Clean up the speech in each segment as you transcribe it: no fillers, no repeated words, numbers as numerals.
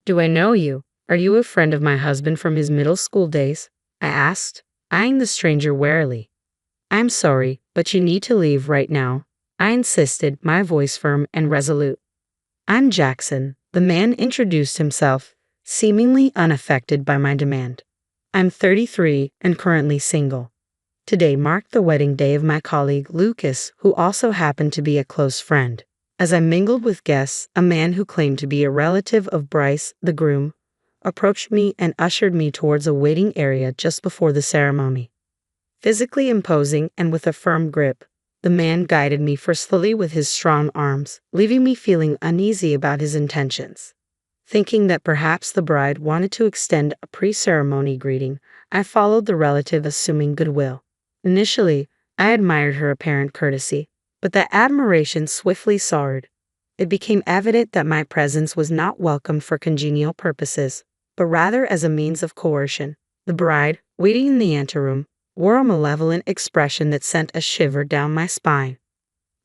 Do I know you? Are you a friend of my husband from his middle school days? I asked, eyeing the stranger warily. I'm sorry, but you need to leave right now, I insisted, my voice firm and resolute. I'm Jackson, the man introduced himself, seemingly unaffected by my demand. I'm 33 and currently single. Today marked the wedding day of my colleague Lucas, who also happened to be a close friend. As I mingled with guests, a man who claimed to be a relative of Bryce, the groom, approached me and ushered me towards a waiting area just before the ceremony. Physically imposing and with a firm grip, the man guided me forcefully with his strong arms, leaving me feeling uneasy about his intentions. Thinking that perhaps the bride wanted to extend a pre-ceremony greeting, I followed the relative, assuming goodwill. Initially, I admired her apparent courtesy, but that admiration swiftly soured. It became evident that my presence was not welcomed for congenial purposes, but rather as a means of coercion. The bride, waiting in the anteroom, wore a malevolent expression that sent a shiver down my spine.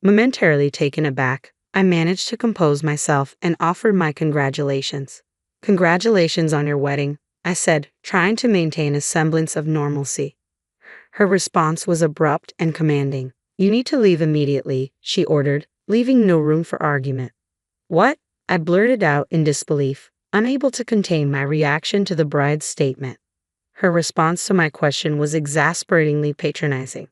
Momentarily taken aback, I managed to compose myself and offered my congratulations. Congratulations on your wedding, I said, trying to maintain a semblance of normalcy. Her response was abrupt and commanding. You need to leave immediately, she ordered, leaving no room for argument. What? I blurted out in disbelief, unable to contain my reaction to the bride's statement. Her response to my question was exasperatingly patronizing.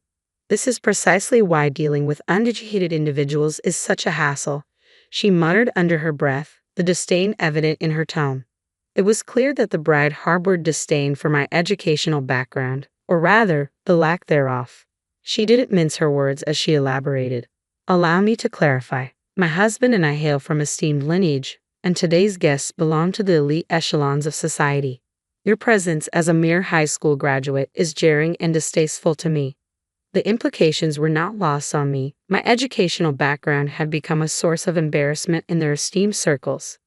This is precisely why dealing with uneducated individuals is such a hassle, she muttered under her breath, the disdain evident in her tone. It was clear that the bride harbored disdain for my educational background, or rather, the lack thereof. She didn't mince her words as she elaborated. Allow me to clarify. My husband and I hail from esteemed lineage, and today's guests belong to the elite echelons of society. Your presence as a mere high school graduate is jarring and distasteful to me. The implications were not lost on me. My educational background had become a source of embarrassment in their esteemed circles.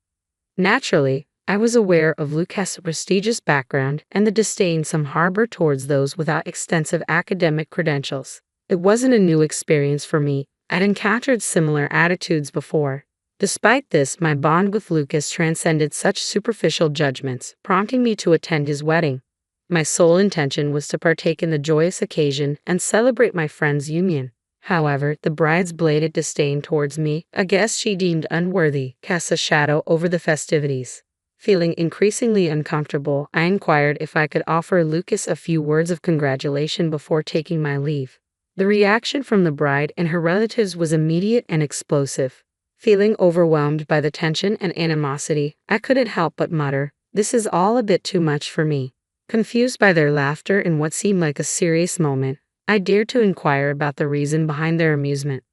Naturally, I was aware of Lucas' prestigious background and the disdain some harbor towards those without extensive academic credentials. It wasn't a new experience for me. I'd encountered similar attitudes before. Despite this, my bond with Lucas transcended such superficial judgments, prompting me to attend his wedding. My sole intention was to partake in the joyous occasion and celebrate my friend's union. However, the bride's blatant disdain towards me, a guest she deemed unworthy, cast a shadow over the festivities. Feeling increasingly uncomfortable, I inquired if I could offer Lucas a few words of congratulation before taking my leave. The reaction from the bride and her relatives was immediate and explosive. Feeling overwhelmed by the tension and animosity, I couldn't help but mutter, "This is all a bit too much for me." Confused by their laughter in what seemed like a serious moment, I dared to inquire about the reason behind their amusement.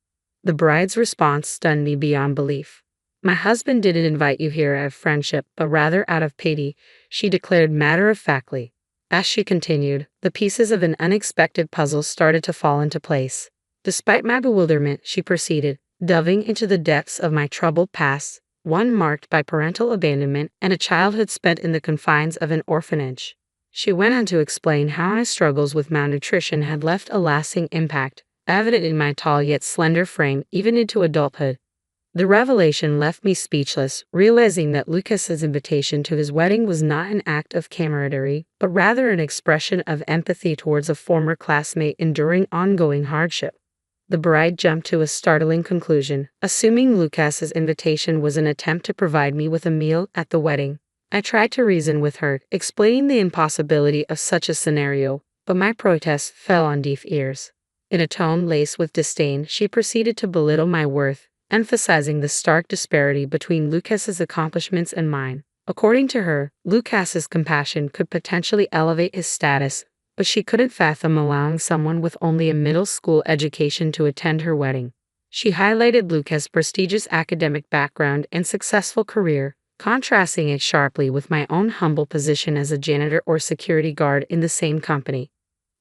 The bride's response stunned me beyond belief. "My husband didn't invite you here out of friendship, but rather out of pity," she declared matter-of-factly. As she continued, the pieces of an unexpected puzzle started to fall into place. Despite my bewilderment, she proceeded, delving into the depths of my troubled past, one marked by parental abandonment and a childhood spent in the confines of an orphanage. She went on to explain how my struggles with malnutrition had left a lasting impact, evident in my tall yet slender frame even into adulthood. The revelation left me speechless, realizing that Lucas's invitation to his wedding was not an act of camaraderie, but rather an expression of empathy towards a former classmate enduring ongoing hardship. The bride jumped to a startling conclusion, assuming Lucas's invitation was an attempt to provide me with a meal at the wedding. I tried to reason with her, explaining the impossibility of such a scenario, but my protests fell on deaf ears. In a tone laced with disdain, she proceeded to belittle my worth, emphasizing the stark disparity between Lucas's accomplishments and mine. According to her, Lucas's compassion could potentially elevate his status, but she couldn't fathom allowing someone with only a middle school education to attend her wedding. She highlighted Lucas' prestigious academic background and successful career, contrasting it sharply with my own humble position as a janitor or security guard in the same company.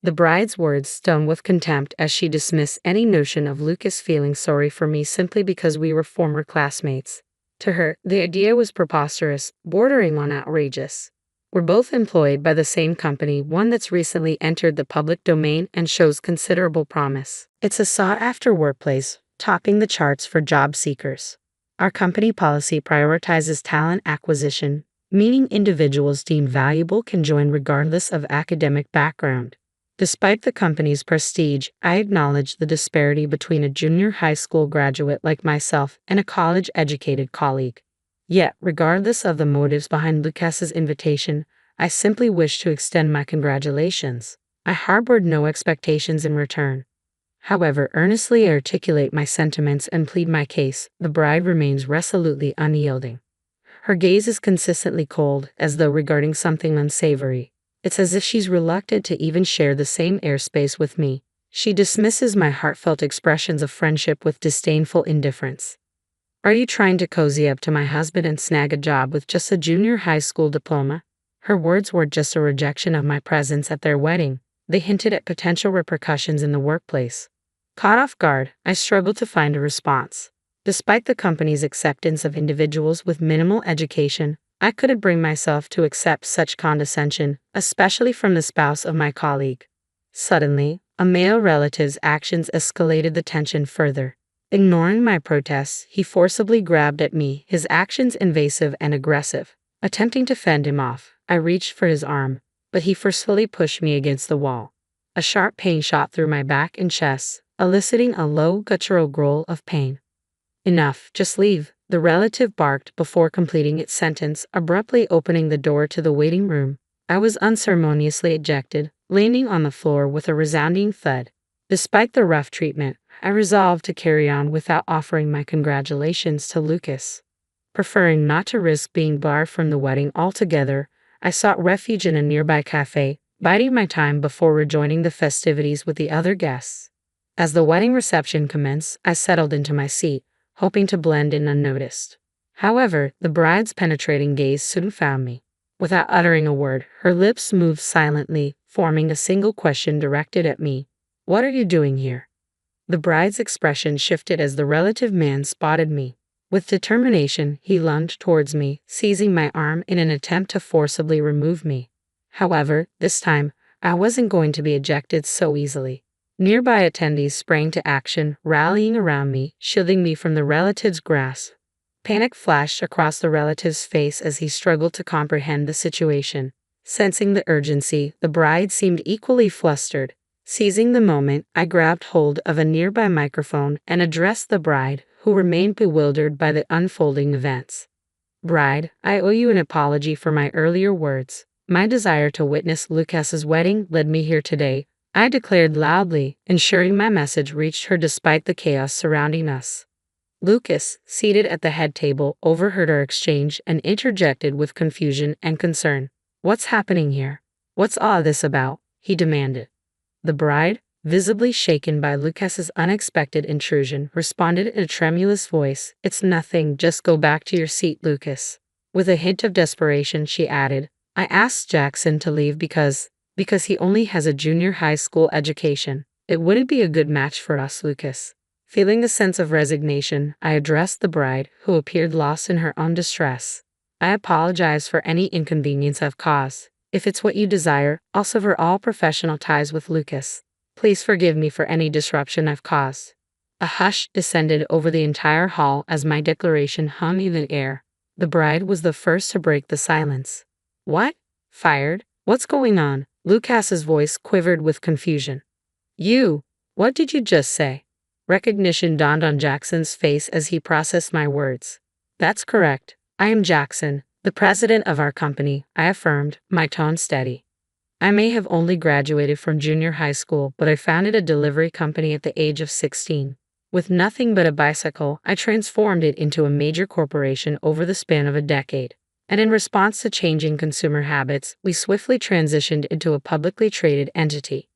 The bride's words stung with contempt as she dismissed any notion of Lucas feeling sorry for me simply because we were former classmates. To her, the idea was preposterous, bordering on outrageous. We're both employed by the same company, one that's recently entered the public domain and shows considerable promise. It's a sought-after workplace, topping the charts for job seekers. Our company policy prioritizes talent acquisition, meaning individuals deemed valuable can join regardless of academic background. Despite the company's prestige, I acknowledge the disparity between a junior high school graduate like myself and a college-educated colleague. Yet, regardless of the motives behind Lucas's invitation, I simply wish to extend my congratulations. I harbored no expectations in return. However, earnestly articulate my sentiments and plead my case, the bride remains resolutely unyielding. Her gaze is consistently cold, as though regarding something unsavory. It's as if she's reluctant to even share the same airspace with me. She dismisses my heartfelt expressions of friendship with disdainful indifference. Are you trying to cozy up to my husband and snag a job with just a junior high school diploma? Her words were just a rejection of my presence at their wedding. They hinted at potential repercussions in the workplace. Caught off guard, I struggled to find a response. Despite the company's acceptance of individuals with minimal education, I couldn't bring myself to accept such condescension, especially from the spouse of my colleague. Suddenly, a male relative's actions escalated the tension further. Ignoring my protests, he forcibly grabbed at me, his actions invasive and aggressive. Attempting to fend him off, I reached for his arm, but he forcefully pushed me against the wall. A sharp pain shot through my back and chest, eliciting a low, guttural growl of pain. Enough, just leave, the relative barked before completing its sentence, abruptly opening the door to the waiting room. I was unceremoniously ejected, landing on the floor with a resounding thud. Despite the rough treatment, I resolved to carry on without offering my congratulations to Lucas. Preferring not to risk being barred from the wedding altogether, I sought refuge in a nearby cafe, biding my time before rejoining the festivities with the other guests. As the wedding reception commenced, I settled into my seat, hoping to blend in unnoticed. However, the bride's penetrating gaze soon found me. Without uttering a word, her lips moved silently, forming a single question directed at me. What are you doing here? The bride's expression shifted as the relative man spotted me. With determination, he lunged towards me, seizing my arm in an attempt to forcibly remove me. However, this time, I wasn't going to be ejected so easily. Nearby attendees sprang to action, rallying around me, shielding me from the relative's grasp. Panic flashed across the relative's face as he struggled to comprehend the situation. Sensing the urgency, the bride seemed equally flustered. Seizing the moment, I grabbed hold of a nearby microphone and addressed the bride, who remained bewildered by the unfolding events. Bride, I owe you an apology for my earlier words. My desire to witness Lucas's wedding led me here today, I declared loudly, ensuring my message reached her despite the chaos surrounding us. Lucas, seated at the head table, overheard our exchange and interjected with confusion and concern. What's happening here? What's all this about? He demanded. The bride, visibly shaken by Lucas's unexpected intrusion, responded in a tremulous voice, It's nothing, just go back to your seat, Lucas. With a hint of desperation, she added, I asked Jackson to leave because he only has a junior high school education. It wouldn't be a good match for us, Lucas. Feeling a sense of resignation, I addressed the bride, who appeared lost in her own distress. I apologize for any inconvenience I've caused. If it's what you desire, I'll sever all professional ties with Lucas. Please forgive me for any disruption I've caused. A hush descended over the entire hall as my declaration hung in the air. The bride was the first to break the silence. What? Fired? What's going on? Lucas's voice quivered with confusion. What did you just say? Recognition dawned on Jackson's face as he processed my words. That's correct. I am Jackson, the president of our company, I affirmed, my tone steady. I may have only graduated from junior high school, but I founded a delivery company at the age of 16. With nothing but a bicycle, I transformed it into a major corporation over the span of a decade. And in response to changing consumer habits, we swiftly transitioned into a publicly traded entity.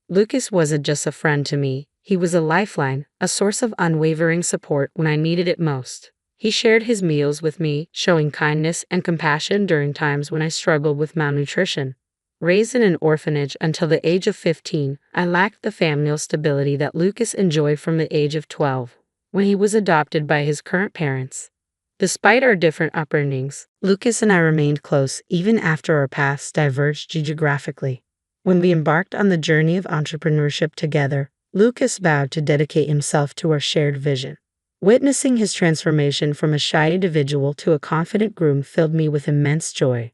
Lucas wasn't just a friend to me, he was a lifeline, a source of unwavering support when I needed it most. He shared his meals with me, showing kindness and compassion during times when I struggled with malnutrition. Raised in an orphanage until the age of 15, I lacked the familial stability that Lucas enjoyed from the age of 12, when he was adopted by his current parents. Despite our different upbringings, Lucas and I remained close even after our paths diverged geographically. When we embarked on the journey of entrepreneurship together, Lucas vowed to dedicate himself to our shared vision. Witnessing his transformation from a shy individual to a confident groom filled me with immense joy.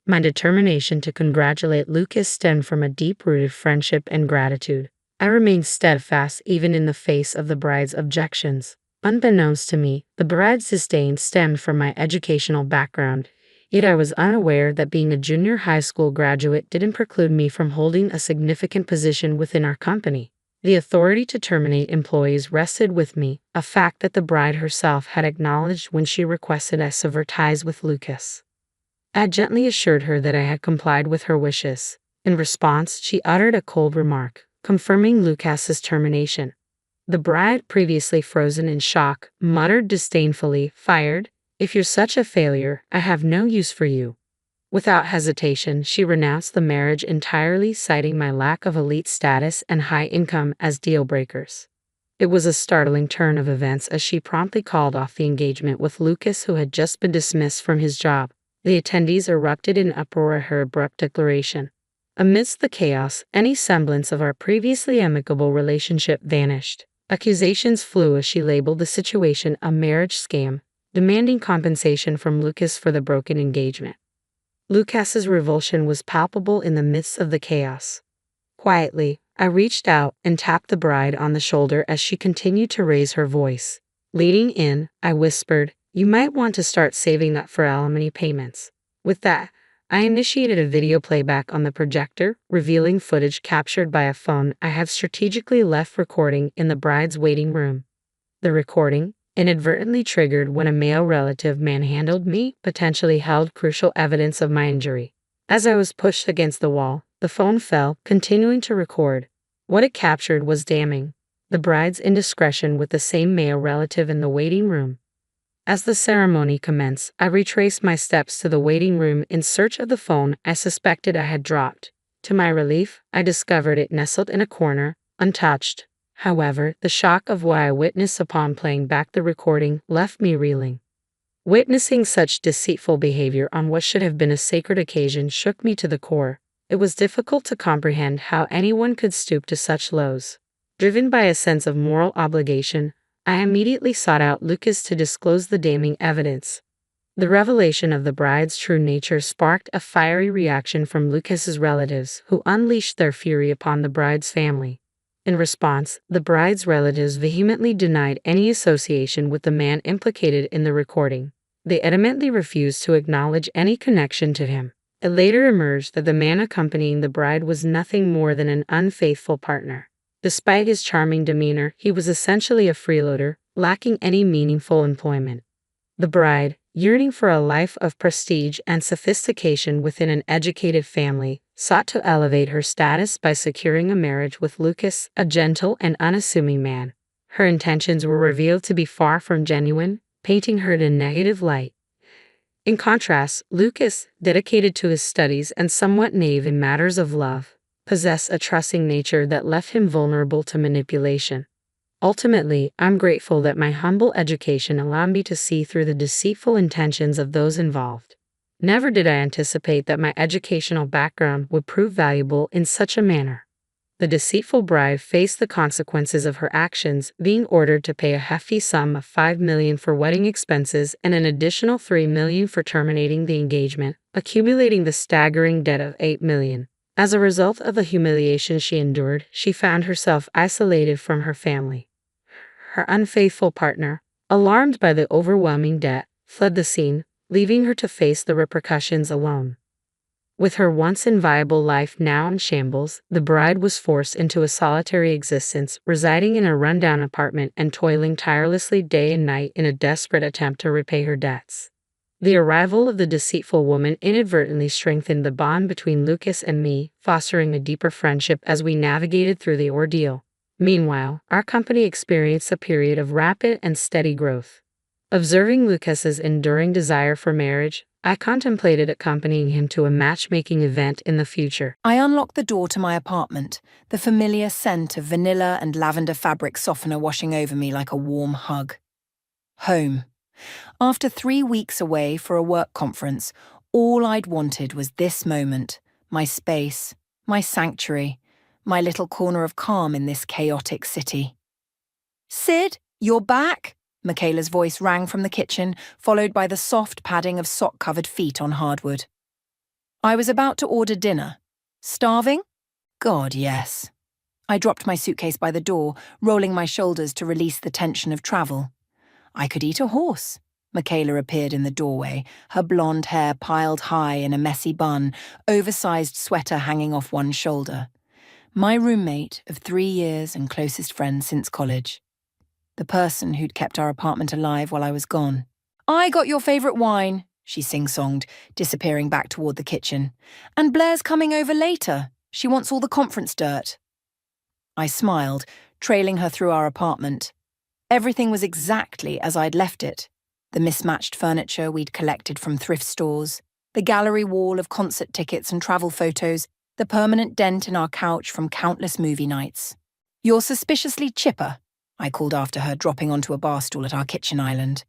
My determination to congratulate Lucas stemmed from a deep-rooted friendship and gratitude. I remained steadfast even in the face of the bride's objections. Unbeknownst to me, the bride's disdain stemmed from my educational background, yet I was unaware that being a junior high school graduate didn't preclude me from holding a significant position within our company. The authority to terminate employees rested with me, a fact that the bride herself had acknowledged when she requested I sever ties with Lucas. I gently assured her that I had complied with her wishes. In response, she uttered a cold remark, confirming Lucas's termination. The bride, previously frozen in shock, muttered disdainfully, "Fired? If you're such a failure, I have no use for you." Without hesitation, she renounced the marriage entirely, citing my lack of elite status and high income as deal breakers. It was a startling turn of events as she promptly called off the engagement with Lucas, who had just been dismissed from his job. The attendees erupted in uproar at her abrupt declaration. Amidst the chaos, any semblance of our previously amicable relationship vanished. Accusations flew as she labeled the situation a marriage scam, demanding compensation from Lucas for the broken engagement. Lucas's revulsion was palpable in the midst of the chaos. Quietly, I reached out and tapped the bride on the shoulder as she continued to raise her voice. Leaning in, I whispered, "You might want to start saving that for alimony payments." With that, I initiated a video playback on the projector, revealing footage captured by a phone I had strategically left recording in the bride's waiting room. The recording, inadvertently triggered when a male relative manhandled me, potentially held crucial evidence of my injury. As I was pushed against the wall, the phone fell, continuing to record. What it captured was damning. The bride's indiscretion with the same male relative in the waiting room. As the ceremony commenced, I retraced my steps to the waiting room in search of the phone I suspected I had dropped. To my relief, I discovered it nestled in a corner, untouched. However, the shock of what I witnessed upon playing back the recording left me reeling. Witnessing such deceitful behavior on what should have been a sacred occasion shook me to the core. It was difficult to comprehend how anyone could stoop to such lows. Driven by a sense of moral obligation, I immediately sought out Lucas to disclose the damning evidence. The revelation of the bride's true nature sparked a fiery reaction from Lucas's relatives, who unleashed their fury upon the bride's family. In response, the bride's relatives vehemently denied any association with the man implicated in the recording. They adamantly refused to acknowledge any connection to him. It later emerged that the man accompanying the bride was nothing more than an unfaithful partner. Despite his charming demeanor, he was essentially a freeloader, lacking any meaningful employment. The bride, yearning for a life of prestige and sophistication within an educated family, sought to elevate her status by securing a marriage with Lucas, a gentle and unassuming man. Her intentions were revealed to be far from genuine, painting her in a negative light. In contrast, Lucas, dedicated to his studies and somewhat naive in matters of love, possessed a trusting nature that left him vulnerable to manipulation. Ultimately, I'm grateful that my humble education allowed me to see through the deceitful intentions of those involved. Never did I anticipate that my educational background would prove valuable in such a manner. The deceitful bride faced the consequences of her actions, being ordered to pay a hefty sum of $5 million for wedding expenses and an additional $3 million for terminating the engagement, accumulating the staggering debt of $8 million. As a result of the humiliation she endured, she found herself isolated from her family. Her unfaithful partner, alarmed by the overwhelming debt, fled the scene, leaving her to face the repercussions alone. With her once inviolable life now in shambles, the bride was forced into a solitary existence, residing in a rundown apartment and toiling tirelessly day and night in a desperate attempt to repay her debts. The arrival of the deceitful woman inadvertently strengthened the bond between Lucas and me, fostering a deeper friendship as we navigated through the ordeal. Meanwhile, our company experienced a period of rapid and steady growth. Observing Lucas's enduring desire for marriage, I contemplated accompanying him to a matchmaking event in the future. I unlocked the door to my apartment, the familiar scent of vanilla and lavender fabric softener washing over me like a warm hug. Home. After 3 weeks away for a work conference, all I'd wanted was this moment, my space, my sanctuary, my little corner of calm in this chaotic city. "Sid, you're back?" Michaela's voice rang from the kitchen, followed by the soft padding of sock-covered feet on hardwood. I was about to order dinner. Starving? God, yes. I dropped my suitcase by the door, rolling my shoulders to release the tension of travel. I could eat a horse. Michaela appeared in the doorway, her blonde hair piled high in a messy bun, oversized sweater hanging off one shoulder. My roommate of 3 years and closest friend since college. The person who'd kept our apartment alive while I was gone. I got your favourite wine, she sing-songed, disappearing back toward the kitchen. And Blair's coming over later. She wants all the conference dirt. I smiled, trailing her through our apartment. Everything was exactly as I'd left it. The mismatched furniture we'd collected from thrift stores, the gallery wall of concert tickets and travel photos, the permanent dent in our couch from countless movie nights. You're suspiciously chipper, I called after her, dropping onto a bar stool at our kitchen island.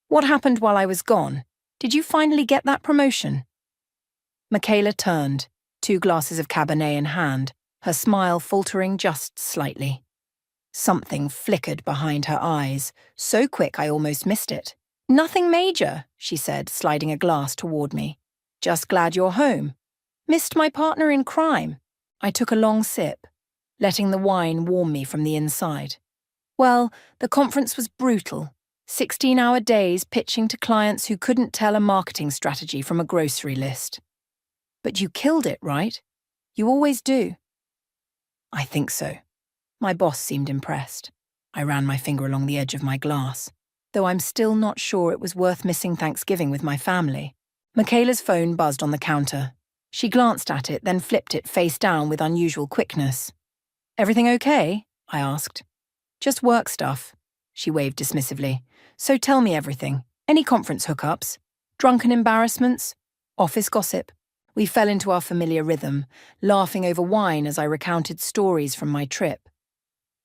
What happened while I was gone? Did you finally get that promotion? Michaela turned, 2 glasses of Cabernet in hand, her smile faltering just slightly. Something flickered behind her eyes, so quick I almost missed it. Nothing major, she said, sliding a glass toward me. Just glad you're home. Missed my partner in crime. I took a long sip, letting the wine warm me from the inside. Well, the conference was brutal. 16-hour days pitching to clients who couldn't tell a marketing strategy from a grocery list. But you killed it, right? You always do. I think so. My boss seemed impressed. I ran my finger along the edge of my glass, though I'm still not sure it was worth missing Thanksgiving with my family. Michaela's phone buzzed on the counter. She glanced at it, then flipped it face down with unusual quickness. Everything okay? I asked. Just work stuff, she waved dismissively. So tell me everything. Any conference hookups? Drunken embarrassments? Office gossip? We fell into our familiar rhythm, laughing over wine as I recounted stories from my trip.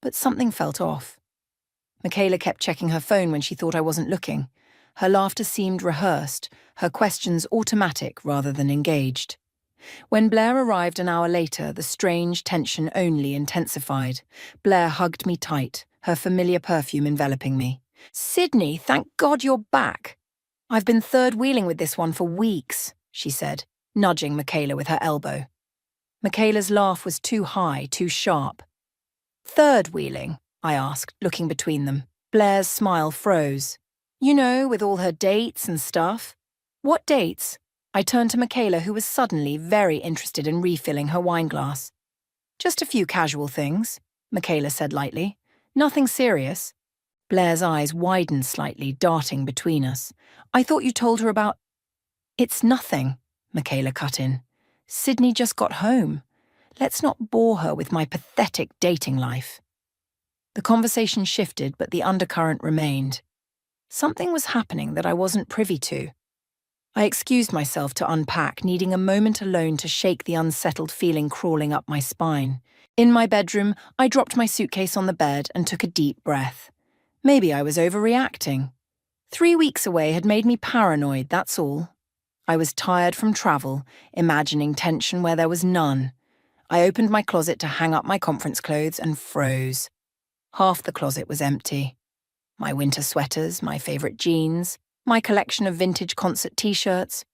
But something felt off. Michaela kept checking her phone when she thought I wasn't looking. Her laughter seemed rehearsed, her questions automatic rather than engaged. When Blair arrived an hour later, the strange tension only intensified. Blair hugged me tight, her familiar perfume enveloping me. Sydney, thank God you're back. I've been third-wheeling with this one for weeks, she said, nudging Michaela with her elbow. Michaela's laugh was too high, too sharp. Third-wheeling? I asked, looking between them. Blair's smile froze. You know, with all her dates and stuff. What dates? I turned to Michaela, who was suddenly very interested in refilling her wine glass. Just a few casual things, Michaela said lightly. Nothing serious. Blair's eyes widened slightly, darting between us. I thought you told her about... It's nothing, Michaela cut in. Sydney just got home. Let's not bore her with my pathetic dating life. The conversation shifted, but the undercurrent remained. Something was happening that I wasn't privy to. I excused myself to unpack, needing a moment alone to shake the unsettled feeling crawling up my spine. In my bedroom, I dropped my suitcase on the bed and took a deep breath. Maybe I was overreacting. 3 weeks away had made me paranoid, that's all. I was tired from travel, imagining tension where there was none. I opened my closet to hang up my conference clothes and froze. Half the closet was empty. My winter sweaters, my favourite jeans, my collection of vintage concert t-shirts.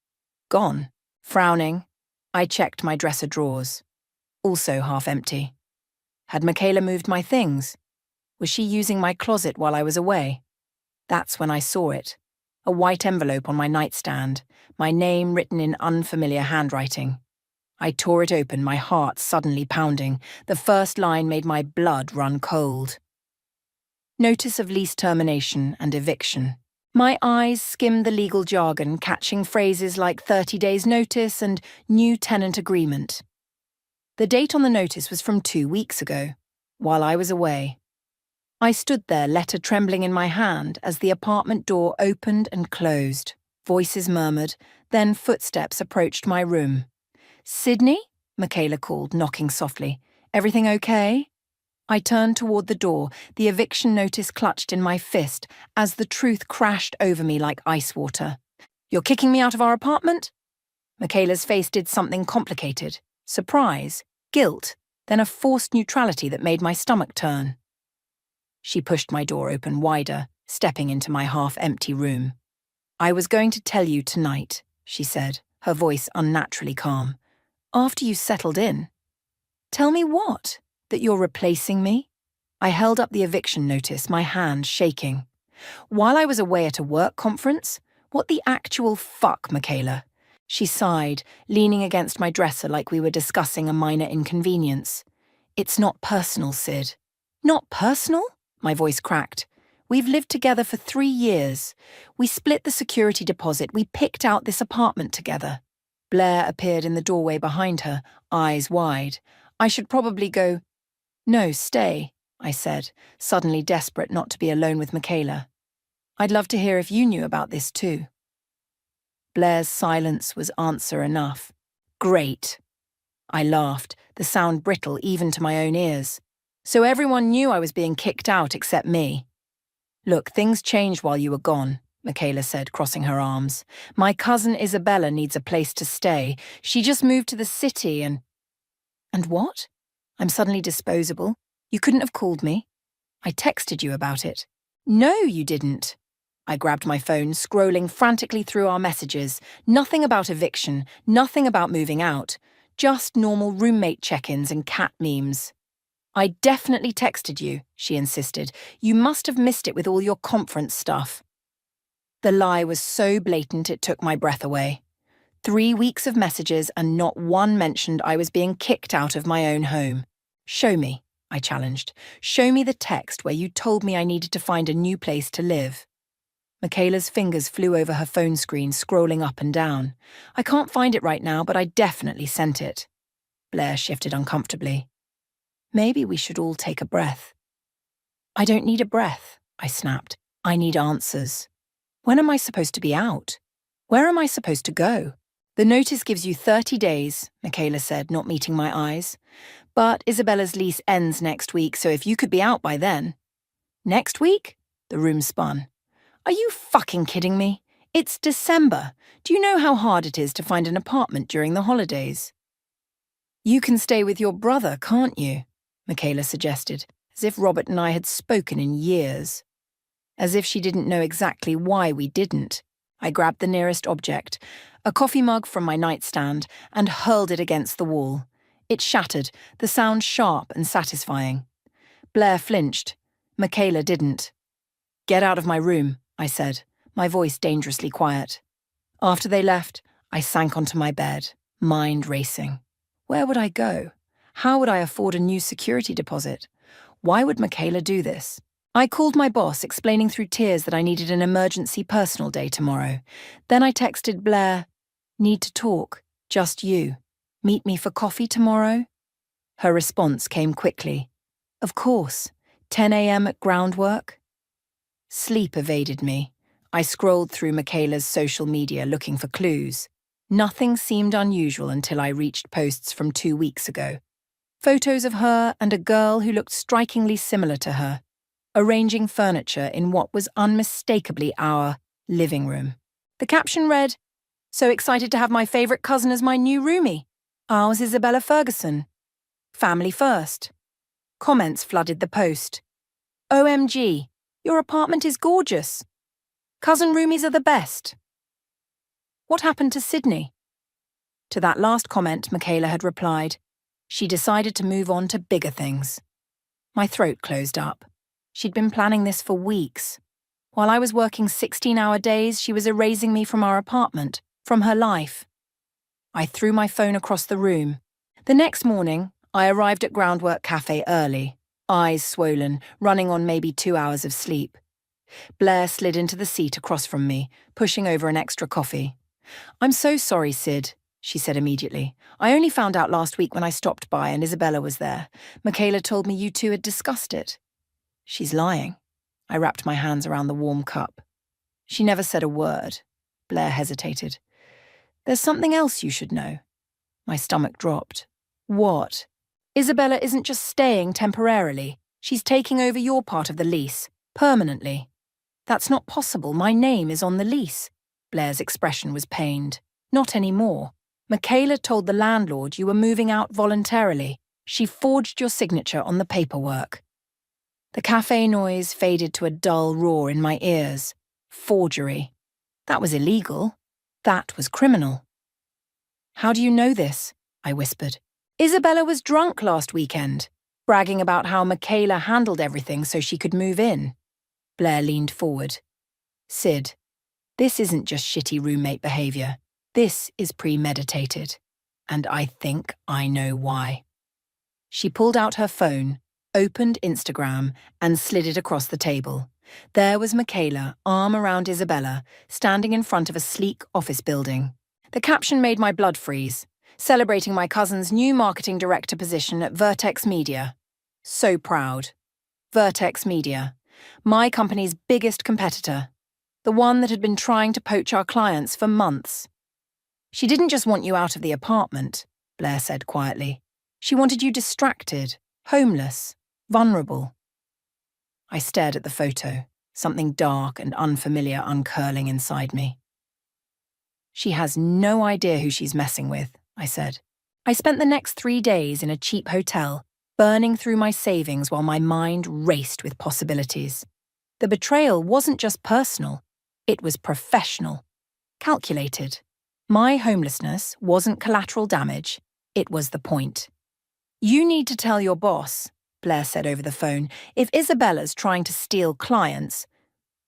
Gone. Frowning, I checked my dresser drawers. Also half empty. Had Michaela moved my things? Was she using my closet while I was away? That's when I saw it. A white envelope on my nightstand, my name written in unfamiliar handwriting. I tore it open, my heart suddenly pounding. The first line made my blood run cold. Notice of lease termination and eviction. My eyes skimmed the legal jargon, catching phrases like 30 days notice and new tenant agreement. The date on the notice was from 2 weeks ago, while I was away. I stood there, letter trembling in my hand, as the apartment door opened and closed. Voices murmured, then footsteps approached my room. Sydney? Michaela called, knocking softly. Everything okay? I turned toward the door, the eviction notice clutched in my fist, as the truth crashed over me like ice water. You're kicking me out of our apartment? Michaela's face did something complicated. Surprise, guilt, then a forced neutrality that made my stomach turn. She pushed my door open wider, stepping into my half-empty room. "I was going to tell you tonight," she said, her voice unnaturally calm. "After you settled in." "Tell me what? That you're replacing me?" I held up the eviction notice, my hand shaking. "While I was away at a work conference? What the actual fuck, Michaela?" She sighed, leaning against my dresser like we were discussing a minor inconvenience. "It's not personal, Sid." "Not personal?" My voice cracked. "We've lived together for 3 years. We split the security deposit. We picked out this apartment together." Blair appeared in the doorway behind her, eyes wide. "I should probably go—" "No, stay," I said, suddenly desperate not to be alone with Michaela. "I'd love to hear if you knew about this too." Blair's silence was answer enough. "Great." I laughed, the sound brittle even to my own ears. "So everyone knew I was being kicked out except me." "Look, things changed while you were gone," Michaela said, crossing her arms. "My cousin Isabella needs a place to stay. She just moved to the city and—" "And what? I'm suddenly disposable. You couldn't have called me. I texted you about it." "No, you didn't." I grabbed my phone, scrolling frantically through our messages. Nothing about eviction, nothing about moving out. Just normal roommate check-ins and cat memes. "I definitely texted you," she insisted. "You must have missed it with all your conference stuff." The lie was so blatant it took my breath away. 3 weeks of messages and not one mentioned I was being kicked out of my own home. "Show me," I challenged. "Show me the text where you told me I needed to find a new place to live." Michaela's fingers flew over her phone screen, scrolling up and down. "I can't find it right now, but I definitely sent it." Blair shifted uncomfortably. "Maybe we should all take a breath." "I don't need a breath," I snapped. "I need answers. When am I supposed to be out? Where am I supposed to go?" "The notice gives you 30 days, Michaela said, not meeting my eyes. "But Isabella's lease ends next week, so if you could be out by then." "Next week?" The room spun. "Are you fucking kidding me? It's December. Do you know how hard it is to find an apartment during the holidays?" "You can stay with your brother, can't you?" Michaela suggested, as if Robert and I had spoken in years. As if she didn't know exactly why we didn't. I grabbed the nearest object, a coffee mug from my nightstand, and hurled it against the wall. It shattered, the sound sharp and satisfying. Blair flinched. Michaela didn't. "Get out of my room," I said, my voice dangerously quiet. After they left, I sank onto my bed, mind racing. Where would I go? How would I afford a new security deposit? Why would Michaela do this? I called my boss, explaining through tears that I needed an emergency personal day tomorrow. Then I texted Blair, "Need to talk, just you. Meet me for coffee tomorrow?" Her response came quickly. "Of course, 10 a.m. at Groundwork." Sleep evaded me. I scrolled through Michaela's social media looking for clues. Nothing seemed unusual until I reached posts from 2 weeks ago. Photos of her and a girl who looked strikingly similar to her, arranging furniture in what was unmistakably our living room. The caption read, "So excited to have my favourite cousin as my new roomie. Ours Isabella Ferguson. Family first." Comments flooded the post. "OMG, your apartment is gorgeous. Cousin roomies are the best. What happened to Sydney?" To that last comment, Michaela had replied, "She decided to move on to bigger things." My throat closed up. She'd been planning this for weeks. While I was working 16-hour days, she was erasing me from our apartment, from her life. I threw my phone across the room. The next morning, I arrived at Groundwork Cafe early, eyes swollen, running on maybe 2 hours of sleep. Blair slid into the seat across from me, pushing over an extra coffee. "I'm so sorry, Sid," she said immediately. "I only found out last week when I stopped by and Isabella was there. Michaela told me you two had discussed it." "She's lying." I wrapped my hands around the warm cup. "She never said a word." Blair hesitated. "There's something else you should know." My stomach dropped. "What?" "Isabella isn't just staying temporarily. She's taking over your part of the lease, permanently." "That's not possible. My name is on the lease." Blair's expression was pained. "Not anymore. Michaela told the landlord you were moving out voluntarily. She forged your signature on the paperwork." The cafe noise faded to a dull roar in my ears. Forgery. That was illegal. That was criminal. "How do you know this?" I whispered. "Isabella was drunk last weekend, bragging about how Michaela handled everything so she could move in." Blair leaned forward. "Sid, this isn't just shitty roommate behavior. This is premeditated. And I think I know why." She pulled out her phone, opened Instagram, and slid it across the table. There was Michaela, arm around Isabella, standing in front of a sleek office building. The caption made my blood freeze, celebrating my cousin's new marketing director position at Vertex Media. So proud. Vertex Media, my company's biggest competitor, the one that had been trying to poach our clients for months. "She didn't just want you out of the apartment," Blair said quietly. "She wanted you distracted, homeless, vulnerable." I stared at the photo, something dark and unfamiliar uncurling inside me. "She has no idea who she's messing with," I said. I spent the next 3 days in a cheap hotel, burning through my savings while my mind raced with possibilities. The betrayal wasn't just personal, it was professional, calculated. My homelessness wasn't collateral damage, it was the point. "You need to tell your boss," Blair said over the phone, "if Isabella's trying to steal clients."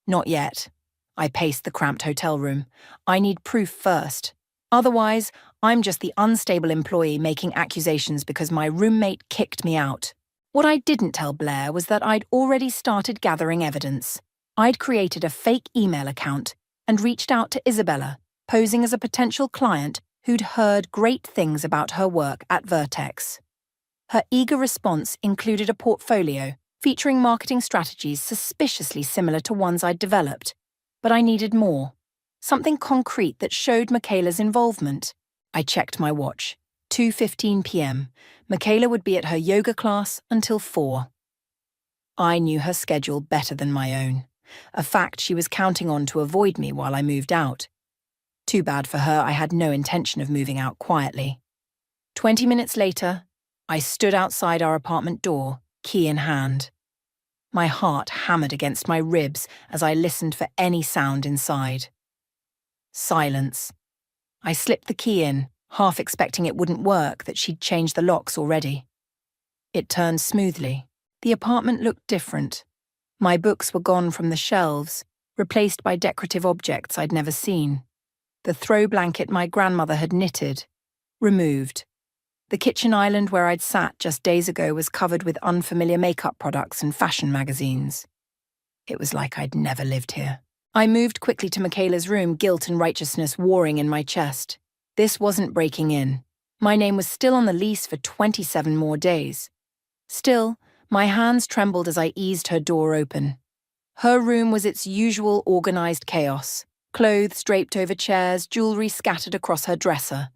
"Not yet." I paced the cramped hotel room. "I need proof first. Otherwise, I'm just the unstable employee making accusations because my roommate kicked me out." What I didn't tell Blair was that I'd already started gathering evidence. I'd created a fake email account and reached out to Isabella, posing as a potential client who'd heard great things about her work at Vertex. Her eager response included a portfolio featuring marketing strategies suspiciously similar to ones I'd developed. But I needed more. Something concrete that showed Michaela's involvement. I checked my watch. 2:15 p.m. Michaela would be at her yoga class until 4. I knew her schedule better than my own, a fact she was counting on to avoid me while I moved out. Too bad for her, I had no intention of moving out quietly. 20 minutes later, I stood outside our apartment door, key in hand. My heart hammered against my ribs as I listened for any sound inside. Silence. I slipped the key in, half expecting it wouldn't work, that she'd changed the locks already. It turned smoothly. The apartment looked different. My books were gone from the shelves, replaced by decorative objects I'd never seen. The throw blanket my grandmother had knitted, removed. The kitchen island where I'd sat just days ago was covered with unfamiliar makeup products and fashion magazines. It was like I'd never lived here. I moved quickly to Michaela's room, guilt and righteousness warring in my chest. This wasn't breaking in. My name was still on the lease for 27 more days. Still, my hands trembled as I eased her door open. Her room was its usual organized chaos. Clothes draped over chairs, jewelry scattered across her dresser.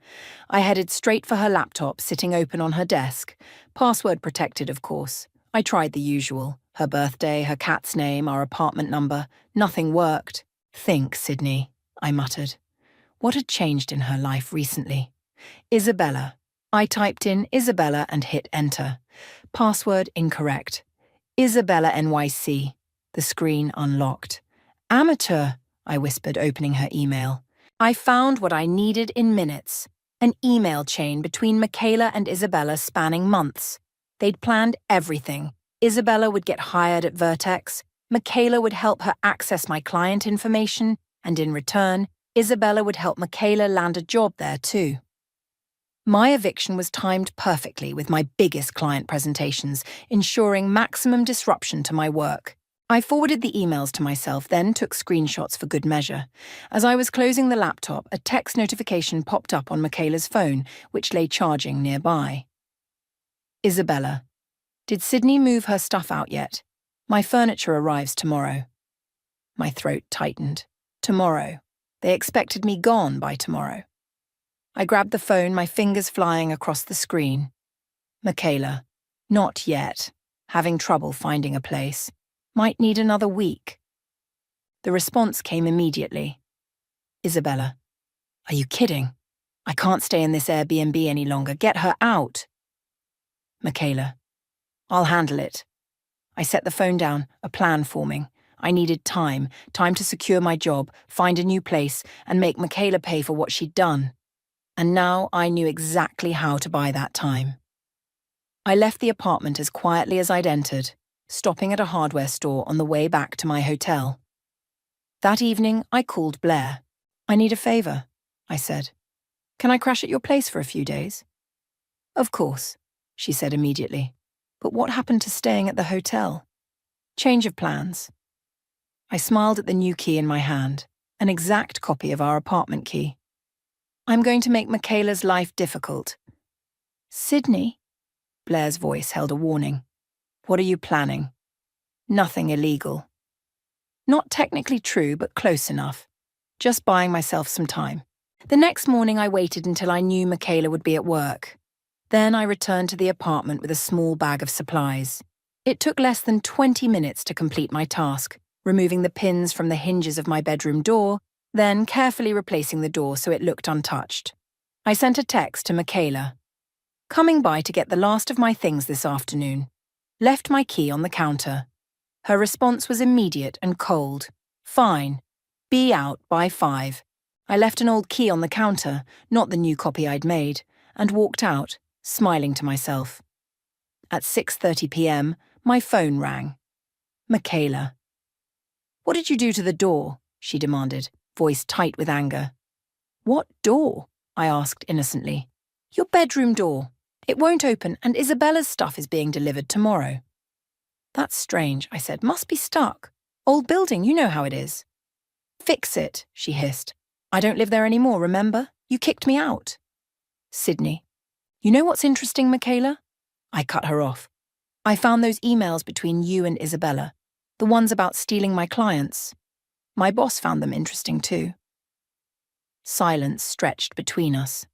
I headed straight for her laptop sitting open on her desk. Password protected, of course. I tried the usual. Her birthday, her cat's name, our apartment number. Nothing worked. "Think, Sydney," I muttered. What had changed in her life recently? Isabella. I typed in Isabella and hit enter. Password incorrect. Isabella NYC. The screen unlocked. "Amateur," I whispered, opening her email. I found what I needed in minutes. An email chain between Michaela and Isabella spanning months. They'd planned everything. Isabella would get hired at Vertex. Michaela would help her access my client information. And in return, Isabella would help Michaela land a job there too. My eviction was timed perfectly with my biggest client presentations, ensuring maximum disruption to my work. I forwarded the emails to myself, then took screenshots for good measure. As I was closing the laptop, a text notification popped up on Michaela's phone, which lay charging nearby. Isabella. "Did Sydney move her stuff out yet? My furniture arrives tomorrow." My throat tightened. Tomorrow. They expected me gone by tomorrow. I grabbed the phone, my fingers flying across the screen. Michaela. "Not yet. Having trouble finding a place. Might need another week." The response came immediately. Isabella. "Are you kidding? I can't stay in this Airbnb any longer. Get her out." Michaela. "I'll handle it." I set the phone down, a plan forming. I needed time to secure my job, find a new place, and make Michaela pay for what she'd done. And now I knew exactly how to buy that time. I left the apartment as quietly as I'd entered, stopping at a hardware store on the way back to my hotel. That evening, I called Blair. "I need a favor," I said. "Can I crash at your place for a few days?" "Of course," she said immediately. "But what happened to staying at the hotel?" "Change of plans." I smiled at the new key in my hand, an exact copy of our apartment key. "I'm going to make Michaela's life difficult." "Sydney?" Blair's voice held a warning. "What are you planning?" "Nothing illegal." Not technically true, but close enough. Just buying myself some time. The next morning I waited until I knew Michaela would be at work. Then I returned to the apartment with a small bag of supplies. It took less than 20 minutes to complete my task, removing the pins from the hinges of my bedroom door, then carefully replacing the door so it looked untouched. I sent a text to Michaela. "Coming by to get the last of my things this afternoon. Left my key on the counter." Her response was immediate and cold. "Fine. Be out by 5. I left an old key on the counter, not the new copy I'd made, and walked out, smiling to myself. At 6:30 p.m., my phone rang. Michaela. "What did you do to the door?" she demanded, voice tight with anger. "What door?" I asked innocently. "Your bedroom door. It won't open, and Isabella's stuff is being delivered tomorrow." "That's strange," I said. "Must be stuck. Old building, you know how it is." "Fix it," she hissed. "I don't live there anymore, remember? You kicked me out." "Sydney. You know what's interesting, Michaela?" I cut her off. "I found those emails between you and Isabella, the ones about stealing my clients. My boss found them interesting too." Silence stretched between us.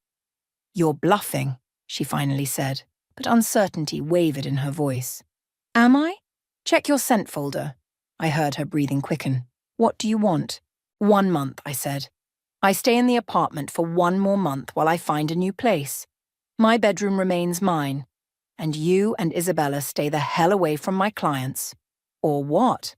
"You're bluffing," she finally said, but uncertainty wavered in her voice. "Am I? Check your sent folder." I heard her breathing quicken. "What do you want?" 1 month, I said. "I stay in the apartment for 1 more month while I find a new place. My bedroom remains mine, and you and Isabella stay the hell away from my clients. Or what?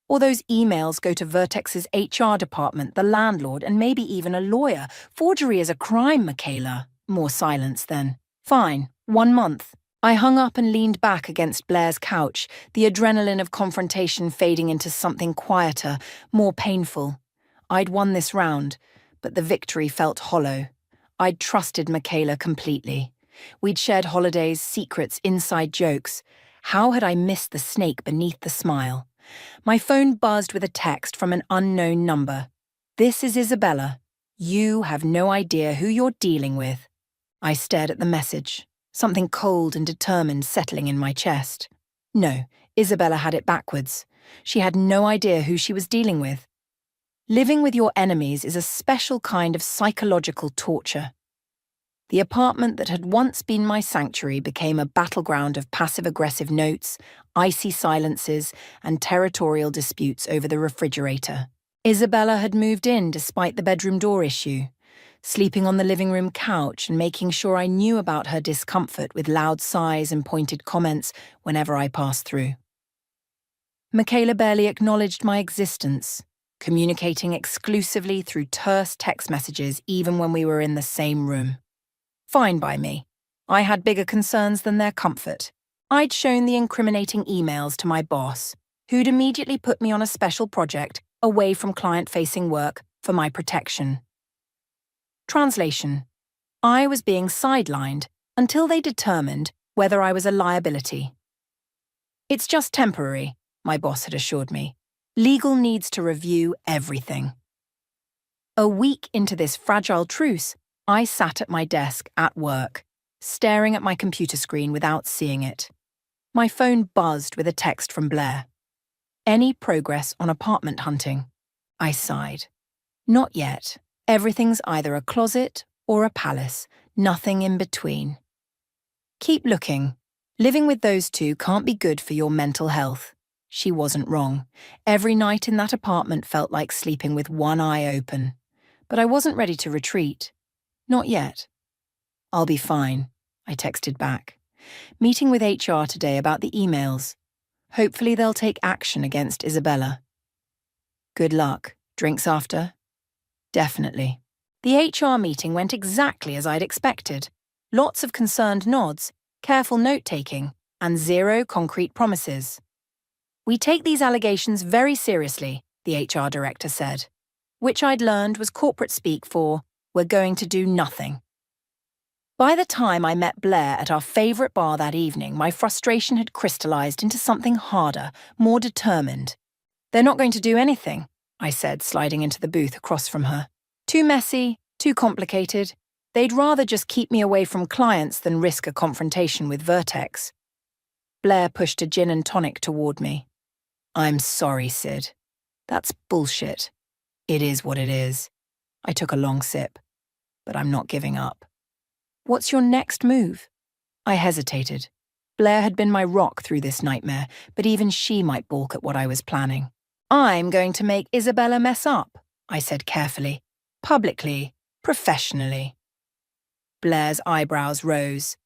Or those emails go to Vertex's HR department, the landlord, and maybe even a lawyer. Forgery is a crime, Michaela." More silence then. "Fine, 1 month." I hung up and leaned back against Blair's couch, the adrenaline of confrontation fading into something quieter, more painful. I'd won this round, but the victory felt hollow. I'd trusted Michaela completely. We'd shared holidays, secrets, inside jokes. How had I missed the snake beneath the smile? My phone buzzed with a text from an unknown number. "This is Isabella. You have no idea who you're dealing with." I stared at the message, something cold and determined settling in my chest. No, Isabella had it backwards. She had no idea who she was dealing with. Living with your enemies is a special kind of psychological torture. The apartment that had once been my sanctuary became a battleground of passive-aggressive notes, icy silences, and territorial disputes over the refrigerator. Isabella had moved in despite the bedroom door issue, sleeping on the living room couch and making sure I knew about her discomfort with loud sighs and pointed comments whenever I passed through. Michaela barely acknowledged my existence, communicating exclusively through terse text messages even when we were in the same room. Fine by me. I had bigger concerns than their comfort. I'd shown the incriminating emails to my boss, who'd immediately put me on a special project away from client-facing work for my protection. Translation: I was being sidelined until they determined whether I was a liability. "It's just temporary," my boss had assured me. "Legal needs to review everything." A week into this fragile truce, I sat at my desk at work, staring at my computer screen without seeing it. My phone buzzed with a text from Blair. "Any progress on apartment hunting?" I sighed. "Not yet. Everything's either a closet or a palace, nothing in between." "Keep looking. Living with those two can't be good for your mental health." She wasn't wrong. Every night in that apartment felt like sleeping with one eye open. But I wasn't ready to retreat. Not yet. "I'll be fine," I texted back. "Meeting with HR today about the emails. Hopefully they'll take action against Isabella. Good luck. Drinks after? Definitely. The HR meeting went exactly as I'd expected. Lots of concerned nods, careful note-taking, and zero concrete promises. We take these allegations very seriously, the HR director said, which I'd learned was corporate speak for, we're going to do nothing. By the time I met Blair at our favourite bar that evening, my frustration had crystallised into something harder, more determined. They're not going to do anything, I said, sliding into the booth across from her. Too messy, too complicated. They'd rather just keep me away from clients than risk a confrontation with Vertex. Blair pushed a gin and tonic toward me. I'm sorry, Sid. That's bullshit. It is what it is. I took a long sip, but I'm not giving up. What's your next move? I hesitated. Blair had been my rock through this nightmare, but even she might balk at what I was planning. I'm going to make Isabella mess up, I said carefully. Publicly, professionally. Blair's eyebrows rose.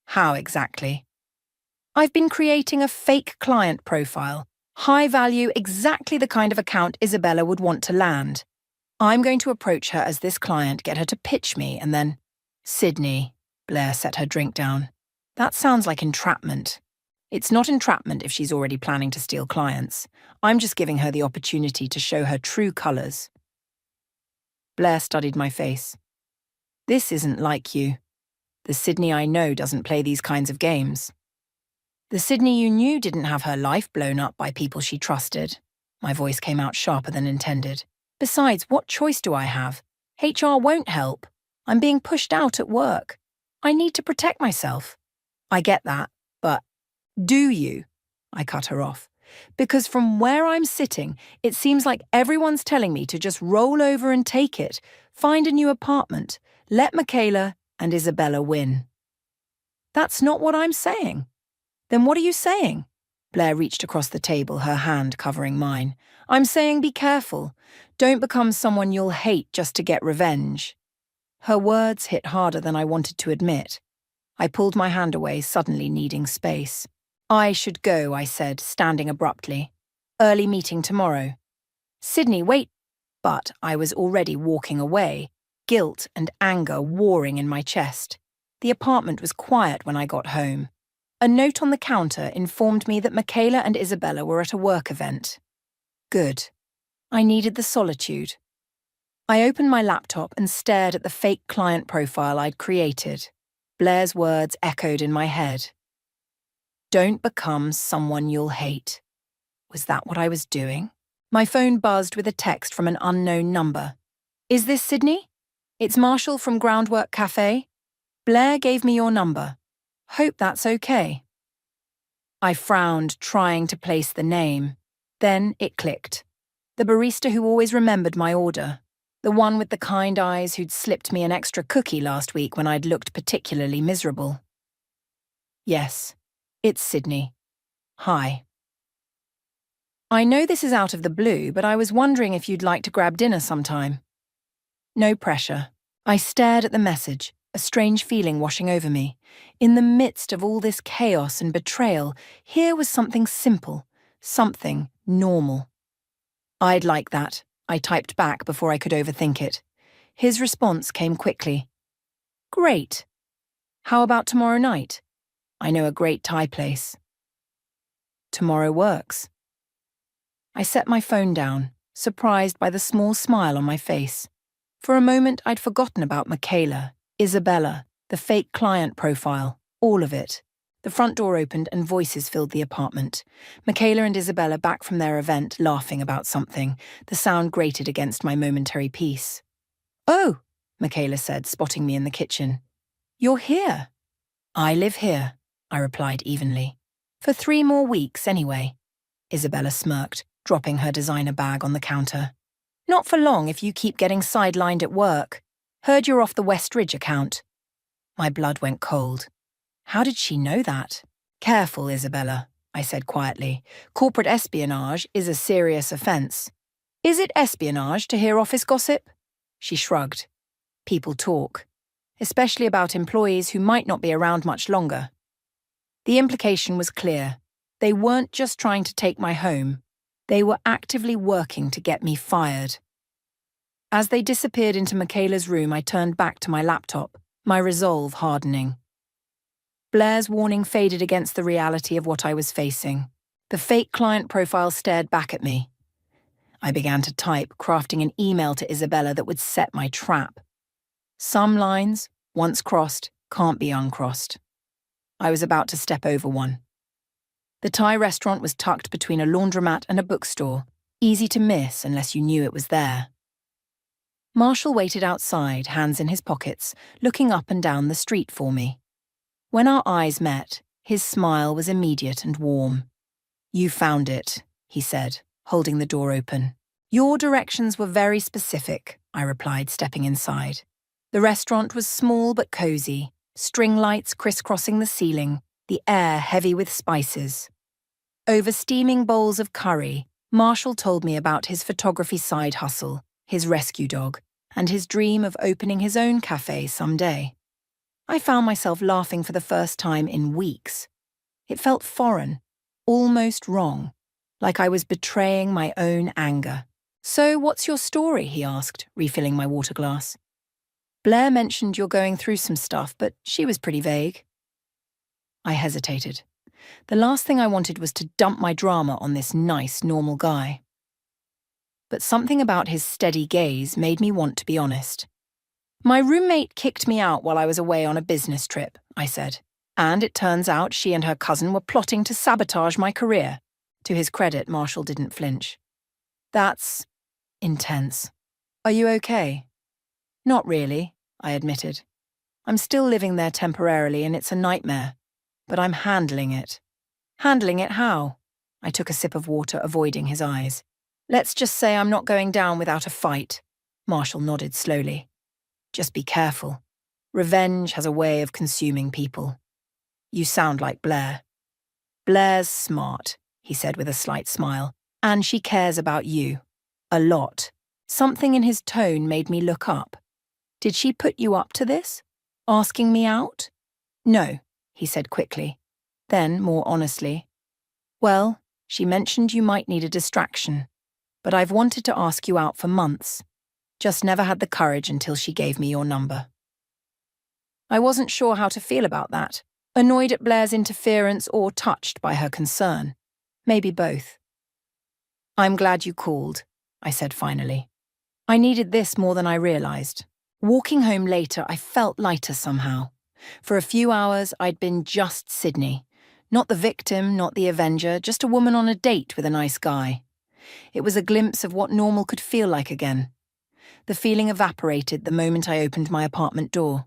How exactly? I've been creating a fake client profile. High value, exactly the kind of account Isabella would want to land. I'm going to approach her as this client, get her to pitch me, and then... Sydney, Blair set her drink down. That sounds like entrapment. It's not entrapment if she's already planning to steal clients. I'm just giving her the opportunity to show her true colours. Blair studied my face. This isn't like you. The Sydney I know doesn't play these kinds of games. The Sydney you knew didn't have her life blown up by people she trusted. My voice came out sharper than intended. Besides, what choice do I have? HR won't help. I'm being pushed out at work. I need to protect myself. I get that, but do you? I cut her off. Because from where I'm sitting, it seems like everyone's telling me to just roll over and take it, find a new apartment, let Michaela and Isabella win. That's not what I'm saying. Then what are you saying? Blair reached across the table, her hand covering mine. I'm saying be careful. Don't become someone you'll hate just to get revenge. Her words hit harder than I wanted to admit. I pulled my hand away, suddenly needing space. I should go, I said, standing abruptly. Early meeting tomorrow. Sydney, wait. But I was already walking away, guilt and anger warring in my chest. The apartment was quiet when I got home. A note on the counter informed me that Michaela and Isabella were at a work event. Good. I needed the solitude. I opened my laptop and stared at the fake client profile I'd created. Blair's words echoed in my head. Don't become someone you'll hate. Was that what I was doing? My phone buzzed with a text from an unknown number. Is this Sydney? It's Marshall from Groundwork Cafe. Blair gave me your number. Hope that's okay. I frowned, trying to place the name. Then it clicked. The barista who always remembered my order. The one with the kind eyes who'd slipped me an extra cookie last week when I'd looked particularly miserable. Yes, it's Sydney. Hi. I know this is out of the blue, but I was wondering if you'd like to grab dinner sometime. No pressure. I stared at the message, a strange feeling washing over me. In the midst of all this chaos and betrayal, here was something simple, something normal. I'd like that, I typed back before I could overthink it. His response came quickly. Great. How about tomorrow night? I know a great Thai place. Tomorrow works. I set my phone down, surprised by the small smile on my face. For a moment, I'd forgotten about Michaela, Isabella, the fake client profile, all of it. The front door opened and voices filled the apartment. Michaela and Isabella back from their event, laughing about something. The sound grated against my momentary peace. Oh, Michaela said, spotting me in the kitchen. You're here. I live here, I replied evenly. For 3 more weeks, anyway. Isabella smirked, dropping her designer bag on the counter. Not for long if you keep getting sidelined at work. Heard you're off the West Ridge account. My blood went cold. How did she know that? Careful, Isabella, I said quietly. Corporate espionage is a serious offence. Is it espionage to hear office gossip? She shrugged. People talk, especially about employees who might not be around much longer. The implication was clear. They weren't just trying to take my home. They were actively working to get me fired. As they disappeared into Michaela's room, I turned back to my laptop, my resolve hardening. Blair's warning faded against the reality of what I was facing. The fake client profile stared back at me. I began to type, crafting an email to Isabella that would set my trap. Some lines, once crossed, can't be uncrossed. I was about to step over one. The Thai restaurant was tucked between a laundromat and a bookstore, easy to miss unless you knew it was there. Marshall waited outside, hands in his pockets, looking up and down the street for me. When our eyes met, his smile was immediate and warm. "You found it," he said, holding the door open. "Your directions were very specific," I replied, stepping inside. The restaurant was small but cozy, string lights crisscrossing the ceiling, the air heavy with spices. Over steaming bowls of curry, Marshall told me about his photography side hustle, his rescue dog, and his dream of opening his own cafe someday. I found myself laughing for the first time in weeks. It felt foreign, almost wrong, like I was betraying my own anger. "So what's your story?" he asked, refilling my water glass. "Blair mentioned you're going through some stuff, but she was pretty vague." I hesitated. The last thing I wanted was to dump my drama on this nice, normal guy. But something about his steady gaze made me want to be honest. "My roommate kicked me out while I was away on a business trip," I said. "And it turns out she and her cousin were plotting to sabotage my career." To his credit, Marshall didn't flinch. "That's intense. Are you okay?" "Not really," I admitted. "I'm still living there temporarily and it's a nightmare. But I'm handling it." "Handling it how?" I took a sip of water, avoiding his eyes. "Let's just say I'm not going down without a fight." Marshall nodded slowly. "Just be careful. Revenge has a way of consuming people. You sound like Blair." "Blair's smart," he said with a slight smile, "and she cares about you. A lot." Something in his tone made me look up. "Did she put you up to this? Asking me out?" "No," he said quickly. Then, more honestly, "Well, she mentioned you might need a distraction, but I've wanted to ask you out for months. Just never had the courage until she gave me your number." I wasn't sure how to feel about that, annoyed at Blair's interference or touched by her concern. Maybe both. "I'm glad you called," I said finally. I needed this more than I realized. Walking home later, I felt lighter somehow. For a few hours, I'd been just Sydney. Not the victim, not the avenger, just a woman on a date with a nice guy. It was a glimpse of what normal could feel like again. The feeling evaporated the moment I opened my apartment door.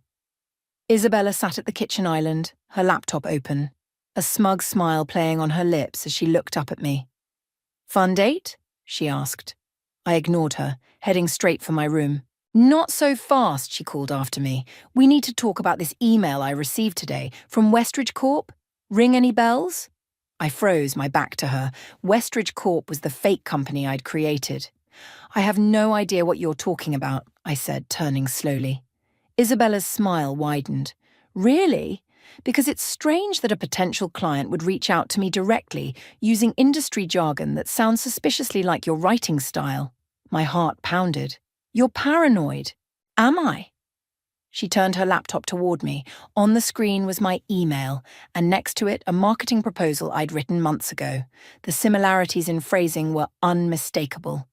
Isabella sat at the kitchen island, her laptop open, a smug smile playing on her lips as she looked up at me. "Fun date?" she asked. I ignored her, heading straight for my room. "Not so fast," she called after me. "We need to talk about this email I received today from Westridge Corp. Ring any bells?" I froze, my back to her. Westridge Corp was the fake company I'd created. "I have no idea what you're talking about," I said, turning slowly. Isabella's smile widened. "Really? Because it's strange that a potential client would reach out to me directly, using industry jargon that sounds suspiciously like your writing style." My heart pounded. "You're paranoid." "Am I?" She turned her laptop toward me. On the screen was my email, and next to it a marketing proposal I'd written months ago. The similarities in phrasing were unmistakable.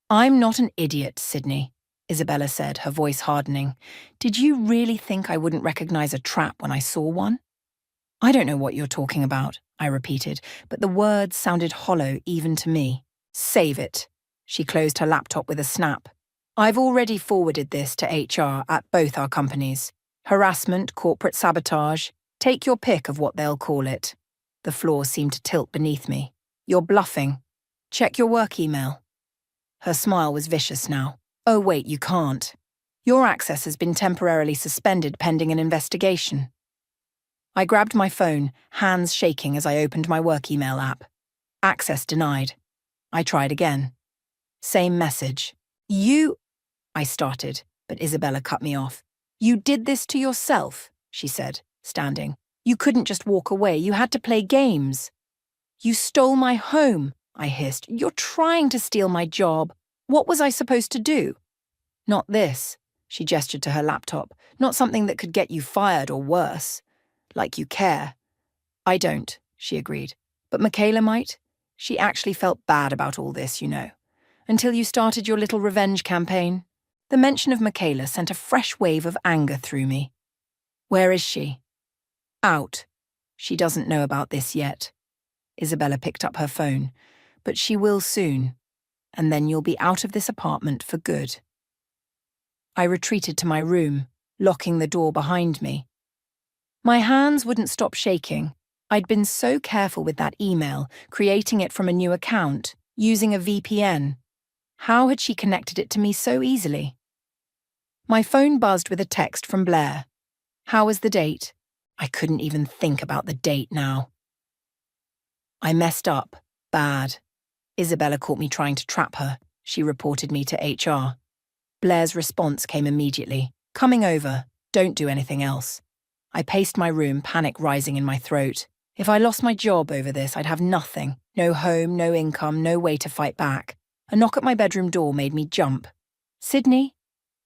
"I'm not an idiot, Sydney," Isabella said, her voice hardening. "Did you really think I wouldn't recognize a trap when I saw one?" "I don't know what you're talking about," I repeated, but the words sounded hollow even to me. "Save it." She closed her laptop with a snap. "I've already forwarded this to HR at both our companies. Harassment, corporate sabotage, take your pick of what they'll call it." The floor seemed to tilt beneath me. "You're bluffing. Check your work email." Her smile was vicious now. "Oh wait, you can't. Your access has been temporarily suspended pending an investigation." I grabbed my phone, hands shaking as I opened my work email app. Access denied. I tried again. Same message. "You—" I started, but Isabella cut me off. "You did this to yourself," she said, standing. "You couldn't just walk away, you had to play games." You stole my home, I hissed. You're trying to steal my job. What was I supposed to do? Not this, she gestured to her laptop. Not something that could get you fired or worse. Like you care. I don't, she agreed. But Michaela might. She actually felt bad about all this, you know. Until you started your little revenge campaign. The mention of Michaela sent a fresh wave of anger through me. Where is she? Out. She doesn't know about this yet. Isabella picked up her phone. But she will soon. And then you'll be out of this apartment for good. I retreated to my room, locking the door behind me. My hands wouldn't stop shaking. I'd been so careful with that email, creating it from a new account, using a VPN. How had she connected it to me so easily? My phone buzzed with a text from Blair. How was the date? I couldn't even think about the date now. I messed up. Bad. Isabella caught me trying to trap her. She reported me to HR. Blair's response came immediately. Coming over. Don't do anything else. I paced my room, panic rising in my throat. If I lost my job over this, I'd have nothing. No home, no income, no way to fight back. A knock at my bedroom door made me jump. Sydney?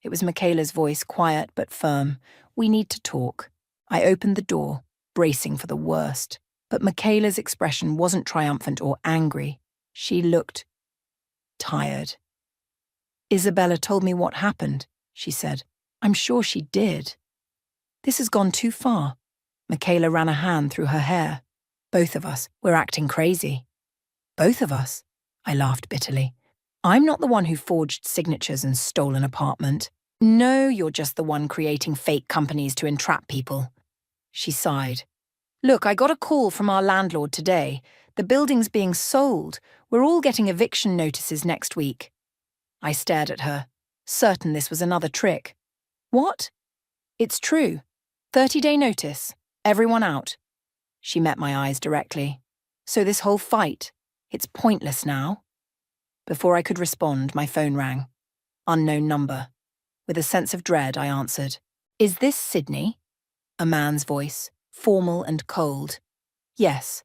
It was Michaela's voice, quiet but firm. We need to talk. I opened the door, bracing for the worst. But Michaela's expression wasn't triumphant or angry. She looked tired. Isabella told me what happened, she said. I'm sure she did. This has gone too far. Michaela ran a hand through her hair. Both of us, we're acting crazy. Both of us? I laughed bitterly. I'm not the one who forged signatures and stole an apartment. No, you're just the one creating fake companies to entrap people. She sighed. Look, I got a call from our landlord today. The building's being sold. We're all getting eviction notices next week. I stared at her, certain this was another trick. What? It's true. 30-day notice. Everyone out. She met my eyes directly. So this whole fight, it's pointless now? Before I could respond, my phone rang. Unknown number. With a sense of dread, I answered. Is this Sydney? A man's voice, formal and cold. Yes.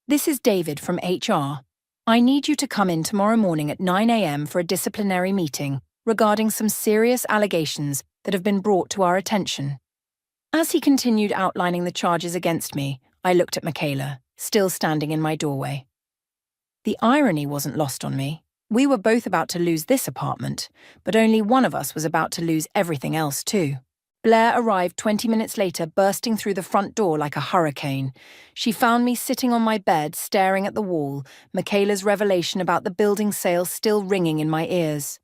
This is David from HR. I need you to come in tomorrow morning at 9 a.m. for a disciplinary meeting regarding some serious allegations that have been brought to our attention. As he continued outlining the charges against me, I looked at Michaela, still standing in my doorway. The irony wasn't lost on me. We were both about to lose this apartment, but only one of us was about to lose everything else too. Blair arrived 20 minutes later, bursting through the front door like a hurricane. She found me sitting on my bed, staring at the wall, Michaela's revelation about the building sale still ringing in my ears.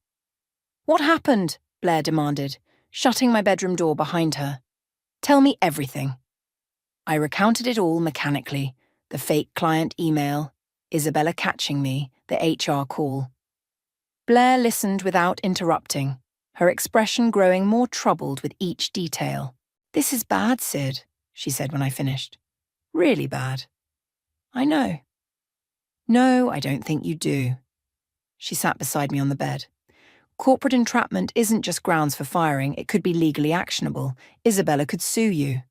What happened? Blair demanded, shutting my bedroom door behind her. Tell me everything. I recounted it all mechanically. The fake client email, Isabella catching me, the HR call. Blair listened without interrupting, her expression growing more troubled with each detail. This is bad, Sid, she said when I finished. Really bad. I know. No, I don't think you do. She sat beside me on the bed. Corporate entrapment isn't just grounds for firing, it could be legally actionable. Isabella could sue you.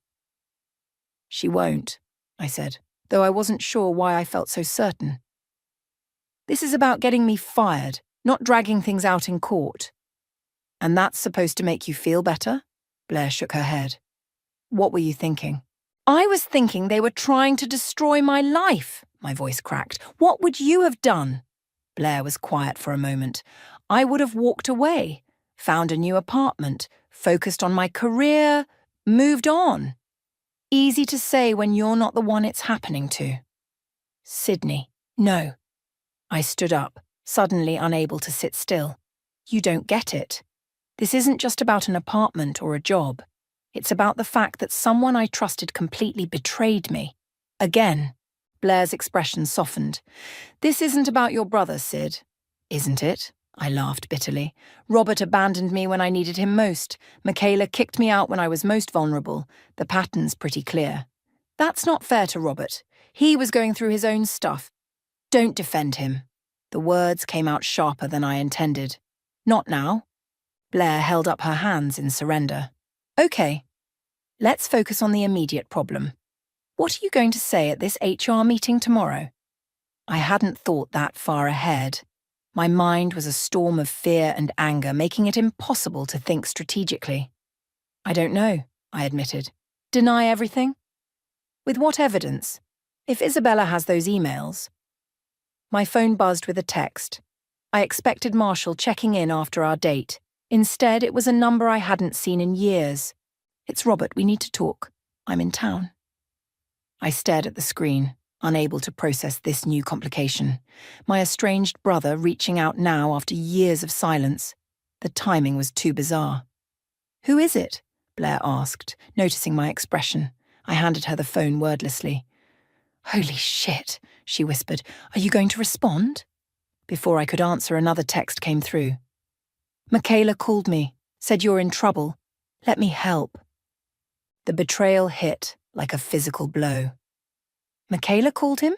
She won't, I said, though I wasn't sure why I felt so certain. This is about getting me fired, not dragging things out in court. And that's supposed to make you feel better? Blair shook her head. What were you thinking? I was thinking they were trying to destroy my life, my voice cracked. What would you have done? Blair was quiet for a moment. I would have walked away, found a new apartment, focused on my career, moved on. Easy to say when you're not the one it's happening to. Sydney, no. I stood up, suddenly unable to sit still. You don't get it. This isn't just about an apartment or a job. It's about the fact that someone I trusted completely betrayed me. Again. Blair's expression softened. This isn't about your brother, Sid. Isn't it? I laughed bitterly. Robert abandoned me when I needed him most. Michaela kicked me out when I was most vulnerable. The pattern's pretty clear. That's not fair to Robert. He was going through his own stuff. Don't defend him. The words came out sharper than I intended. Not now. Blair held up her hands in surrender. Okay. Let's focus on the immediate problem. What are you going to say at this HR meeting tomorrow? I hadn't thought that far ahead. My mind was a storm of fear and anger, making it impossible to think strategically. I don't know, I admitted. Deny everything? With what evidence? If Isabella has those emails. My phone buzzed with a text. I expected Marshall checking in after our date. Instead, it was a number I hadn't seen in years. It's Robert, we need to talk. I'm in town. I stared at the screen, unable to process this new complication. My estranged brother reaching out now after years of silence. The timing was too bizarre. Who is it? Blair asked, noticing my expression. I handed her the phone wordlessly. Holy shit, she whispered. Are you going to respond? Before I could answer, another text came through. Michaela called me, said you're in trouble. Let me help. The betrayal hit like a physical blow. Michaela called him?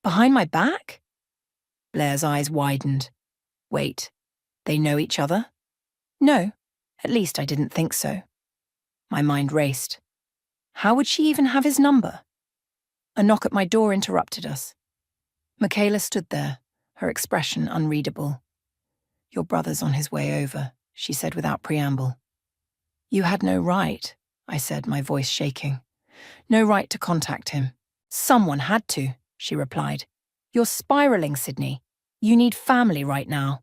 Behind my back? Blair's eyes widened. Wait, they know each other? No, at least I didn't think so. My mind raced. How would she even have his number? A knock at my door interrupted us. Michaela stood there, her expression unreadable. Your brother's on his way over, she said without preamble. You had no right, I said, my voice shaking. No right to contact him. Someone had to, she replied. You're spiraling, Sydney. You need family right now.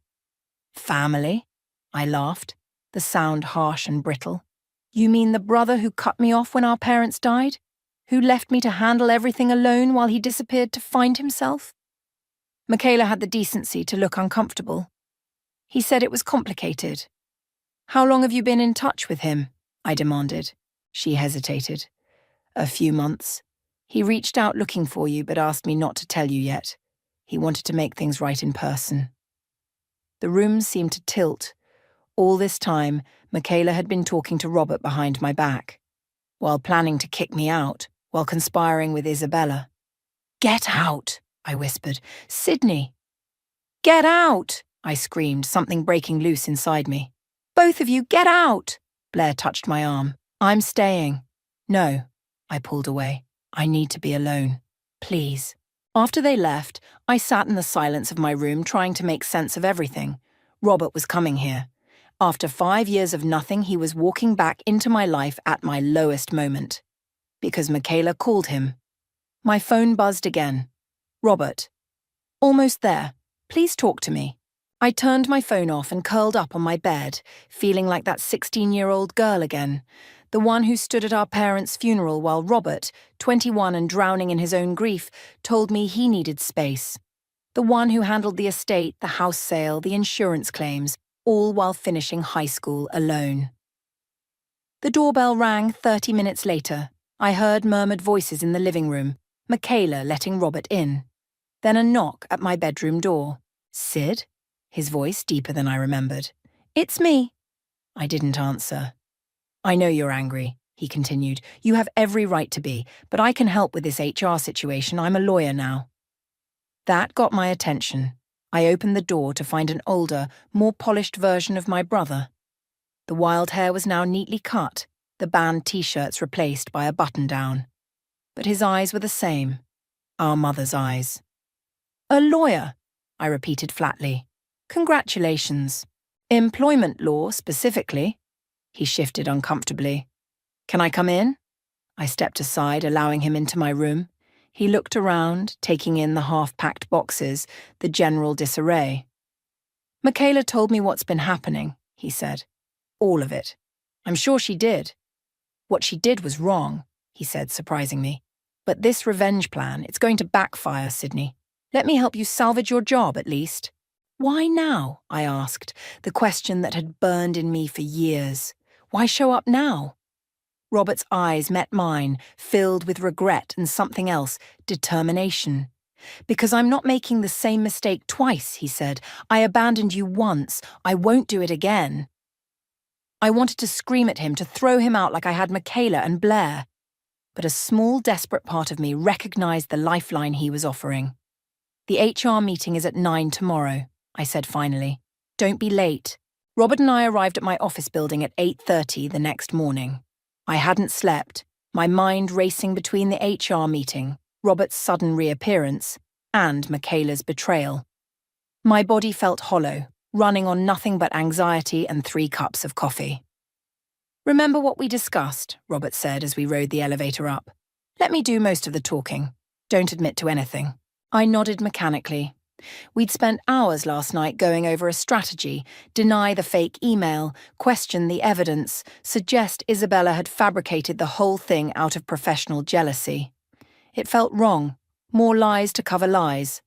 Family? I laughed, the sound harsh and brittle. You mean the brother who cut me off when our parents died? Who left me to handle everything alone while he disappeared to find himself? Michaela had the decency to look uncomfortable. He said it was complicated. How long have you been in touch with him? I demanded. She hesitated. A few months. He reached out looking for you but asked me not to tell you yet. He wanted to make things right in person. The room seemed to tilt. All this time, Michaela had been talking to Robert behind my back, while planning to kick me out, while conspiring with Isabella. Get out, I whispered. Sydney. Get out, I screamed, something breaking loose inside me. Both of you, get out! Blair touched my arm. I'm staying. No, I pulled away. I need to be alone. Please. After they left, I sat in the silence of my room trying to make sense of everything. Robert was coming here. After 5 years of nothing, he was walking back into my life at my lowest moment. Because Michaela called him. My phone buzzed again. Robert. Almost there. Please talk to me. I turned my phone off and curled up on my bed, feeling like that 16-year-old girl again, the one who stood at our parents' funeral while Robert, 21 and drowning in his own grief, told me he needed space. The one who handled the estate, the house sale, the insurance claims, all while finishing high school alone. The doorbell rang 30 minutes later. I heard murmured voices in the living room, Michaela letting Robert in. Then a knock at my bedroom door. Sid? His voice deeper than I remembered. It's me. I didn't answer. I know you're angry, he continued. You have every right to be, but I can help with this HR situation. I'm a lawyer now. That got my attention. I opened the door to find an older, more polished version of my brother. The wild hair was now neatly cut, the band t-shirts replaced by a button-down. But his eyes were the same. Our mother's eyes. A lawyer, I repeated flatly. Congratulations. Employment law, specifically. He shifted uncomfortably. Can I come in? I stepped aside, allowing him into my room. He looked around, taking in the half-packed boxes, the general disarray. Michaela told me what's been happening, he said. All of it. I'm sure she did. What she did was wrong, he said, surprising me. But this revenge plan, it's going to backfire, Sydney. Let me help you salvage your job, at least. Why now? I asked, the question that had burned in me for years. Why show up now? Robert's eyes met mine, filled with regret and something else, determination. Because I'm not making the same mistake twice, he said. I abandoned you once. I won't do it again. I wanted to scream at him, to throw him out like I had Michaela and Blair. But a small, desperate part of me recognized the lifeline he was offering. The HR meeting is at 9 tomorrow, I said finally. Don't be late. Robert and I arrived at my office building at 8:30 the next morning. I hadn't slept, my mind racing between the HR meeting, Robert's sudden reappearance, and Michaela's betrayal. My body felt hollow, running on nothing but anxiety and 3 cups of coffee. "Remember what we discussed," Robert said as we rode the elevator up. "Let me do most of the talking. Don't admit to anything." I nodded mechanically. We'd spent hours last night going over a strategy: deny the fake email, question the evidence, suggest Isabella had fabricated the whole thing out of professional jealousy. It felt wrong, more lies to cover lies.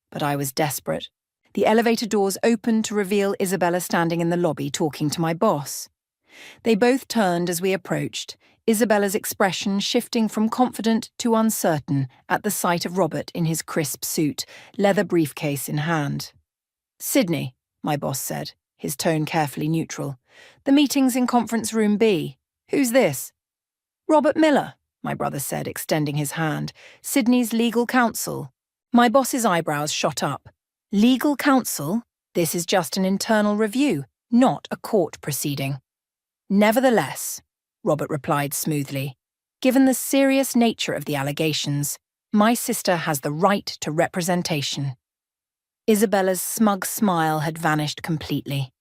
But I was desperate. The elevator doors opened to reveal Isabella standing in the lobby talking to my boss. They both turned as we approached, Isabella's expression shifting from confident to uncertain at the sight of Robert in his crisp suit, leather briefcase in hand. "Sydney," my boss said, his tone carefully neutral. "The meeting's in conference room B. Who's this?" "Robert Miller," my brother said, extending his hand. "Sydney's legal counsel." My boss's eyebrows shot up. "Legal counsel? This is just an internal review, not a court proceeding." "Nevertheless," Robert replied smoothly, "given the serious nature of the allegations, my sister has the right to representation." Isabella's smug smile had vanished completely.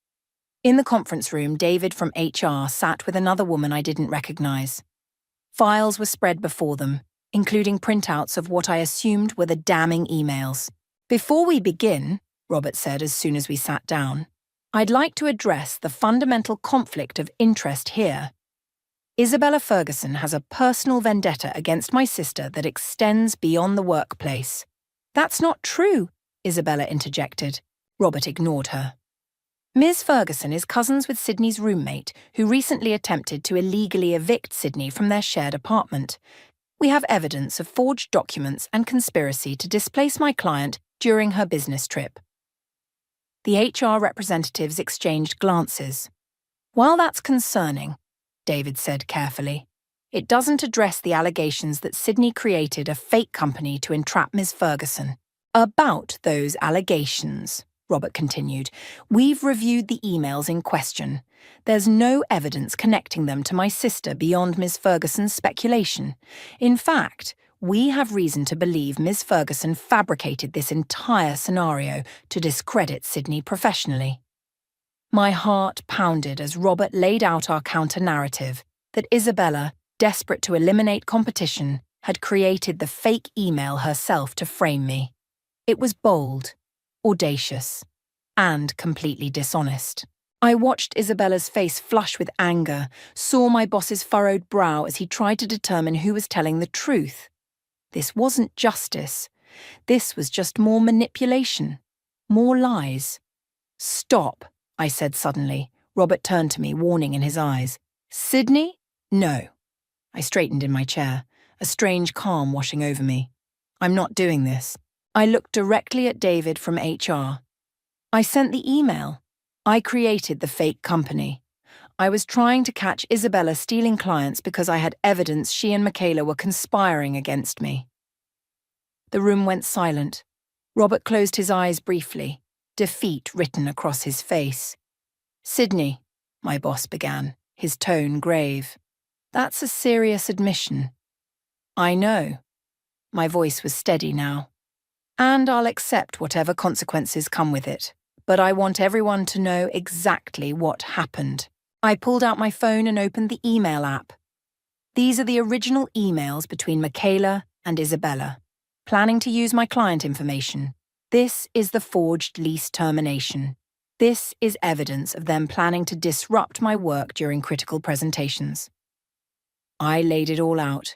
In the conference room, David from HR sat with another woman I didn't recognize. Files were spread before them, including printouts of what I assumed were the damning emails. "Before we begin," Robert said as soon as we sat down, "I'd like to address the fundamental conflict of interest here. Isabella Ferguson has a personal vendetta against my sister that extends beyond the workplace." "That's not true," Isabella interjected. Robert ignored her. "Ms. Ferguson is cousins with Sydney's roommate, who recently attempted to illegally evict Sydney from their shared apartment. We have evidence of forged documents and conspiracy to displace my client during her business trip." The HR representatives exchanged glances. "While that's concerning," David said carefully, "it doesn't address the allegations that Sydney created a fake company to entrap Ms. Ferguson." "About those allegations," Robert continued, "we've reviewed the emails in question. There's no evidence connecting them to my sister beyond Ms. Ferguson's speculation. In fact, we have reason to believe Ms. Ferguson fabricated this entire scenario to discredit Sydney professionally." My heart pounded as Robert laid out our counter-narrative that Isabella, desperate to eliminate competition, had created the fake email herself to frame me. It was bold, audacious, and completely dishonest. I watched Isabella's face flush with anger, saw my boss's furrowed brow as he tried to determine who was telling the truth. This wasn't justice. This was just more manipulation, more lies. "Stop," I said suddenly. Robert turned to me, warning in his eyes. "Sydney? No." I straightened in my chair, a strange calm washing over me. "I'm not doing this." I looked directly at David from HR. "I sent the email. I created the fake company. I was trying to catch Isabella stealing clients because I had evidence she and Michaela were conspiring against me." The room went silent. Robert closed his eyes briefly, defeat written across his face. "Sydney," my boss began, his tone grave, "that's a serious admission." "I know." My voice was steady now. "And I'll accept whatever consequences come with it. But I want everyone to know exactly what happened." I pulled out my phone and opened the email app. These are the original emails between Michaela and Isabella, planning to use my client information. This is the forged lease termination. This is evidence of them planning to disrupt my work during critical presentations. I laid it all out.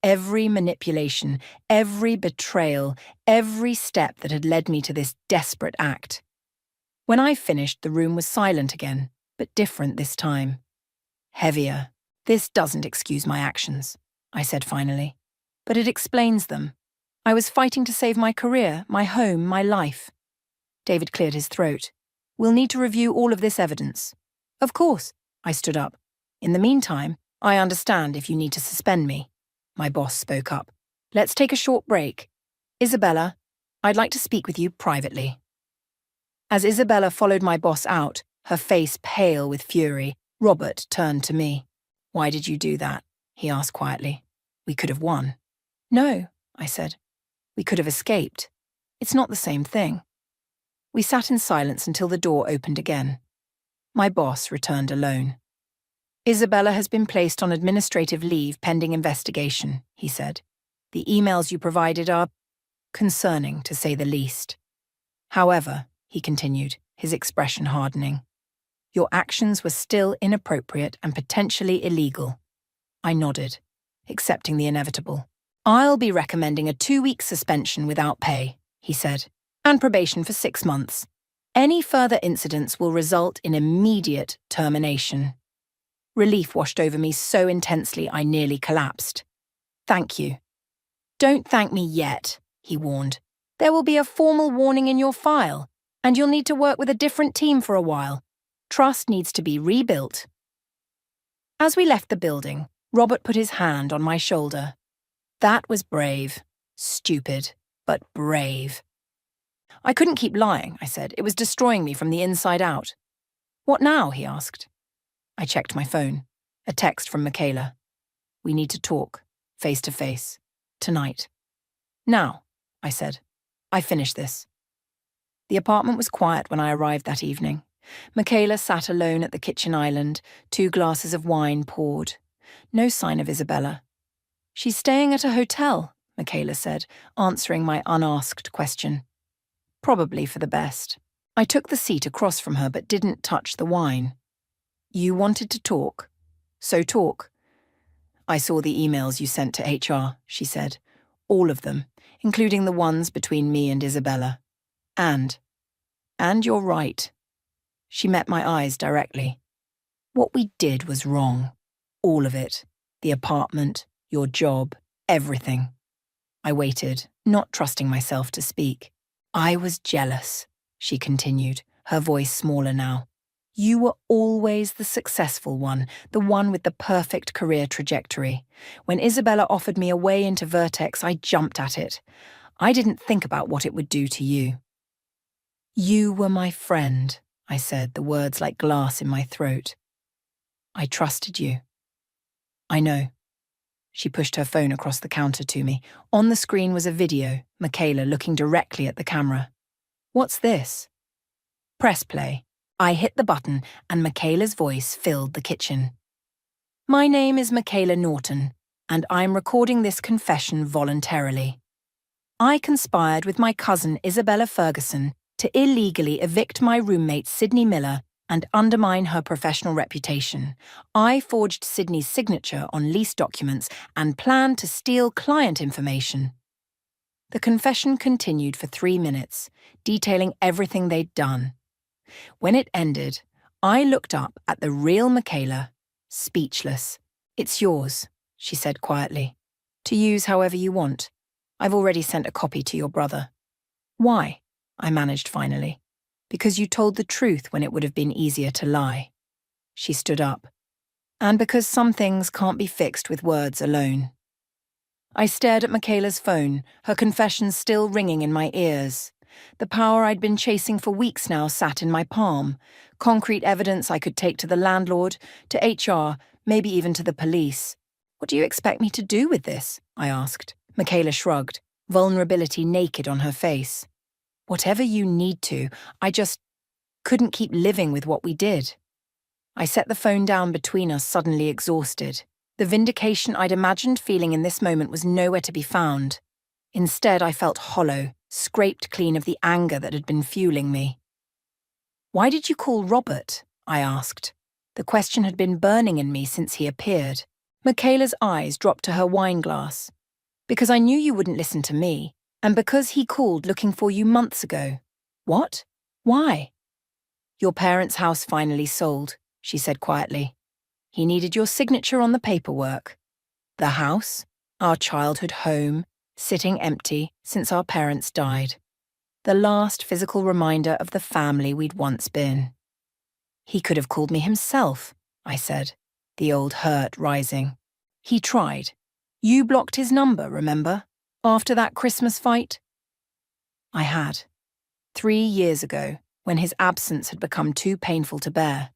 Every manipulation, every betrayal, every step that had led me to this desperate act. When I finished, the room was silent again, but different this time. Heavier. "This doesn't excuse my actions," I said finally, "but it explains them. I was fighting to save my career, my home, my life." David cleared his throat. "We'll need to review all of this evidence." "Of course," I stood up. "In the meantime, I understand if you need to suspend me." My boss spoke up. "Let's take a short break. Isabella, I'd like to speak with you privately." As Isabella followed my boss out, her face pale with fury, Robert turned to me. "Why did you do that?" he asked quietly. "We could have won." "No," I said. "We could have escaped." It's not the same thing. We sat in silence until the door opened again. My boss returned alone. Isabella has been placed on administrative leave pending investigation, he said. The emails you provided are concerning, to say the least. However, he continued, his expression hardening, your actions were still inappropriate and potentially illegal. I nodded, accepting the inevitable. I'll be recommending a 2-week suspension without pay, he said, and probation for 6 months. Any further incidents will result in immediate termination. Relief washed over me so intensely I nearly collapsed. Thank you. Don't thank me yet, he warned. There will be a formal warning in your file, and you'll need to work with a different team for a while. Trust needs to be rebuilt. As we left the building, Robert put his hand on my shoulder. That was brave. Stupid, but brave. I couldn't keep lying, I said. It was destroying me from the inside out. What now? He asked. I checked my phone. A text from Michaela. We need to talk, face to face, tonight. Now, I said. I finished this. The apartment was quiet when I arrived that evening. Michaela sat alone at the kitchen island, 2 glasses of wine poured. No sign of Isabella. She's staying at a hotel, Michaela said, answering my unasked question. Probably for the best. I took the seat across from her but didn't touch the wine. You wanted to talk. So talk. I saw the emails you sent to HR, she said. All of them, including the ones between me and Isabella. And you're right. She met my eyes directly. What we did was wrong. All of it. The apartment, your job, everything. I waited, not trusting myself to speak. I was jealous, she continued, her voice smaller now. You were always the successful one, the one with the perfect career trajectory. When Isabella offered me a way into Vertex, I jumped at it. I didn't think about what it would do to you. You were my friend, I said, the words like glass in my throat. I trusted you. I know. She pushed her phone across the counter to me. On the screen was a video, Michaela looking directly at the camera. What's this? Press play. I hit the button and Michaela's voice filled the kitchen. My name is Michaela Norton, and I'm recording this confession voluntarily. I conspired with my cousin Isabella Ferguson to illegally evict my roommate Sydney Miller and undermine her professional reputation. I forged Sydney's signature on lease documents and planned to steal client information. The confession continued for 3 minutes, detailing everything they'd done. When it ended, I looked up at the real Michaela, speechless. It's yours, she said quietly, to use however you want. I've already sent a copy to your brother. Why? I managed finally. Because you told the truth when it would have been easier to lie. She stood up. And because some things can't be fixed with words alone. I stared at Michaela's phone, her confession still ringing in my ears. The power I'd been chasing for weeks now sat in my palm. Concrete evidence I could take to the landlord, to HR, maybe even to the police. What do you expect me to do with this? I asked. Michaela shrugged, vulnerability naked on her face. Whatever you need to, I just couldn't keep living with what we did. I set the phone down between us, suddenly exhausted. The vindication I'd imagined feeling in this moment was nowhere to be found. Instead, I felt hollow, scraped clean of the anger that had been fueling me. Why did you call Robert? I asked. The question had been burning in me since he appeared. Michaela's eyes dropped to her wine glass. Because I knew you wouldn't listen to me. And because he called looking for you months ago. What? Why? Your parents' house finally sold, she said quietly. He needed your signature on the paperwork. The house, our childhood home, sitting empty since our parents died. The last physical reminder of the family we'd once been. He could have called me himself, I said, the old hurt rising. He tried. You blocked his number, remember? After that Christmas fight? I had. 3 years ago, when his absence had become too painful to bear.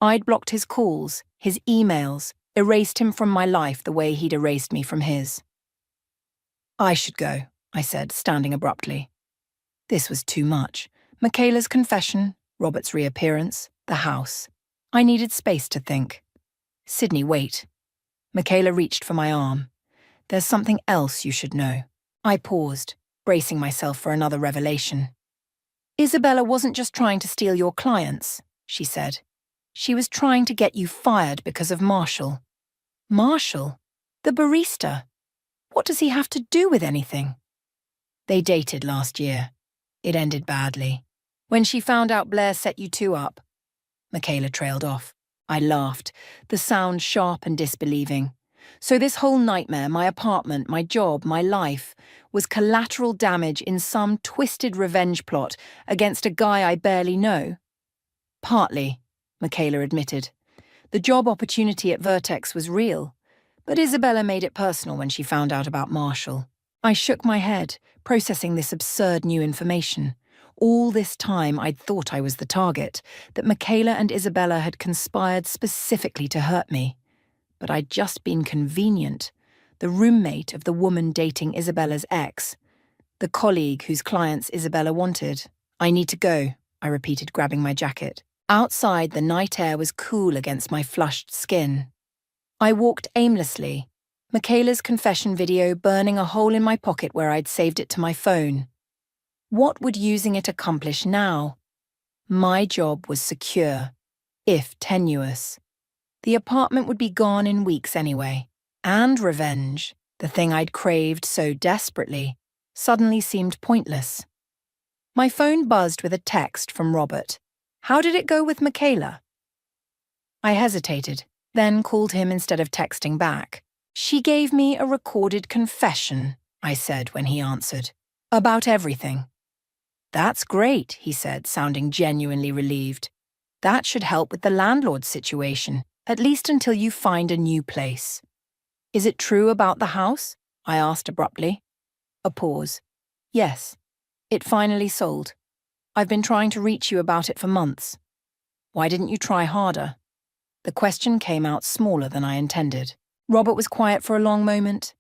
I'd blocked his calls, his emails, erased him from my life the way he'd erased me from his. I should go, I said, standing abruptly. This was too much. Michaela's confession, Robert's reappearance, the house. I needed space to think. Sydney, wait. Michaela reached for my arm. There's something else you should know. I paused, bracing myself for another revelation. Isabella wasn't just trying to steal your clients, she said. She was trying to get you fired because of Marshall. Marshall? The barista? What does he have to do with anything? They dated last year. It ended badly. When she found out Blair set you two up. Michaela trailed off. I laughed, the sound sharp and disbelieving. So this whole nightmare, my apartment, my job, my life, was collateral damage in some twisted revenge plot against a guy I barely know? Partly, Michaela admitted. The job opportunity at Vertex was real, but Isabella made it personal when she found out about Marshall. I shook my head, processing this absurd new information. All this time I'd thought I was the target, that Michaela and Isabella had conspired specifically to hurt me. But I'd just been convenient, the roommate of the woman dating Isabella's ex, the colleague whose clients Isabella wanted. I need to go, I repeated, grabbing my jacket. Outside, the night air was cool against my flushed skin. I walked aimlessly, Michaela's confession video burning a hole in my pocket where I'd saved it to my phone. What would using it accomplish now? My job was secure, if tenuous. The apartment would be gone in weeks anyway. And revenge, the thing I'd craved so desperately, suddenly seemed pointless. My phone buzzed with a text from Robert. How did it go with Michaela? I hesitated, then called him instead of texting back. She gave me a recorded confession, I said when he answered. About everything. That's great, he said, sounding genuinely relieved. That should help with the landlord situation, at least until you find a new place. Is it true about the house? I asked abruptly. A pause. Yes. It finally sold. I've been trying to reach you about it for months. Why didn't you try harder? The question came out smaller than I intended. Robert was quiet for a long moment.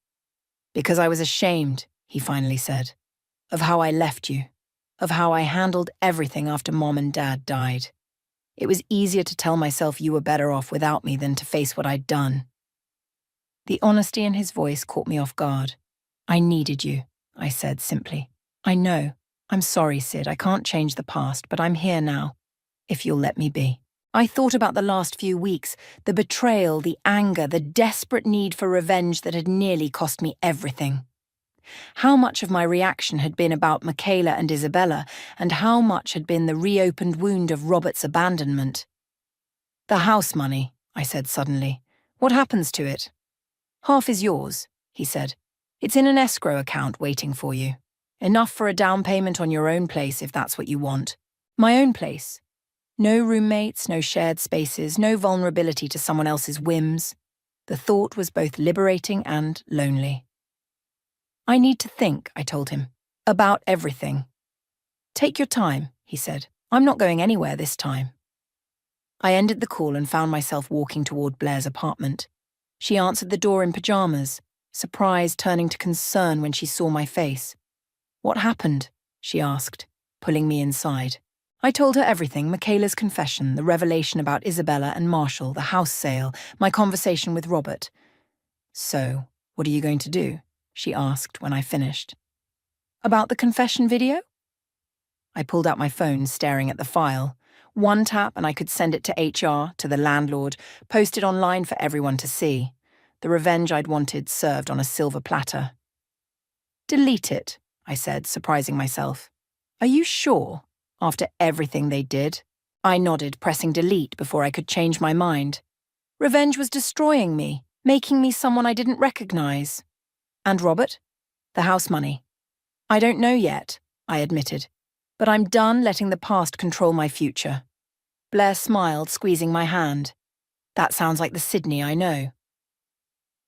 Because I was ashamed, he finally said, of how I left you, of how I handled everything after Mom and Dad died. It was easier to tell myself you were better off without me than to face what I'd done. The honesty in his voice caught me off guard. I needed you, I said simply. I know. I'm sorry, Sid. I can't change the past, but I'm here now, if you'll let me be. I thought about the last few weeks, the betrayal, the anger, the desperate need for revenge that had nearly cost me everything. How much of my reaction had been about Michaela and Isabella, and how much had been the reopened wound of Robert's abandonment. The house money, I said suddenly. What happens to it? Half is yours, he said. It's in an escrow account waiting for you. Enough for a down payment on your own place if that's what you want. My own place. No roommates, no shared spaces, no vulnerability to someone else's whims. The thought was both liberating and lonely. I need to think, I told him, about everything. Take your time, he said. I'm not going anywhere this time. I ended the call and found myself walking toward Blair's apartment. She answered the door in pajamas, surprise turning to concern when she saw my face. What happened? She asked, pulling me inside. I told her everything, Michaela's confession, the revelation about Isabella and Marshall, the house sale, my conversation with Robert. So, what are you going to do? She asked when I finished. About the confession video? I pulled out my phone, staring at the file. One tap and I could send it to HR, to the landlord, post it online for everyone to see. The revenge I'd wanted served on a silver platter. Delete it, I said, surprising myself. Are you sure? After everything they did? I nodded, pressing delete before I could change my mind. Revenge was destroying me, making me someone I didn't recognize. And Robert? The house money. I don't know yet, I admitted, but I'm done letting the past control my future. Blair smiled, squeezing my hand. That sounds like the Sydney I know.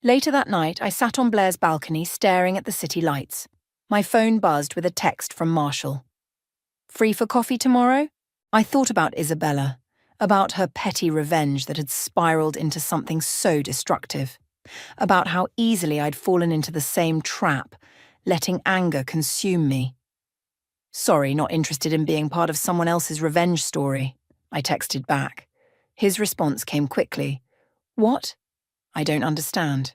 Later that night, I sat on Blair's balcony staring at the city lights. My phone buzzed with a text from Marshall. Free for coffee tomorrow? I thought about Isabella, about her petty revenge that had spiraled into something so destructive, about how easily I'd fallen into the same trap, letting anger consume me. Sorry, not interested in being part of someone else's revenge story, I texted back. His response came quickly. What? I don't understand.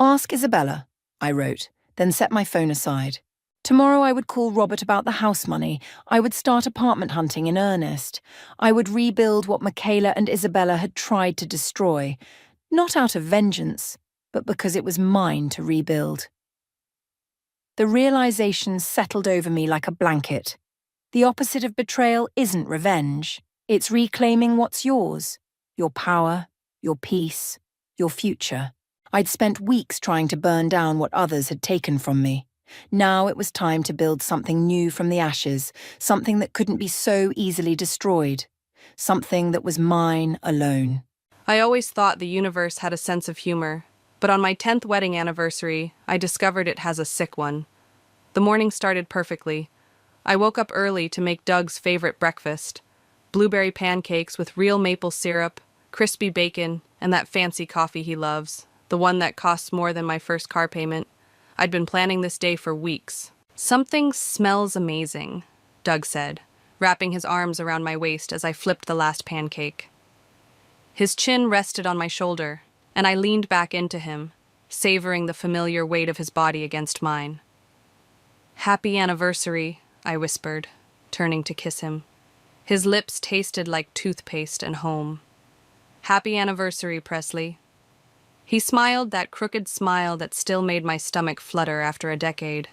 Ask Isabella, I wrote, then set my phone aside. Tomorrow I would call Robert about the house money. I would start apartment hunting in earnest. I would rebuild what Michaela and Isabella had tried to destroy, not out of vengeance, but because it was mine to rebuild. The realization settled over me like a blanket. The opposite of betrayal isn't revenge. It's reclaiming what's yours. Your power, your peace, your future. I'd spent weeks trying to burn down what others had taken from me. Now it was time to build something new from the ashes, something that couldn't be so easily destroyed, something that was mine alone. I always thought the universe had a sense of humor, but on my 10th wedding anniversary, I discovered it has a sick one. The morning started perfectly. I woke up early to make Doug's favorite breakfast: blueberry pancakes with real maple syrup, crispy bacon, and that fancy coffee he loves, the one that costs more than my first car payment. I'd been planning this day for weeks. "Something smells amazing," Doug said, wrapping his arms around my waist as I flipped the last pancake. His chin rested on my shoulder, and I leaned back into him, savoring the familiar weight of his body against mine. "Happy anniversary," I whispered, turning to kiss him. His lips tasted like toothpaste and home. "Happy anniversary, Presley." He smiled that crooked smile that still made my stomach flutter after a decade.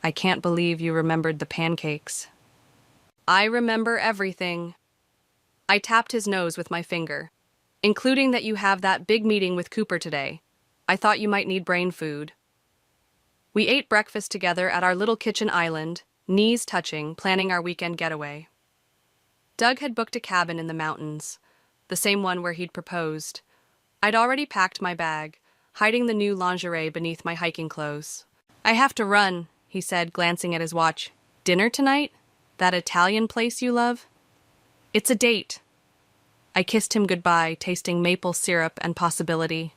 "I can't believe you remembered the pancakes." "I remember everything." I tapped his nose with my finger. "Including that you have that big meeting with Cooper today. I thought you might need brain food." We ate breakfast together at our little kitchen island, knees touching, planning our weekend getaway. Doug had booked a cabin in the mountains, the same one where he'd proposed. I'd already packed my bag, hiding the new lingerie beneath my hiking clothes. "I have to run," he said, glancing at his watch. "Dinner tonight? That Italian place you love?" "It's a date." I kissed him goodbye, tasting maple syrup and possibility.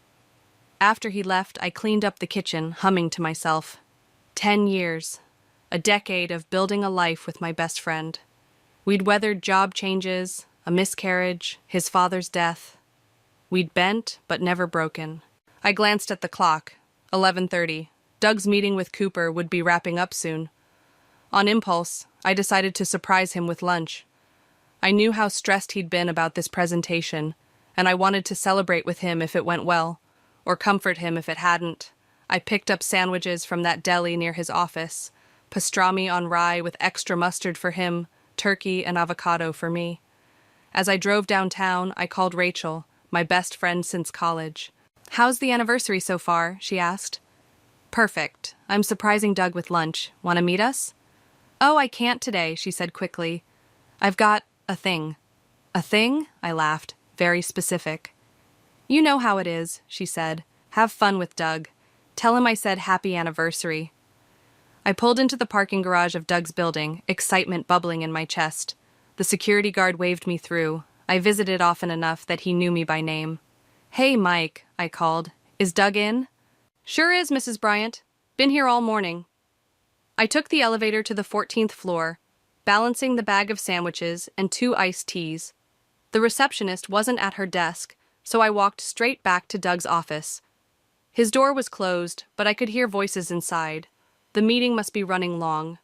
After he left, I cleaned up the kitchen, humming to myself. 10 years. A decade of building a life with my best friend. We'd weathered job changes, a miscarriage, his father's death. We'd bent, but never broken. I glanced at the clock. 11:30. Doug's meeting with Cooper would be wrapping up soon. On impulse, I decided to surprise him with lunch. I knew how stressed he'd been about this presentation, and I wanted to celebrate with him if it went well, or comfort him if it hadn't. I picked up sandwiches from that deli near his office, pastrami on rye with extra mustard for him, turkey and avocado for me. As I drove downtown, I called Rachel, my best friend since college. "How's the anniversary so far?" she asked. "Perfect. I'm surprising Doug with lunch. Want to meet us?" "Oh, I can't today," she said quickly. "I've got a thing." "A thing?" I laughed. Very specific. "You know how it is," she said. "Have fun with Doug. Tell him I said happy anniversary." I pulled into the parking garage of Doug's building, excitement bubbling in my chest. The security guard waved me through. I visited often enough that he knew me by name. "Hey, Mike," I called. "Is Doug in?" "Sure is, Mrs. Bryant. Been here all morning." I took the elevator to the 14th floor, balancing the bag of sandwiches and 2 iced teas. The receptionist wasn't at her desk, so I walked straight back to Doug's office. His door was closed, but I could hear voices inside. The meeting must be running long.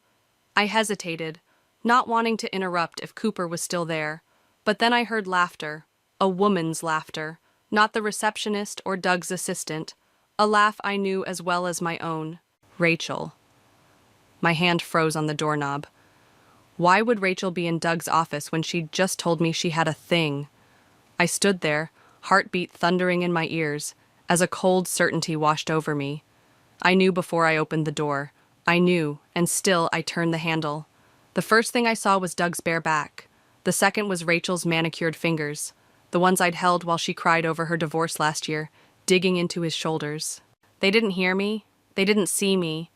I hesitated, not wanting to interrupt if Cooper was still there. But then I heard laughter, a woman's laughter, not the receptionist or Doug's assistant, a laugh I knew as well as my own. Rachel. My hand froze on the doorknob. Why would Rachel be in Doug's office when she'd just told me she had a thing? I stood there, heartbeat thundering in my ears, as a cold certainty washed over me. I knew before I opened the door. I knew, and still I turned the handle. The first thing I saw was Doug's bare back. The second was Rachel's manicured fingers, the ones I'd held while she cried over her divorce last year, digging into his shoulders. They didn't hear me. They didn't see me.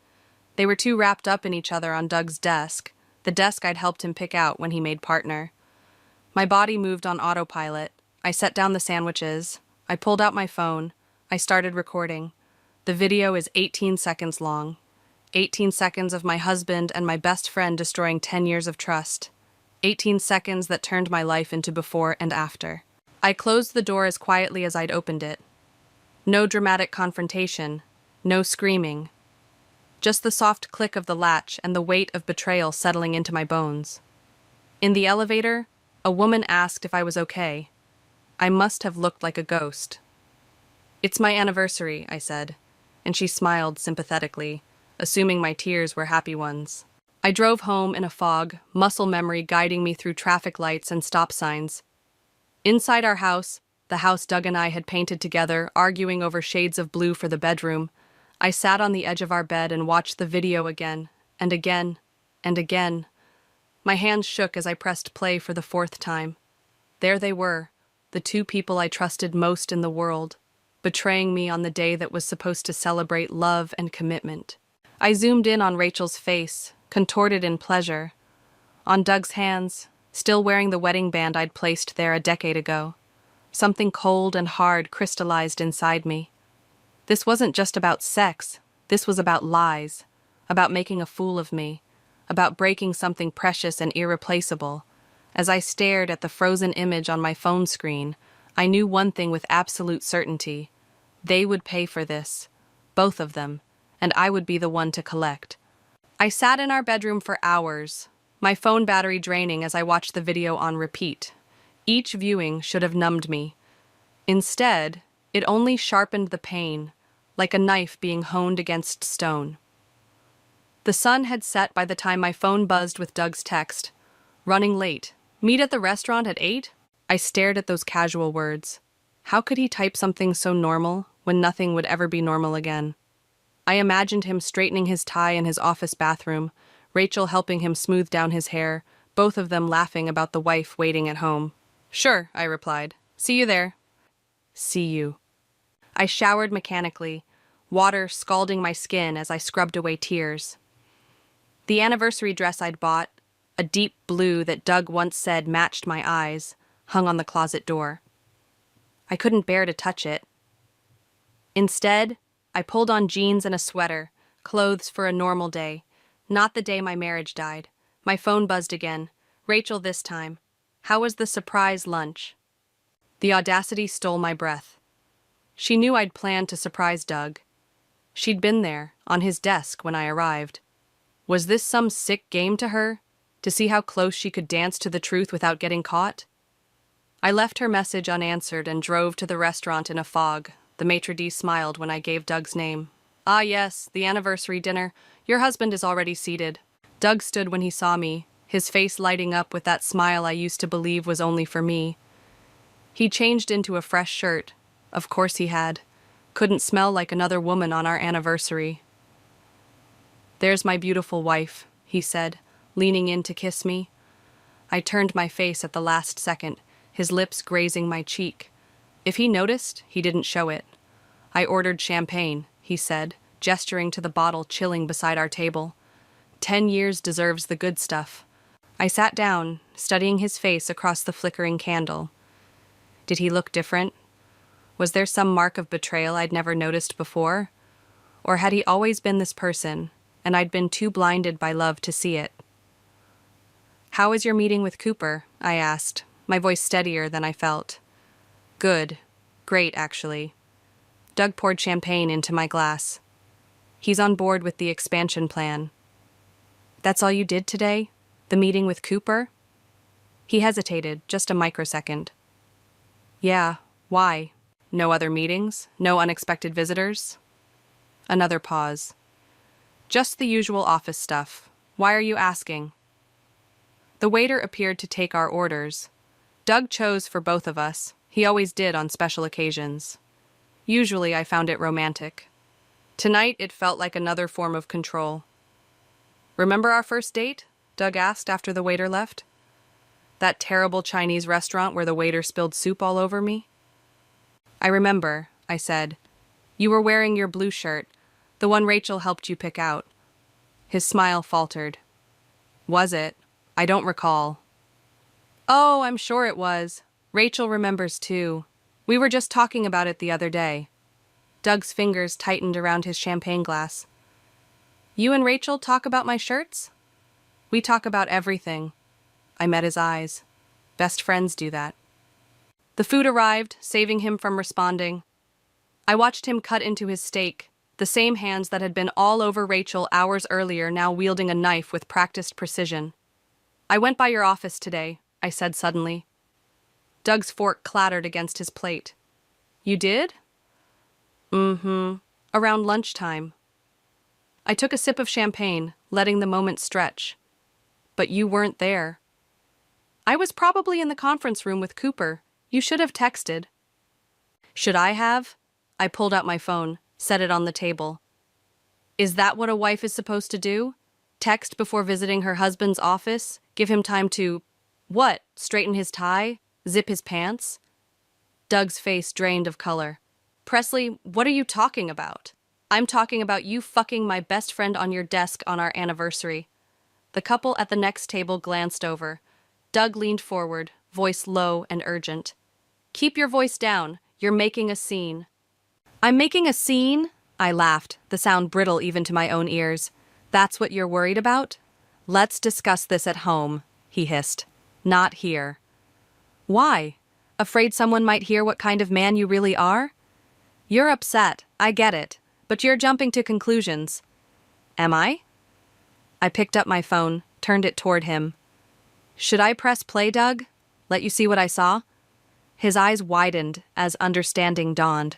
They were too wrapped up in each other on Doug's desk, the desk I'd helped him pick out when he made partner. My body moved on autopilot. I set down the sandwiches. I pulled out my phone. I started recording. The video is 18 seconds long. 18 seconds of my husband and my best friend destroying 10 years of trust. 18 seconds that turned my life into before and after. I closed the door as quietly as I'd opened it. No dramatic confrontation, no screaming. Just the soft click of the latch and the weight of betrayal settling into my bones. In the elevator, a woman asked if I was okay. I must have looked like a ghost. "It's my anniversary," I said, and she smiled sympathetically, assuming my tears were happy ones. I drove home in a fog, muscle memory guiding me through traffic lights and stop signs. Inside our house, the house Doug and I had painted together, arguing over shades of blue for the bedroom, I sat on the edge of our bed and watched the video again, and again, and again. My hands shook as I pressed play for the 4th time. There they were, the two people I trusted most in the world, betraying me on the day that was supposed to celebrate love and commitment. I zoomed in on Rachel's face, contorted in pleasure, on Doug's hands, still wearing the wedding band I'd placed there a decade ago. Something cold and hard crystallized inside me. This wasn't just about sex, this was about lies, about making a fool of me, about breaking something precious and irreplaceable. As I stared at the frozen image on my phone screen, I knew one thing with absolute certainty. They would pay for this, both of them, and I would be the one to collect. I sat in our bedroom for hours, my phone battery draining as I watched the video on repeat. Each viewing should have numbed me. Instead, it only sharpened the pain, like a knife being honed against stone. The sun had set by the time my phone buzzed with Doug's text. "Running late. Meet at the restaurant at 8?" I stared at those casual words. How could he type something so normal when nothing would ever be normal again? I imagined him straightening his tie in his office bathroom, Rachel helping him smooth down his hair, both of them laughing about the wife waiting at home. "Sure," I replied. "See you there." See you. I showered mechanically, water scalding my skin as I scrubbed away tears. The anniversary dress I'd bought, a deep blue that Doug once said matched my eyes, hung on the closet door. I couldn't bear to touch it. Instead, I pulled on jeans and a sweater, clothes for a normal day, not the day my marriage died. My phone buzzed again. Rachel this time. How was the surprise lunch? The audacity stole my breath. She knew I'd planned to surprise Doug. She'd been there, on his desk, when I arrived. Was this some sick game to her? To see how close she could dance to the truth without getting caught? I left her message unanswered and drove to the restaurant in a fog. The maitre d' smiled when I gave Doug's name. "Ah yes, the anniversary dinner. Your husband is already seated." Doug stood when he saw me, his face lighting up with that smile I used to believe was only for me. He changed into a fresh shirt. Of course he had. Couldn't smell like another woman on our anniversary. "There's my beautiful wife," he said, leaning in to kiss me. I turned my face at the last second, his lips grazing my cheek. If he noticed, he didn't show it. "I ordered champagne," he said, gesturing to the bottle chilling beside our table. 10 years deserves the good stuff. I sat down, studying his face across the flickering candle. Did he look different? Was there some mark of betrayal I'd never noticed before? Or had he always been this person, and I'd been too blinded by love to see it? "How is your meeting with Cooper?" I asked, my voice steadier than I felt. "Good. Great, actually." Doug poured champagne into my glass. "He's on board with the expansion plan." "That's all you did today? The meeting with Cooper?" He hesitated, just a microsecond. "Yeah, why? No other meetings? No unexpected visitors?" Another pause. "Just the usual office stuff. Why are you asking?" The waiter appeared to take our orders. Doug chose for both of us. He always did on special occasions. Usually I found it romantic. Tonight it felt like another form of control. "Remember our first date?" Doug asked after the waiter left. "That terrible Chinese restaurant where the waiter spilled soup all over me?" "I remember," I said. "You were wearing your blue shirt, the one Rachel helped you pick out." His smile faltered. "Was it? I don't recall." "Oh, I'm sure it was. Rachel remembers too. We were just talking about it the other day." Doug's fingers tightened around his champagne glass. You and Rachel talk about my shirts? We talk about everything. I met his eyes. Best friends do that. The food arrived, saving him from responding. I watched him cut into his steak, the same hands that had been all over Rachel hours earlier now wielding a knife with practiced precision. I went by your office today, I said suddenly. Doug's fork clattered against his plate. You did? Mm-hmm. Around lunchtime. I took a sip of champagne, letting the moment stretch. But you weren't there. I was probably in the conference room with Cooper. You should have texted. Should I have? I pulled out my phone, set it on the table. Is that what a wife is supposed to do? Text before visiting her husband's office? Give him time to, what, straighten his tie? Zip his pants? Doug's face drained of color. Presley, what are you talking about? I'm talking about you fucking my best friend on your desk on our anniversary. The couple at the next table glanced over. Doug leaned forward, voice low and urgent. Keep your voice down. You're making a scene. I'm making a scene? I laughed, the sound brittle even to my own ears. That's what you're worried about? Let's discuss this at home, he hissed. Not here. Why? Afraid someone might hear what kind of man you really are? You're upset, I get it, but you're jumping to conclusions. Am I? I picked up my phone, turned it toward him. Should I press play, Doug? Let you see what I saw? His eyes widened as understanding dawned.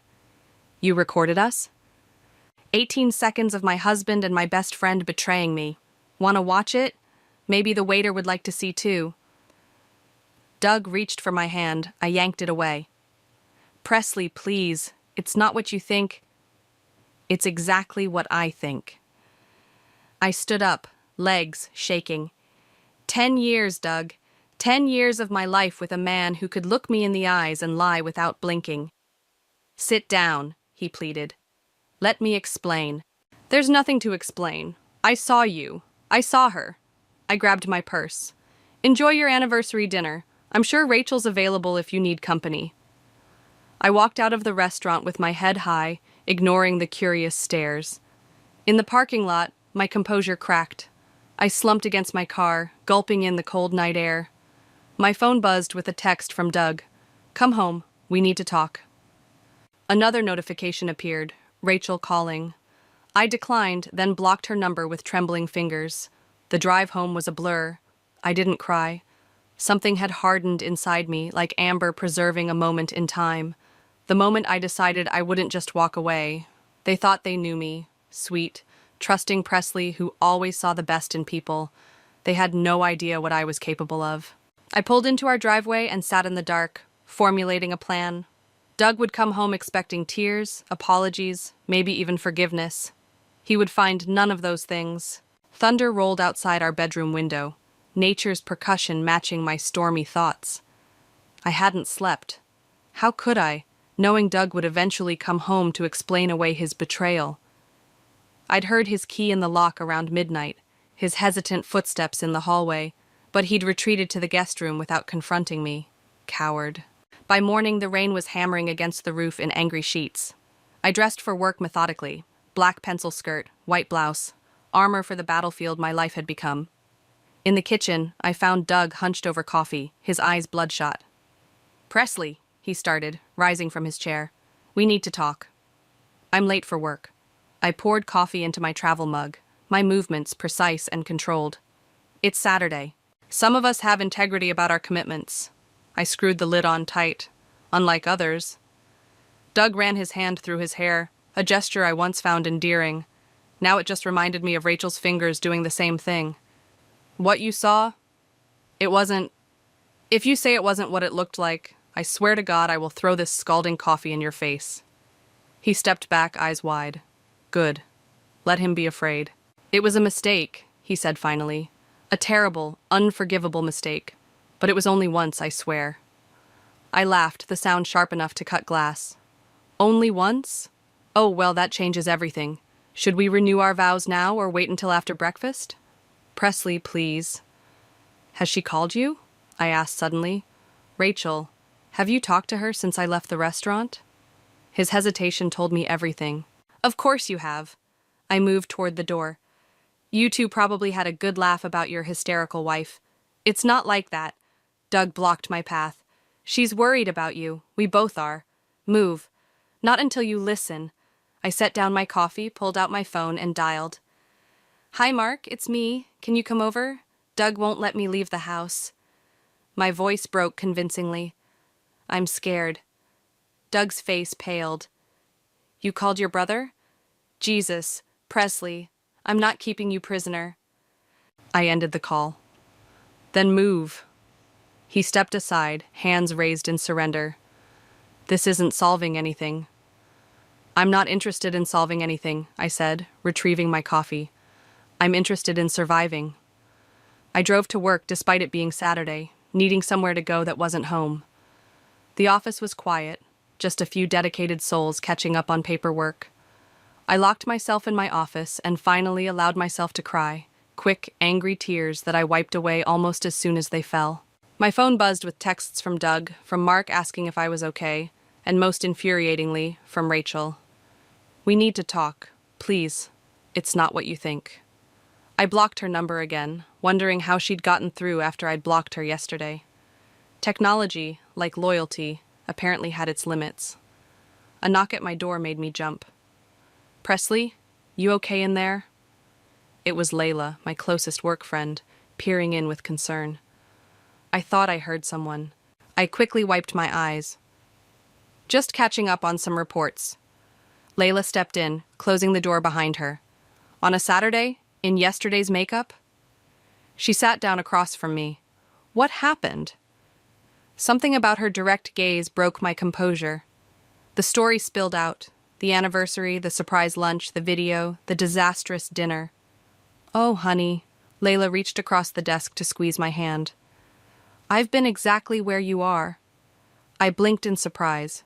You recorded us? 18 seconds of my husband and my best friend betraying me. Want to watch it? Maybe the waiter would like to see too. Doug reached for my hand. I yanked it away. Presley, please. It's not what you think. It's exactly what I think. I stood up, legs shaking. 10 years, Doug. 10 years of my life with a man who could look me in the eyes and lie without blinking. Sit down, he pleaded. Let me explain. There's nothing to explain. I saw you. I saw her. I grabbed my purse. Enjoy your anniversary dinner. I'm sure Rachel's available if you need company. I walked out of the restaurant with my head high, ignoring the curious stares. In the parking lot, my composure cracked. I slumped against my car, gulping in the cold night air. My phone buzzed with a text from Doug. Come home. We need to talk. Another notification appeared, Rachel calling. I declined, then blocked her number with trembling fingers. The drive home was a blur. I didn't cry. Something had hardened inside me, like amber preserving a moment in time. The moment I decided I wouldn't just walk away. They thought they knew me. Sweet, trusting Presley who always saw the best in people. They had no idea what I was capable of. I pulled into our driveway and sat in the dark, formulating a plan. Doug would come home expecting tears, apologies, maybe even forgiveness. He would find none of those things. Thunder rolled outside our bedroom window, nature's percussion matching my stormy thoughts. I hadn't slept. How could I, knowing Doug would eventually come home to explain away his betrayal? I'd heard his key in the lock around midnight, his hesitant footsteps in the hallway, but he'd retreated to the guest room without confronting me. Coward. By morning, the rain was hammering against the roof in angry sheets. I dressed for work methodically, black pencil skirt, white blouse, armor for the battlefield my life had become. In the kitchen, I found Doug hunched over coffee, his eyes bloodshot. Presley, he started, rising from his chair. We need to talk. I'm late for work. I poured coffee into my travel mug, my movements precise and controlled. It's Saturday. Some of us have integrity about our commitments. I screwed the lid on tight, unlike others. Doug ran his hand through his hair, a gesture I once found endearing. Now it just reminded me of Rachel's fingers doing the same thing. What you saw? It wasn't... If you say it wasn't what it looked like, I swear to God I will throw this scalding coffee in your face. He stepped back, eyes wide. Good. Let him be afraid. It was a mistake, he said finally. A terrible, unforgivable mistake. But it was only once, I swear. I laughed, the sound sharp enough to cut glass. Only once? Oh, well, that changes everything. Should we renew our vows now or wait until after breakfast? Presley, please. Has she called you? I asked suddenly. Rachel, have you talked to her since I left the restaurant? His hesitation told me everything. Of course you have. I moved toward the door. You two probably had a good laugh about your hysterical wife. It's not like that. Doug blocked my path. She's worried about you. We both are. Move. Not until you listen. I set down my coffee, pulled out my phone, and dialed. Hi, Mark, it's me. Can you come over? Doug won't let me leave the house. My voice broke convincingly. I'm scared. Doug's face paled. You called your brother? Jesus, Presley, I'm not keeping you prisoner. I ended the call. Then move. He stepped aside, hands raised in surrender. This isn't solving anything. I'm not interested in solving anything, I said, retrieving my coffee. I'm interested in surviving. I drove to work despite it being Saturday, needing somewhere to go that wasn't home. The office was quiet, just a few dedicated souls catching up on paperwork. I locked myself in my office and finally allowed myself to cry, quick, angry tears that I wiped away almost as soon as they fell. My phone buzzed with texts from Doug, from Mark asking if I was okay, and most infuriatingly, from Rachel. We need to talk, please. It's not what you think. I blocked her number again, wondering how she'd gotten through after I'd blocked her yesterday. Technology, like loyalty, apparently had its limits. A knock at my door made me jump. Presley, you okay in there? It was Layla, my closest work friend, peering in with concern. I thought I heard someone. I quickly wiped my eyes. Just catching up on some reports. Layla stepped in, closing the door behind her. On a Saturday? In yesterday's makeup? She sat down across from me. What happened? Something about her direct gaze broke my composure. The story spilled out. The anniversary, the surprise lunch, the video, the disastrous dinner. Oh, honey. Layla reached across the desk to squeeze my hand. I've been exactly where you are. I blinked in surprise.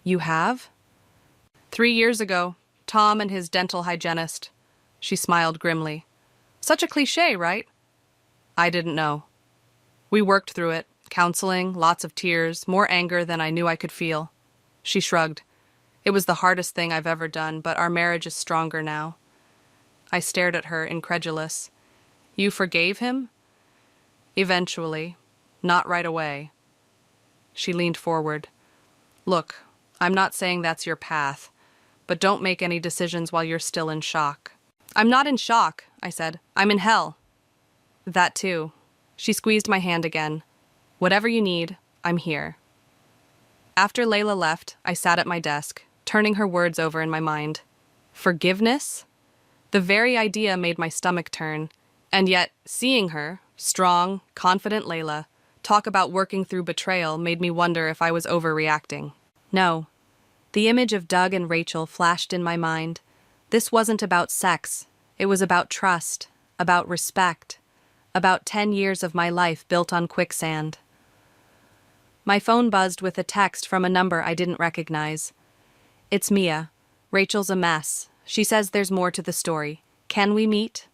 You have? 3 years ago, Tom and his dental hygienist. She smiled grimly. Such a cliché, right? I didn't know. We worked through it, counseling, lots of tears, more anger than I knew I could feel. She shrugged. It was the hardest thing I've ever done, but our marriage is stronger now. I stared at her, incredulous. You forgave him? Eventually. Not right away. She leaned forward. Look, I'm not saying that's your path, but don't make any decisions while you're still in shock. I'm not in shock, I said. I'm in hell. That too. She squeezed my hand again. Whatever you need, I'm here. After Layla left, I sat at my desk, turning her words over in my mind. Forgiveness? The very idea made my stomach turn, and yet, seeing her, strong, confident Layla, talk about working through betrayal made me wonder if I was overreacting. No. The image of Doug and Rachel flashed in my mind. This wasn't about sex. It was about trust, about respect, about 10 years of my life built on quicksand. My phone buzzed with a text from a number I didn't recognize. It's Mia. Rachel's a mess. She says there's more to the story. Can we meet?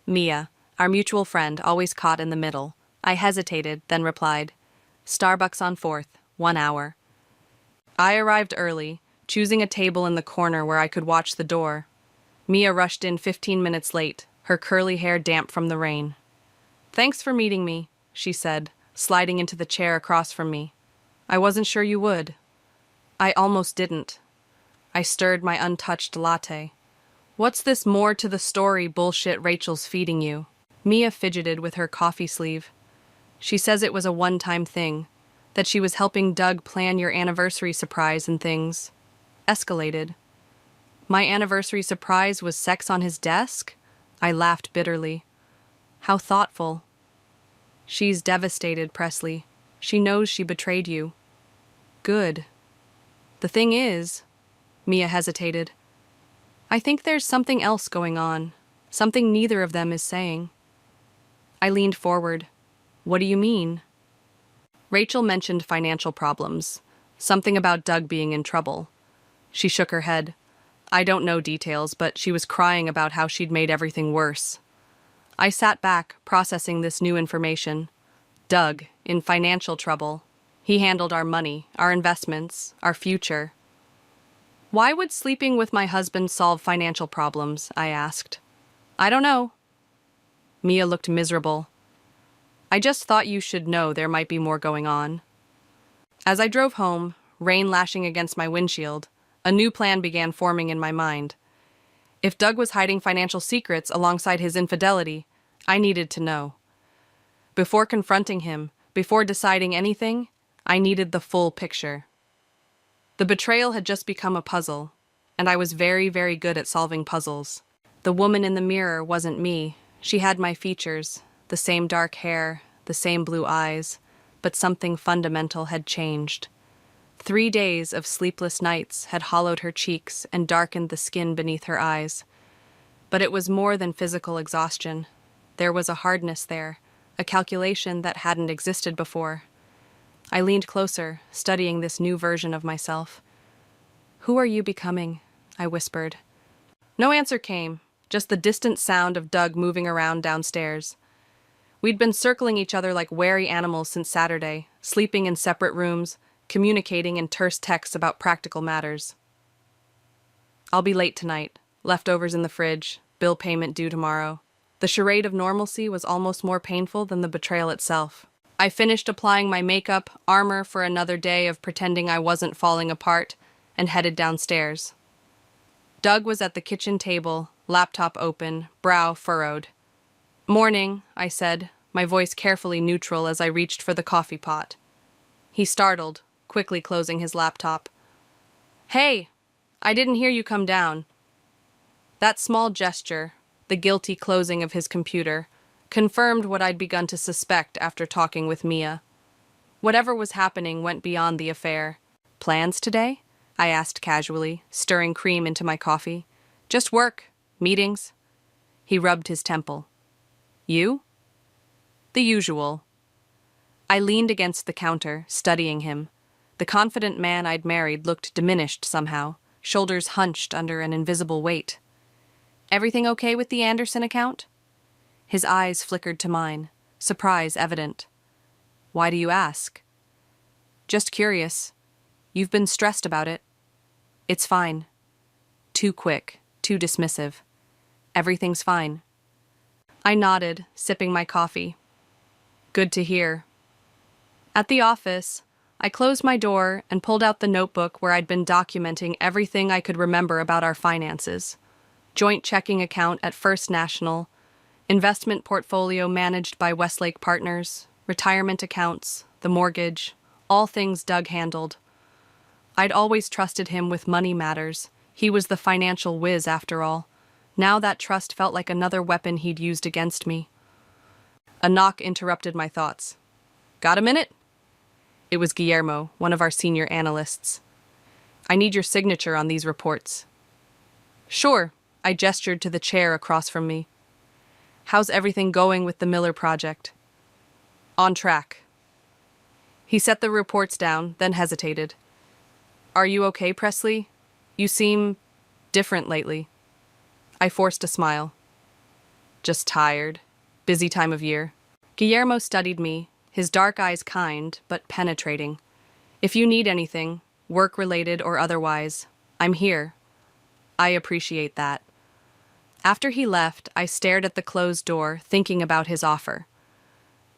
Mia, our mutual friend, always caught in the middle. I hesitated, then replied, Starbucks on 4th, 1 hour. I arrived early, choosing a table in the corner where I could watch the door. Mia rushed in 15 minutes late, her curly hair damp from the rain. Thanks for meeting me, she said, sliding into the chair across from me. I wasn't sure you would. I almost didn't. I stirred my untouched latte. What's this more to the story bullshit Rachel's feeding you? Mia fidgeted with her coffee sleeve. She says it was a one-time thing, that she was helping Doug plan your anniversary surprise and things. Escalated. My anniversary surprise was sex on his desk? I laughed bitterly. How thoughtful. She's devastated, Presley. She knows she betrayed you. Good. The thing is, Mia hesitated. I think there's something else going on, something neither of them is saying. I leaned forward. What do you mean? Rachel mentioned financial problems, something about Doug being in trouble. She shook her head. I don't know details, but she was crying about how she'd made everything worse. I sat back, processing this new information. Doug, in financial trouble. He handled our money, our investments, our future. Why would sleeping with my husband solve financial problems? I asked. I don't know. Mia looked miserable. I just thought you should know there might be more going on. As I drove home, rain lashing against my windshield, a new plan began forming in my mind. If Doug was hiding financial secrets alongside his infidelity, I needed to know. Before confronting him, before deciding anything, I needed the full picture. The betrayal had just become a puzzle, and I was very, very good at solving puzzles. The woman in the mirror wasn't me. She had my features, the same dark hair, the same blue eyes, but something fundamental had changed. 3 days of sleepless nights had hollowed her cheeks and darkened the skin beneath her eyes. But it was more than physical exhaustion. There was a hardness there, a calculation that hadn't existed before. I leaned closer, studying this new version of myself. "Who are you becoming?" I whispered. No answer came, just the distant sound of Doug moving around downstairs. We'd been circling each other like wary animals since Saturday, sleeping in separate rooms, communicating in terse texts about practical matters. "I'll be late tonight. Leftovers in the fridge, bill payment due tomorrow." The charade of normalcy was almost more painful than the betrayal itself. I finished applying my makeup, armor for another day of pretending I wasn't falling apart, and headed downstairs. Doug was at the kitchen table, laptop open, brow furrowed. "Morning," I said, my voice carefully neutral as I reached for the coffee pot. He startled, quickly closing his laptop. "Hey, I didn't hear you come down." That small gesture, the guilty closing of his computer, confirmed what I'd begun to suspect after talking with Mia. Whatever was happening went beyond the affair. "Plans today?" I asked casually, stirring cream into my coffee. "Just work, meetings." He rubbed his temple. "You?" "The usual." I leaned against the counter, studying him. The confident man I'd married looked diminished somehow, shoulders hunched under an invisible weight. "Everything okay with the Anderson account?" His eyes flickered to mine, surprise evident. "Why do you ask?" "Just curious. You've been stressed about it." "It's fine." Too quick, too dismissive. "Everything's fine." I nodded, sipping my coffee. "Good to hear." At the office, I closed my door and pulled out the notebook where I'd been documenting everything I could remember about our finances. Joint checking account at First National, investment portfolio managed by Westlake Partners, retirement accounts, the mortgage, all things Doug handled. I'd always trusted him with money matters. He was the financial whiz after all. Now that trust felt like another weapon he'd used against me. A knock interrupted my thoughts. "Got a minute?" It was Guillermo, one of our senior analysts. "I need your signature on these reports." "Sure," I gestured to the chair across from me. "How's everything going with the Miller project?" "On track." He set the reports down, then hesitated. "Are you okay, Presley? You seem different lately." I forced a smile. "Just tired. Busy time of year." Guillermo studied me, his dark eyes kind, but penetrating. "If you need anything, work-related or otherwise, I'm here." "I appreciate that." After he left, I stared at the closed door, thinking about his offer.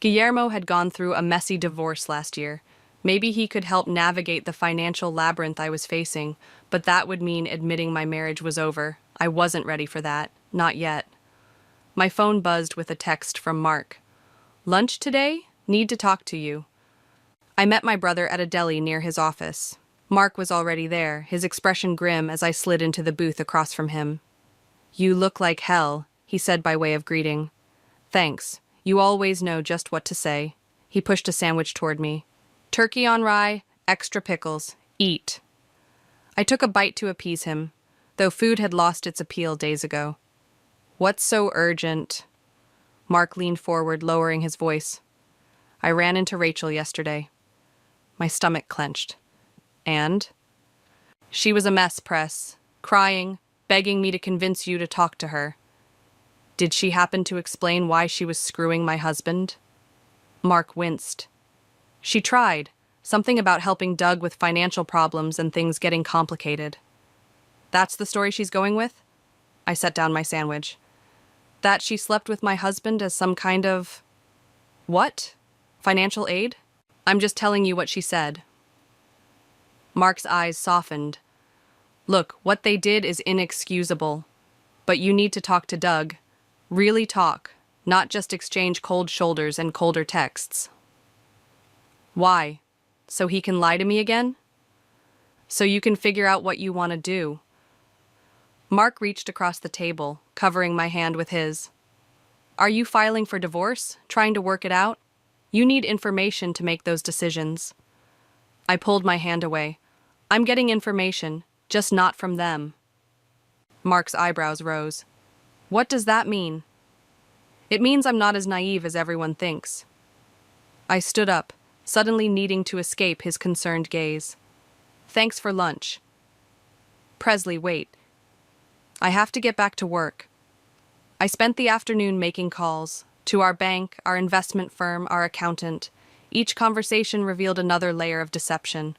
Guillermo had gone through a messy divorce last year. Maybe he could help navigate the financial labyrinth I was facing, but that would mean admitting my marriage was over. I wasn't ready for that. Not yet. My phone buzzed with a text from Mark. "Lunch today? Need to talk to you." I met my brother at a deli near his office. Mark was already there, his expression grim as I slid into the booth across from him. "You look like hell," he said by way of greeting. "Thanks. You always know just what to say." He pushed a sandwich toward me. "Turkey on rye, extra pickles. Eat." I took a bite to appease him, though food had lost its appeal days ago. "What's so urgent?" Mark leaned forward, lowering his voice. "I ran into Rachel yesterday." My stomach clenched. "And?" "She was a mess, Press. Crying, begging me to convince you to talk to her." "Did she happen to explain why she was screwing my husband?" Mark winced. "She tried. Something about helping Doug with financial problems and things getting complicated." "That's the story she's going with?" I set down my sandwich. That she slept with my husband as some kind of... What? Financial aid? I'm just telling you what she said. Mark's eyes softened. Look, what they did is inexcusable. But you need to talk to Doug. Really talk, not just exchange cold shoulders and colder texts. Why? So he can lie to me again? So you can figure out what you want to do. Mark reached across the table, covering my hand with his. Are you filing for divorce? Trying to work it out? You need information to make those decisions. I pulled my hand away. I'm getting information, just not from them. Mark's eyebrows rose. What does that mean? It means I'm not as naive as everyone thinks. I stood up, suddenly needing to escape his concerned gaze. Thanks for lunch. Presley, wait. I have to get back to work. I spent the afternoon making calls to our bank, our investment firm, our accountant. Each conversation revealed another layer of deception.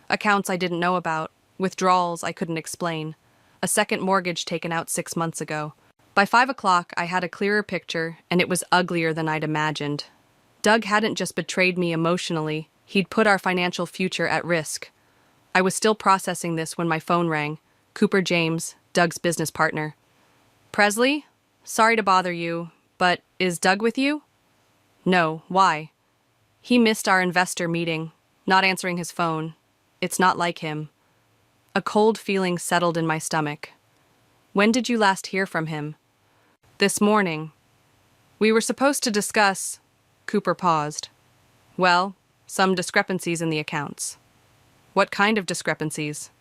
Accounts I didn't know about, withdrawals I couldn't explain, a second mortgage taken out 6 months ago. By 5 o'clock, I had a clearer picture, and it was uglier than I'd imagined. Doug hadn't just betrayed me emotionally, he'd put our financial future at risk. I was still processing this when my phone rang. Cooper James, Doug's business partner. Presley? Sorry to bother you, but is Doug with you? No, why? He missed our investor meeting, not answering his phone. It's not like him. A cold feeling settled in my stomach. When did you last hear from him? This morning. We were supposed to discuss... Cooper paused. Well, some discrepancies in the accounts. What kind of discrepancies?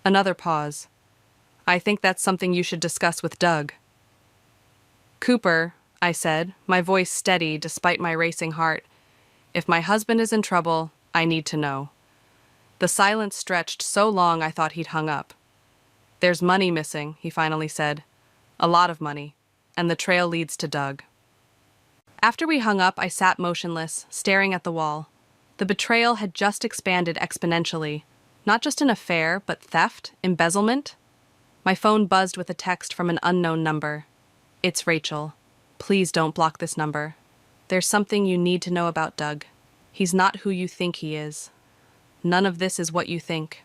Another pause. I think that's something you should discuss with Doug. Cooper, I said, my voice steady despite my racing heart. If my husband is in trouble, I need to know. The silence stretched so long I thought he'd hung up. There's money missing, he finally said. A lot of money. And the trail leads to Doug. After we hung up, I sat motionless, staring at the wall. The betrayal had just expanded exponentially. Not just an affair, but theft, embezzlement. My phone buzzed with a text from an unknown number. It's Rachel. Please don't block this number. There's something you need to know about Doug. He's not who you think he is. None of this is what you think.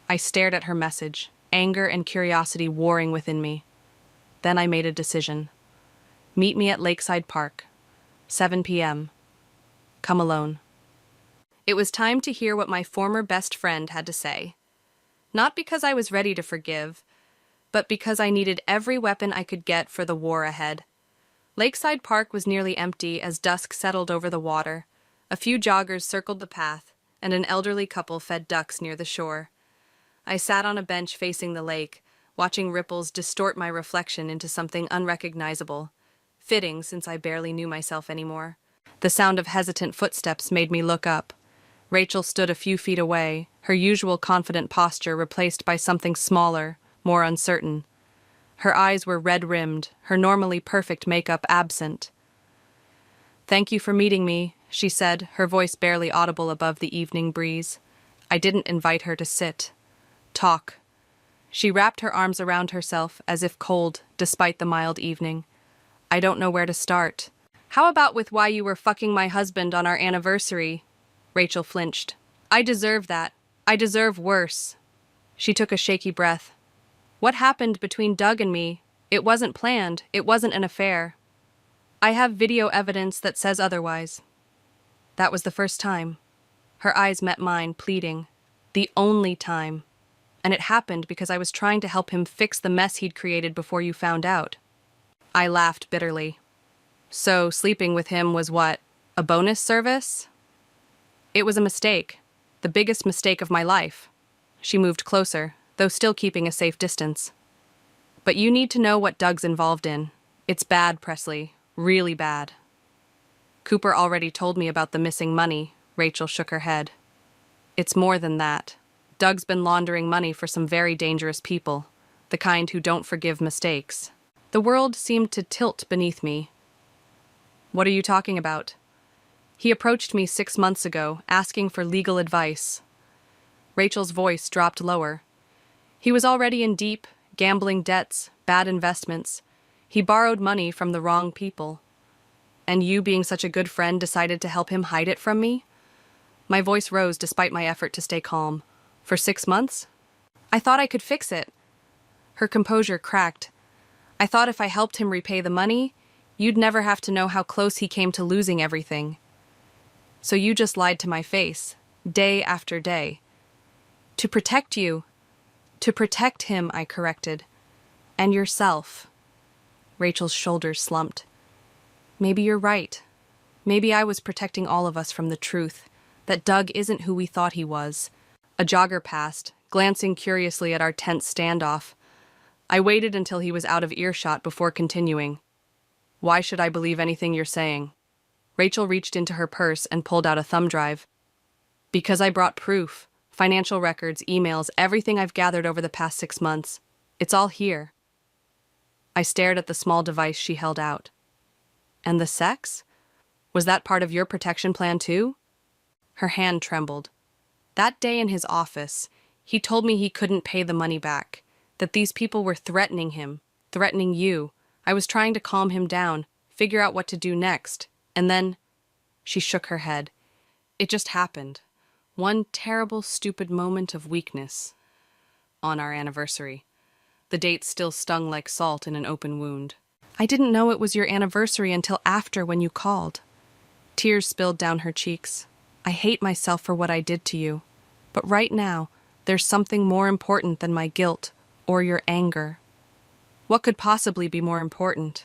I stared at her message, anger and curiosity warring within me. Then I made a decision. Meet me at Lakeside Park, 7 p.m. Come alone. It was time to hear what my former best friend had to say. Not because I was ready to forgive, but because I needed every weapon I could get for the war ahead. Lakeside Park was nearly empty as dusk settled over the water. A few joggers circled the path, and an elderly couple fed ducks near the shore. I sat on a bench facing the lake, watching ripples distort my reflection into something unrecognizable, fitting since I barely knew myself anymore. The sound of hesitant footsteps made me look up. Rachel stood a few feet away, her usual confident posture replaced by something smaller, more uncertain. Her eyes were red-rimmed, her normally perfect makeup absent. Thank you for meeting me, she said, her voice barely audible above the evening breeze. I didn't invite her to sit. Talk. She wrapped her arms around herself, as if cold, despite the mild evening. I don't know where to start. How about with why you were fucking my husband on our anniversary? Rachel flinched. I deserve that. I deserve worse. She took a shaky breath. What happened between Doug and me? It wasn't planned. It wasn't an affair. I have video evidence that says otherwise. That was the first time. Her eyes met mine, pleading. The only time. And it happened because I was trying to help him fix the mess he'd created before you found out. I laughed bitterly. So sleeping with him was what? A bonus service? It was a mistake. The biggest mistake of my life. She moved closer, though still keeping a safe distance. But you need to know what Doug's involved in. It's bad, Presley. Really bad. Cooper already told me about the missing money. Rachel shook her head. It's more than that. Doug's been laundering money for some very dangerous people, the kind who don't forgive mistakes. The world seemed to tilt beneath me. What are you talking about? He approached me 6 months ago, asking for legal advice. Rachel's voice dropped lower. He was already in deep, gambling debts, bad investments. He borrowed money from the wrong people. And you, being such a good friend, decided to help him hide it from me? My voice rose despite my effort to stay calm. For 6 months? I thought I could fix it. Her composure cracked. I thought if I helped him repay the money, you'd never have to know how close he came to losing everything. So you just lied to my face, day after day. To protect you. To protect him, I corrected. And yourself. Rachel's shoulders slumped. Maybe you're right. Maybe I was protecting all of us from the truth, that Doug isn't who we thought he was. A jogger passed, glancing curiously at our tense standoff. I waited until he was out of earshot before continuing. Why should I believe anything you're saying? Rachel reached into her purse and pulled out a thumb drive. Because I brought proof, financial records, emails, everything I've gathered over the past 6 months. It's all here. I stared at the small device she held out. And the sex? Was that part of your protection plan too? Her hand trembled. That day in his office, he told me he couldn't pay the money back, that these people were threatening him, threatening you. I was trying to calm him down, figure out what to do next, and then she shook her head. It just happened. One terrible, stupid moment of weakness. On our anniversary. The date still stung like salt in an open wound. I didn't know it was your anniversary until after when you called. Tears spilled down her cheeks. I hate myself for what I did to you. But right now, there's something more important than my guilt or your anger. What could possibly be more important?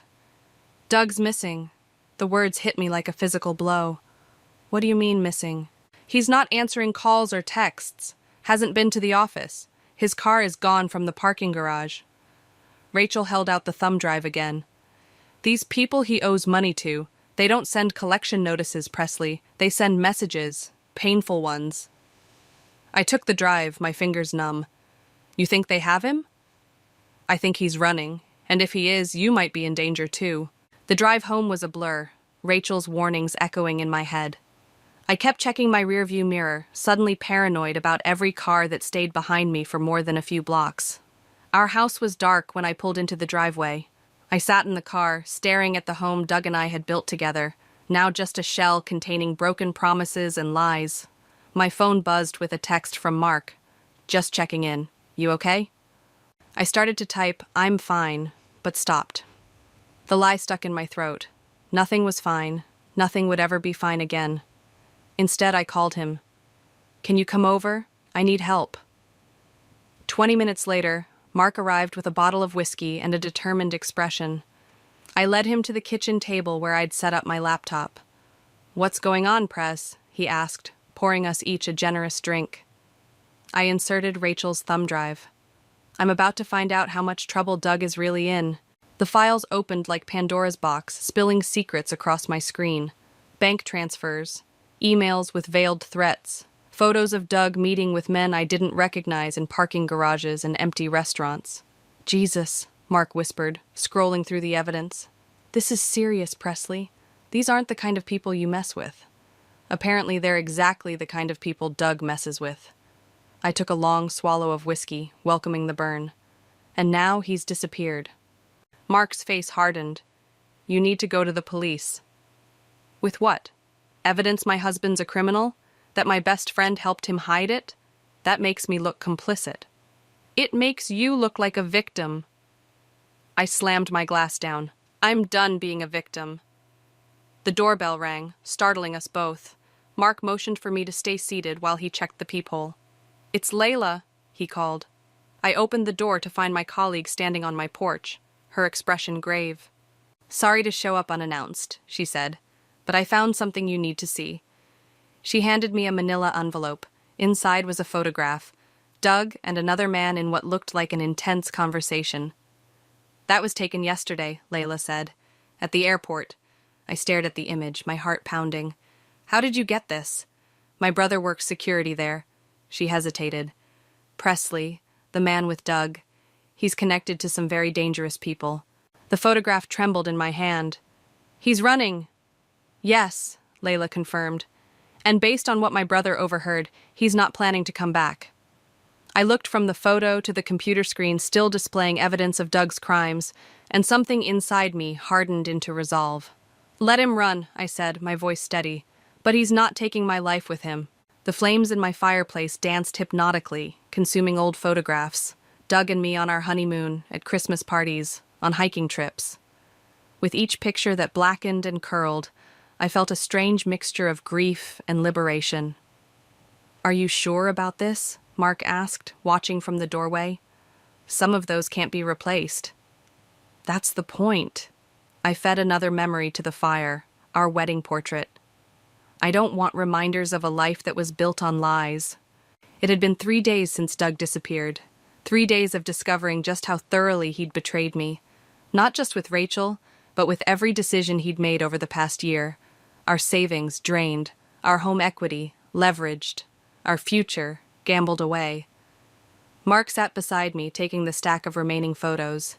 Doug's missing. The words hit me like a physical blow. What do you mean missing? He's not answering calls or texts. Hasn't been to the office. His car is gone from the parking garage. Rachel held out the thumb drive again. These people he owes money to, they don't send collection notices, Presley. They send messages, painful ones. I took the drive, my fingers numb. You think they have him? I think he's running, and if he is, you might be in danger too. The drive home was a blur, Rachel's warnings echoing in my head. I kept checking my rearview mirror, suddenly paranoid about every car that stayed behind me for more than a few blocks. Our house was dark when I pulled into the driveway. I sat in the car, staring at the home Doug and I had built together, now just a shell containing broken promises and lies. My phone buzzed with a text from Mark. Just checking in. You okay? I started to type, I'm fine, but stopped. The lie stuck in my throat. Nothing was fine. Nothing would ever be fine again. Instead, I called him. Can you come over? I need help. 20 minutes later, Mark arrived with a bottle of whiskey and a determined expression. I led him to the kitchen table where I'd set up my laptop. What's going on, Press? He asked, pouring us each a generous drink. I inserted Rachel's thumb drive. I'm about to find out how much trouble Doug is really in. The files opened like Pandora's box, spilling secrets across my screen. Bank transfers, emails with veiled threats, photos of Doug meeting with men I didn't recognize in parking garages and empty restaurants. Jesus, Mark whispered, scrolling through the evidence. This is serious, Presley. These aren't the kind of people you mess with. Apparently, they're exactly the kind of people Doug messes with. I took a long swallow of whiskey, welcoming the burn. And now he's disappeared. Mark's face hardened. You need to go to the police. With what? Evidence my husband's a criminal? That my best friend helped him hide it? That makes me look complicit. It makes you look like a victim. I slammed my glass down. I'm done being a victim. The doorbell rang, startling us both. Mark motioned for me to stay seated while he checked the peephole. It's Layla, he called. I opened the door to find my colleague standing on my porch, her expression grave. Sorry to show up unannounced, she said, but I found something you need to see. She handed me a manila envelope. Inside was a photograph. Doug and another man in what looked like an intense conversation. That was taken yesterday, Layla said. At the airport. I stared at the image, my heart pounding. How did you get this? My brother works security there. She hesitated. Presley, the man with Doug. He's connected to some very dangerous people. The photograph trembled in my hand. He's running. Yes, Layla confirmed. And based on what my brother overheard, he's not planning to come back. I looked from the photo to the computer screen still displaying evidence of Doug's crimes, and something inside me hardened into resolve. "Let him run," I said, my voice steady. "But he's not taking my life with him." The flames in my fireplace danced hypnotically, consuming old photographs. Doug and me on our honeymoon, at Christmas parties, on hiking trips. With each picture that blackened and curled, I felt a strange mixture of grief and liberation. "Are you sure about this?" Mark asked, watching from the doorway. "Some of those can't be replaced." "That's the point." I fed another memory to the fire, our wedding portrait. I don't want reminders of a life that was built on lies. It had been 3 days since Doug disappeared. 3 days of discovering just how thoroughly he'd betrayed me. Not just with Rachel, but with every decision he'd made over the past year. Our savings drained, our home equity leveraged, our future gambled away. Mark sat beside me, taking the stack of remaining photos.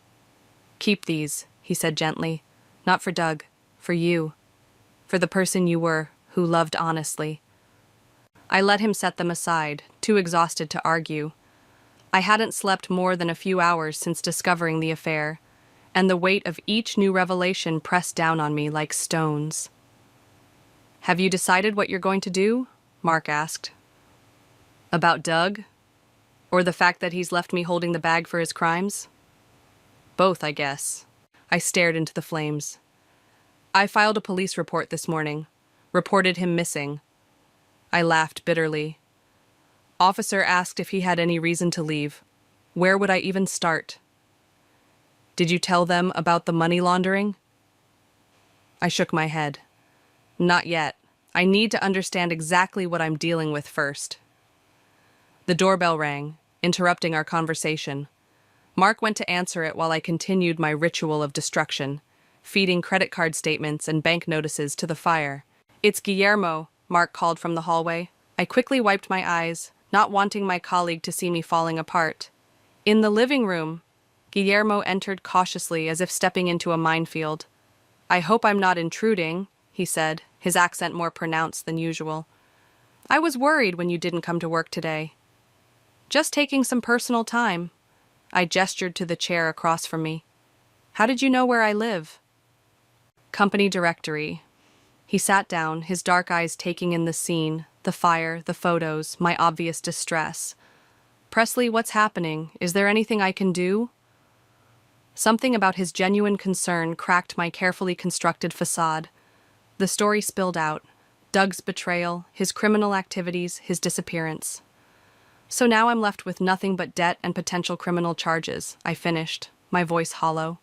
"Keep these," he said gently. "Not for Doug, for you. For the person you were, who loved honestly." I let him set them aside, too exhausted to argue. I hadn't slept more than a few hours since discovering the affair, and the weight of each new revelation pressed down on me like stones. "Have you decided what you're going to do?" Mark asked. "About Doug? Or the fact that he's left me holding the bag for his crimes?" "Both, I guess." I stared into the flames. "I filed a police report this morning. Reported him missing." I laughed bitterly. "Officer asked if he had any reason to leave. Where would I even start?" "Did you tell them about the money laundering?" I shook my head. "Not yet. I need to understand exactly what I'm dealing with first." The doorbell rang, interrupting our conversation. Mark went to answer it while I continued my ritual of destruction, feeding credit card statements and bank notices to the fire. "It's Guillermo," Mark called from the hallway. I quickly wiped my eyes, not wanting my colleague to see me falling apart. In the living room, Guillermo entered cautiously as if stepping into a minefield. "I hope I'm not intruding," he said, his accent more pronounced than usual. "I was worried when you didn't come to work today." "Just taking some personal time." I gestured to the chair across from me. "How did you know where I live?" "Company directory." He sat down, his dark eyes taking in the scene, the fire, the photos, my obvious distress. "Presley, what's happening? Is there anything I can do?" Something about his genuine concern cracked my carefully constructed facade. The story spilled out. Doug's betrayal, his criminal activities, his disappearance. "So now I'm left with nothing but debt and potential criminal charges," I finished, my voice hollow.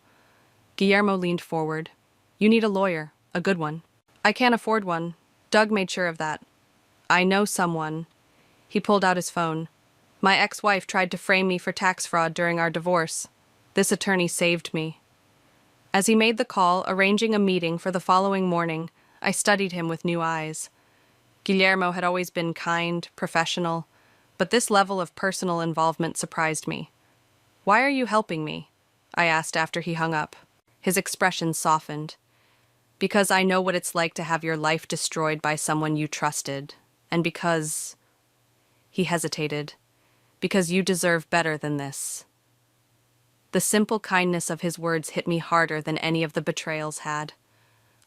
Guillermo leaned forward. "You need a lawyer, a good one." "I can't afford one. Doug made sure of that." "I know someone." He pulled out his phone. "My ex-wife tried to frame me for tax fraud during our divorce. This attorney saved me." As he made the call, arranging a meeting for the following morning, I studied him with new eyes. Guillermo had always been kind, professional, but this level of personal involvement surprised me. "Why are you helping me?" I asked after he hung up. His expression softened. "Because I know what it's like to have your life destroyed by someone you trusted, and because—" He hesitated. "Because you deserve better than this." The simple kindness of his words hit me harder than any of the betrayals had.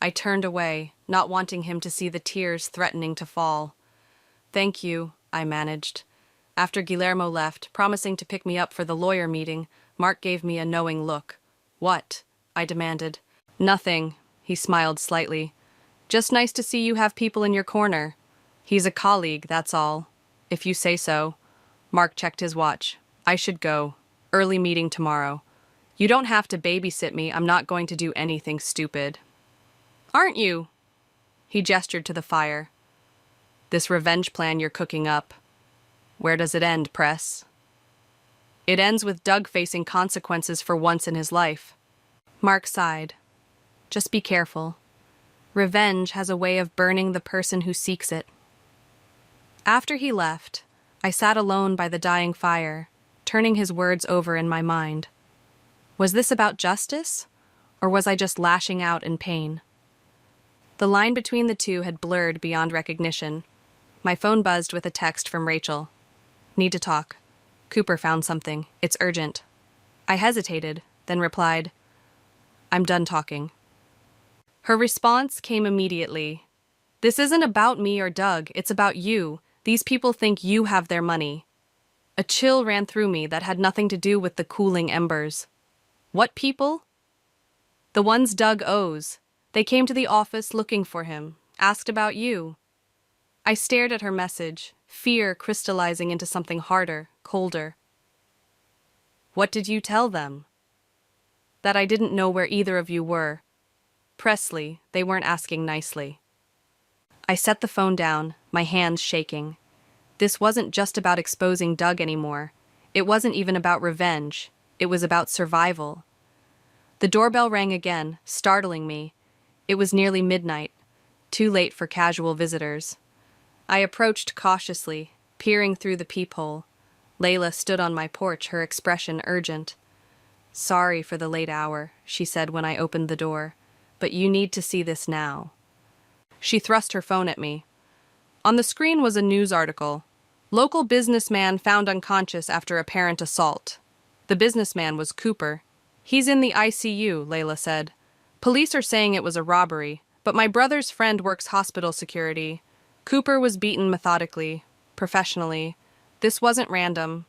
I turned away, not wanting him to see the tears threatening to fall. "Thank you," I managed. After Guillermo left, promising to pick me up for the lawyer meeting, Mark gave me a knowing look. "What?" I demanded. "Nothing," he smiled slightly. "Just nice to see you have people in your corner. He's a colleague, that's all. If you say so." Mark checked his watch. "I should go. Early meeting tomorrow." "You don't have to babysit me. I'm not going to do anything stupid." "Aren't you?" He gestured to the fire. "This revenge plan you're cooking up. Where does it end, Press?" "It ends with Doug facing consequences for once in his life." Mark sighed. "Just be careful. Revenge has a way of burning the person who seeks it." After he left, I sat alone by the dying fire, turning his words over in my mind. Was this about justice, or was I just lashing out in pain? The line between the two had blurred beyond recognition. My phone buzzed with a text from Rachel. "Need to talk." Cooper found something. It's urgent. I hesitated, then replied, I'm done talking. Her response came immediately. This isn't about me or Doug, it's about you. These people think you have their money. A chill ran through me that had nothing to do with the cooling embers. What people? The ones Doug owes. They came to the office looking for him, asked about you. I stared at her message, fear crystallizing into something harder, colder. What did you tell them? That I didn't know where either of you were. Presley, they weren't asking nicely. I set the phone down, my hands shaking. This wasn't just about exposing Doug anymore. It wasn't even about revenge. It was about survival. The doorbell rang again, startling me. It was nearly midnight, too late for casual visitors. I approached cautiously, peering through the peephole. Layla stood on my porch, her expression urgent. Sorry for the late hour, she said when I opened the door, but you need to see this now. She thrust her phone at me. On the screen was a news article. Local businessman found unconscious after apparent assault. The businessman was Cooper. He's in the ICU, Layla said. Police are saying it was a robbery, but my brother's friend works hospital security. Cooper was beaten methodically, professionally. This wasn't random.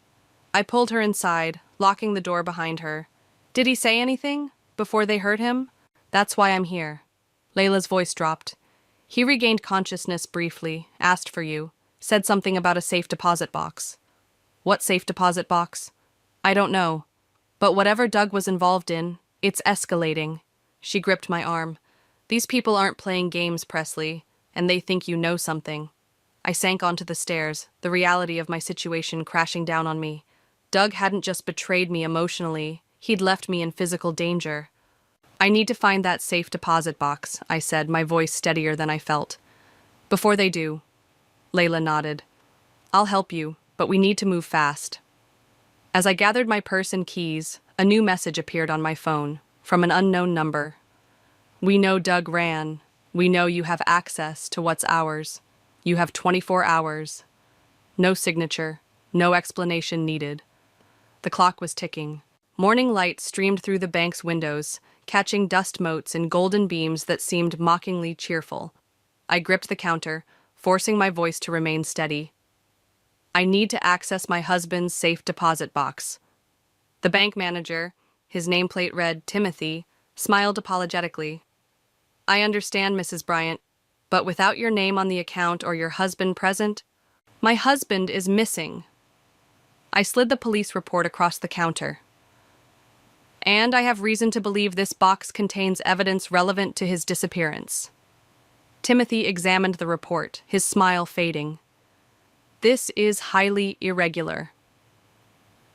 I pulled her inside, locking the door behind her. Did he say anything before they hurt him? That's why I'm here. Layla's voice dropped. He regained consciousness briefly, asked for you, said something about a safe deposit box. What safe deposit box? I don't know. But whatever Doug was involved in, it's escalating. She gripped my arm. These people aren't playing games, Presley, and they think you know something. I sank onto the stairs, the reality of my situation crashing down on me. Doug hadn't just betrayed me emotionally, he'd left me in physical danger. I need to find that safe deposit box, I said, my voice steadier than I felt. Before they do. Layla nodded. I'll help you, but we need to move fast. As I gathered my purse and keys, a new message appeared on my phone, from an unknown number. We know Doug ran. We know you have access to what's ours. You have 24 hours. No signature, no explanation needed. The clock was ticking. Morning light streamed through the bank's windows, catching dust motes in golden beams that seemed mockingly cheerful. I gripped the counter, forcing my voice to remain steady. I need to access my husband's safe deposit box. The bank manager, his nameplate read Timothy, smiled apologetically. I understand, Mrs. Bryant, but without your name on the account or your husband present, my husband is missing. I slid the police report across the counter. And I have reason to believe this box contains evidence relevant to his disappearance. Timothy examined the report, his smile fading. This is highly irregular.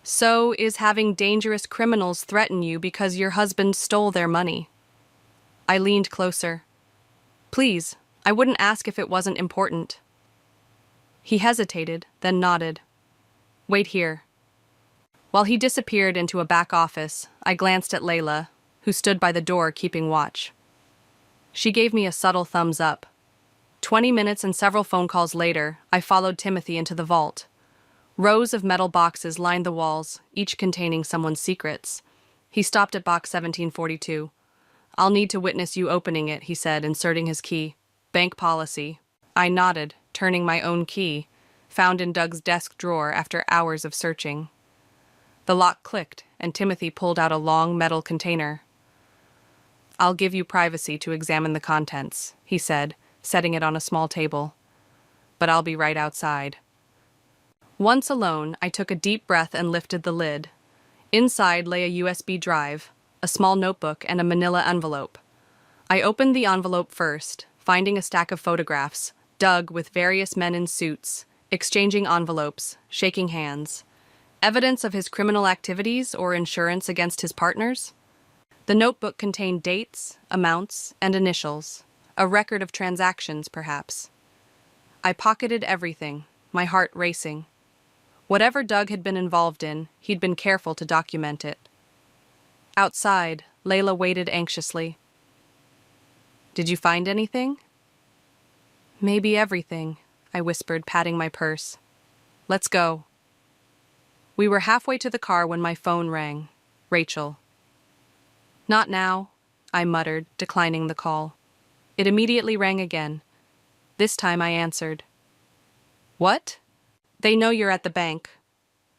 So is having dangerous criminals threaten you because your husband stole their money. I leaned closer. Please, I wouldn't ask if it wasn't important. He hesitated, then nodded. Wait here. While he disappeared into a back office, I glanced at Layla, who stood by the door keeping watch. She gave me a subtle thumbs up. 20 minutes and several phone calls later, I followed Timothy into the vault. Rows of metal boxes lined the walls, each containing someone's secrets. He stopped at box 1742. I'll need to witness you opening it, he said, inserting his key. Bank policy. I nodded, turning my own key, found in Doug's desk drawer after hours of searching. The lock clicked, and Timothy pulled out a long metal container. I'll give you privacy to examine the contents, he said, setting it on a small table. But I'll be right outside. Once alone, I took a deep breath and lifted the lid. Inside lay a USB drive, a small notebook, and a manila envelope. I opened the envelope first, finding a stack of photographs, Doug with various men in suits, exchanging envelopes, shaking hands. Evidence of his criminal activities or insurance against his partners? The notebook contained dates, amounts, and initials, a record of transactions, perhaps. I pocketed everything, my heart racing. Whatever Doug had been involved in, he'd been careful to document it. Outside, Layla waited anxiously. Did you find anything? Maybe everything, I whispered, patting my purse. Let's go. We were halfway to the car when my phone rang. Rachel. "Not now," I muttered, declining the call. It immediately rang again. This time I answered. "What?" "They know you're at the bank."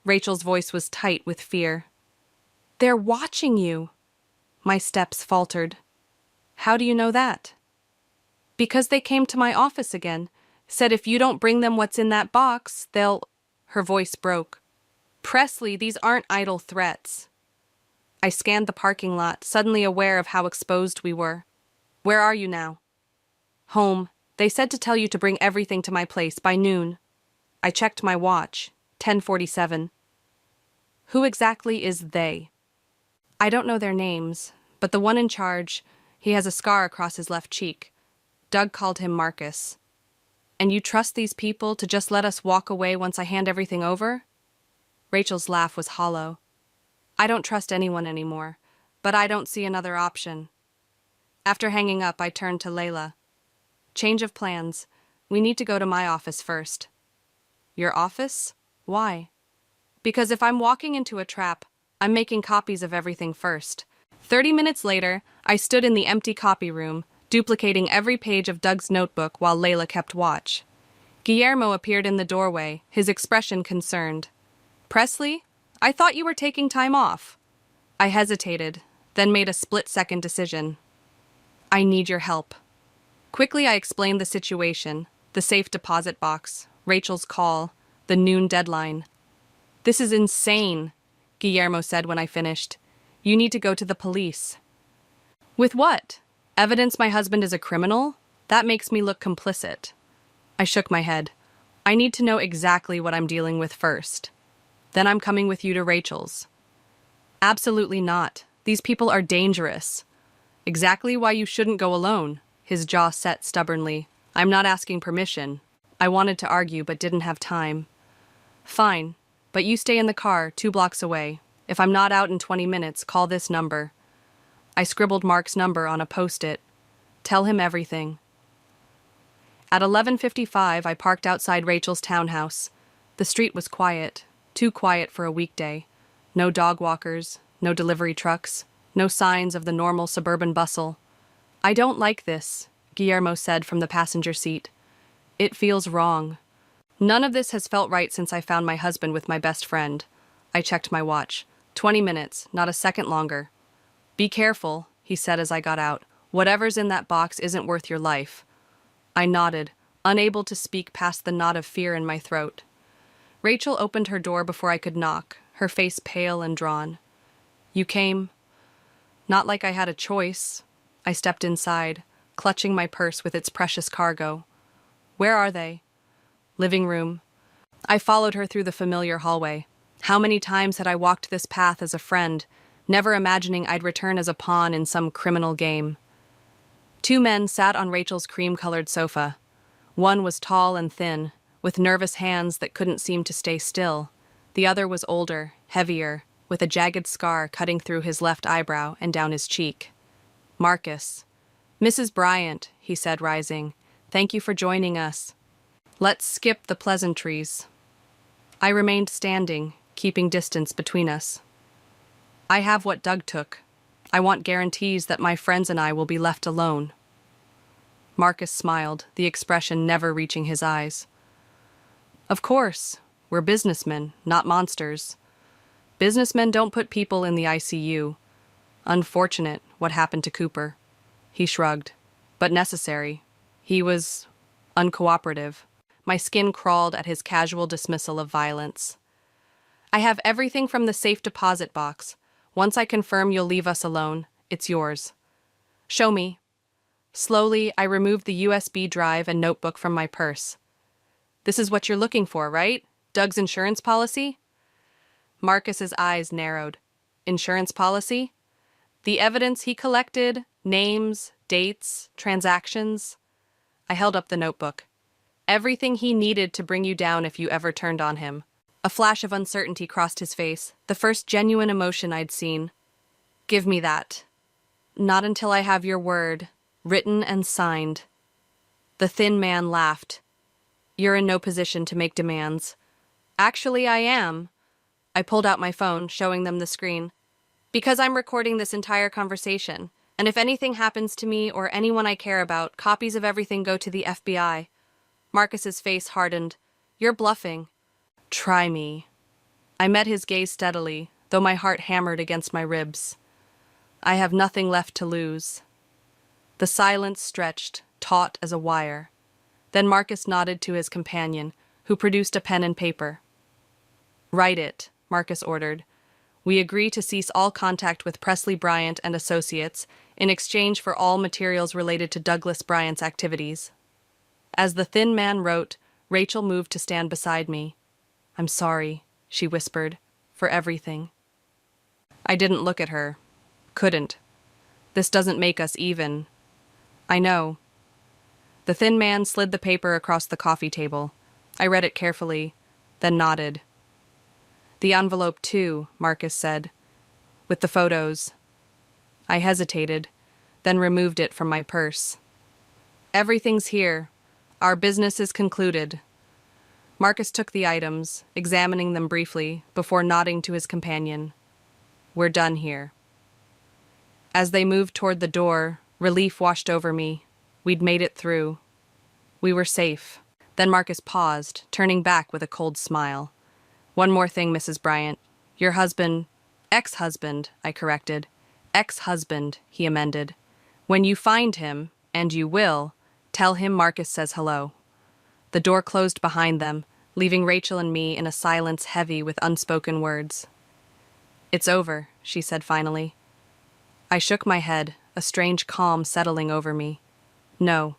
Rachel's voice was tight with fear. "They're watching you." My steps faltered. "How do you know that?" "Because they came to my office again. Said if you don't bring them what's in that box, they'll—" Her voice broke. "Presley, these aren't idle threats." I scanned the parking lot, suddenly aware of how exposed we were. "Where are you now?" "Home. They said to tell you to bring everything to my place by noon." I checked my watch. 10:47. "Who exactly is they?" "I don't know their names, but the one in charge, he has a scar across his left cheek. Doug called him Marcus." "And you trust these people to just let us walk away once I hand everything over?" Rachel's laugh was hollow. "I don't trust anyone anymore, but I don't see another option." After hanging up, I turned to Layla. "Change of plans. We need to go to my office first." "Your office? Why?" "Because if I'm walking into a trap, I'm making copies of everything first." 30 minutes later, I stood in the empty copy room, duplicating every page of Doug's notebook while Layla kept watch. Guillermo appeared in the doorway, his expression concerned. "Presley, I thought you were taking time off." I hesitated, then made a split-second decision. "I need your help." Quickly, I explained the situation, the safe deposit box, Rachel's call, the noon deadline. "This is insane," Guillermo said when I finished. "You need to go to the police." "With what? Evidence my husband is a criminal? That makes me look complicit." I shook my head. "I need to know exactly what I'm dealing with first. Then I'm coming with you to Rachel's." "Absolutely not. These people are dangerous." "Exactly why you shouldn't go alone." His jaw set stubbornly. "I'm not asking permission." I wanted to argue but didn't have time. "Fine, but you stay in the car 2 blocks away. If I'm not out in 20 minutes, call this number." I scribbled Mark's number on a post-it. "Tell him everything." At 11:55, I parked outside Rachel's townhouse. The street was quiet, too quiet for a weekday. No dog walkers, no delivery trucks, no signs of the normal suburban bustle. "I don't like this," Guillermo said from the passenger seat. "It feels wrong." "None of this has felt right since I found my husband with my best friend." I checked my watch. 20 minutes, not a second longer. "Be careful," he said as I got out. "Whatever's in that box isn't worth your life." I nodded, unable to speak past the knot of fear in my throat. Rachel opened her door before I could knock, her face pale and drawn. "You came?" "Not like I had a choice." I stepped inside, clutching my purse with its precious cargo. "Where are they?" "Living room." I followed her through the familiar hallway. How many times had I walked this path as a friend, never imagining I'd return as a pawn in some criminal game. 2 men sat on Rachel's cream-colored sofa. One was tall and thin, with nervous hands that couldn't seem to stay still. The other was older, heavier, with a jagged scar cutting through his left eyebrow and down his cheek. "Marcus." "Mrs. Bryant," he said, rising. "Thank you for joining us." "Let's skip the pleasantries." I remained standing, keeping distance between us. "I have what Doug took. I want guarantees that my friends and I will be left alone." Marcus smiled, the expression never reaching his eyes. "Of course. We're businessmen, not monsters. Businessmen don't put people in the ICU. Unfortunate, what happened to Cooper." He shrugged. "But necessary. He was uncooperative." My skin crawled at his casual dismissal of violence. "I have everything from the safe deposit box. Once I confirm you'll leave us alone, it's yours." "Show me." Slowly, I removed the USB drive and notebook from my purse. "This is what you're looking for, right? Doug's insurance policy?" Marcus's eyes narrowed. "Insurance policy?" "The evidence he collected, names, dates, transactions." I held up the notebook. "Everything he needed to bring you down if you ever turned on him." A flash of uncertainty crossed his face, the first genuine emotion I'd seen. "Give me that." "Not until I have your word, written and signed." The thin man laughed. "You're in no position to make demands." "Actually, I am." I pulled out my phone, showing them the screen. Because I'm recording this entire conversation, and if anything happens to me or anyone I care about, copies of everything go to the FBI. Marcus's face hardened. You're bluffing. Try me. I met his gaze steadily, though my heart hammered against my ribs. I have nothing left to lose. The silence stretched, taut as a wire. Then Marcus nodded to his companion, who produced a pen and paper. Write it, Marcus ordered. We agree to cease all contact with Presley Bryant and Associates in exchange for all materials related to Douglas Bryant's activities. As the thin man wrote, Rachel moved to stand beside me. I'm sorry, she whispered, for everything. I didn't look at her. Couldn't. This doesn't make us even. I know. The thin man slid the paper across the coffee table. I read it carefully, then nodded. The envelope, too, Marcus said, with the photos. I hesitated, then removed it from my purse. Everything's here. Our business is concluded. Marcus took the items, examining them briefly, before nodding to his companion. We're done here. As they moved toward the door, relief washed over me. We'd made it through. We were safe. Then Marcus paused, turning back with a cold smile. One more thing, Mrs. Bryant. Your husband... ex-husband, I corrected. Ex-husband, he amended. When you find him, and you will, tell him Marcus says hello. The door closed behind them, leaving Rachel and me in a silence heavy with unspoken words. It's over, she said finally. I shook my head, a strange calm settling over me. No.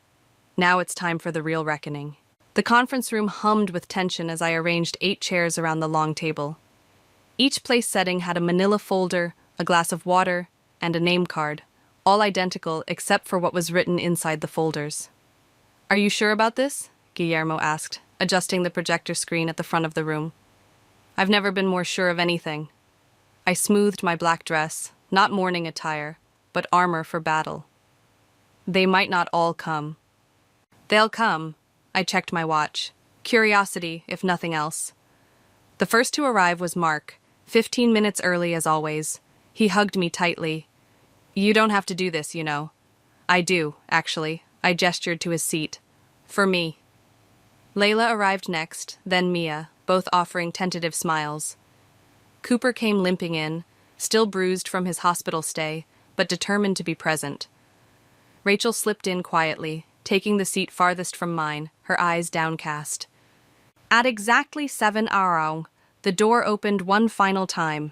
Now it's time for the real reckoning. The conference room hummed with tension as I arranged 8 chairs around the long table. Each place setting had a manila folder, a glass of water, and a name card, all identical except for what was written inside the folders. Are you sure about this? Guillermo asked, adjusting the projector screen at the front of the room. I've never been more sure of anything. I smoothed my black dress, not mourning attire, but armor for battle. They might not all come. They'll come. I checked my watch. Curiosity, if nothing else. The first to arrive was Mark, 15 minutes early as always. He hugged me tightly. You don't have to do this, you know. I do, actually. I gestured to his seat. For me. Layla arrived next, then Mia, both offering tentative smiles. Cooper came limping in, still bruised from his hospital stay, but determined to be present. Rachel slipped in quietly, taking the seat farthest from mine, her eyes downcast. At exactly 7 hours, the door opened one final time.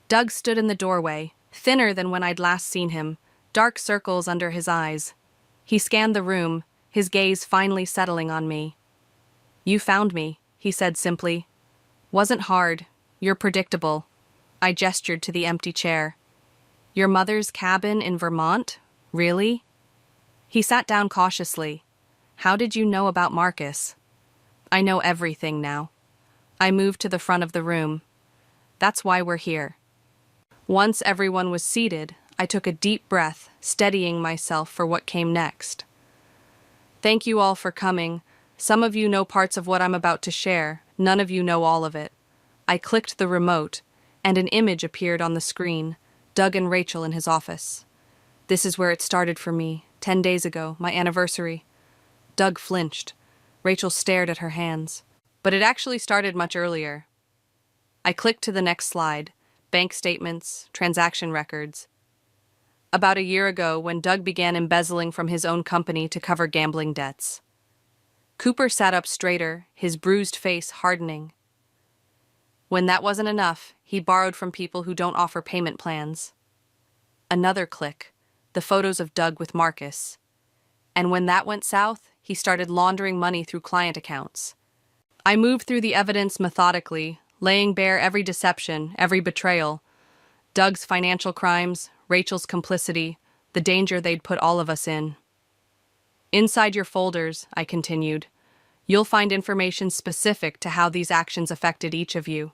Doug stood in the doorway, thinner than when I'd last seen him, dark circles under his eyes. He scanned the room, his gaze finally settling on me. You found me, he said simply. Wasn't hard. You're predictable. I gestured to the empty chair. Your mother's cabin in Vermont? Really? He sat down cautiously. How did you know about Marcus? I know everything now. I moved to the front of the room. That's why we're here. Once everyone was seated, I took a deep breath, steadying myself for what came next. Thank you all for coming. Some of you know parts of what I'm about to share. None of you know all of it. I clicked the remote, and an image appeared on the screen, Doug and Rachel in his office. This is where it started for me, 10 days ago, my anniversary. Doug flinched. Rachel stared at her hands. But it actually started much earlier. I clicked to the next slide, bank statements, transaction records. About a year ago, when Doug began embezzling from his own company to cover gambling debts. Cooper sat up straighter, his bruised face hardening. When that wasn't enough, he borrowed from people who don't offer payment plans. Another click, the photos of Doug with Marcus. And when that went south, he started laundering money through client accounts. I moved through the evidence methodically, laying bare every deception, every betrayal. Doug's financial crimes, Rachel's complicity, the danger they'd put all of us in. Inside your folders, I continued, you'll find information specific to how these actions affected each of you.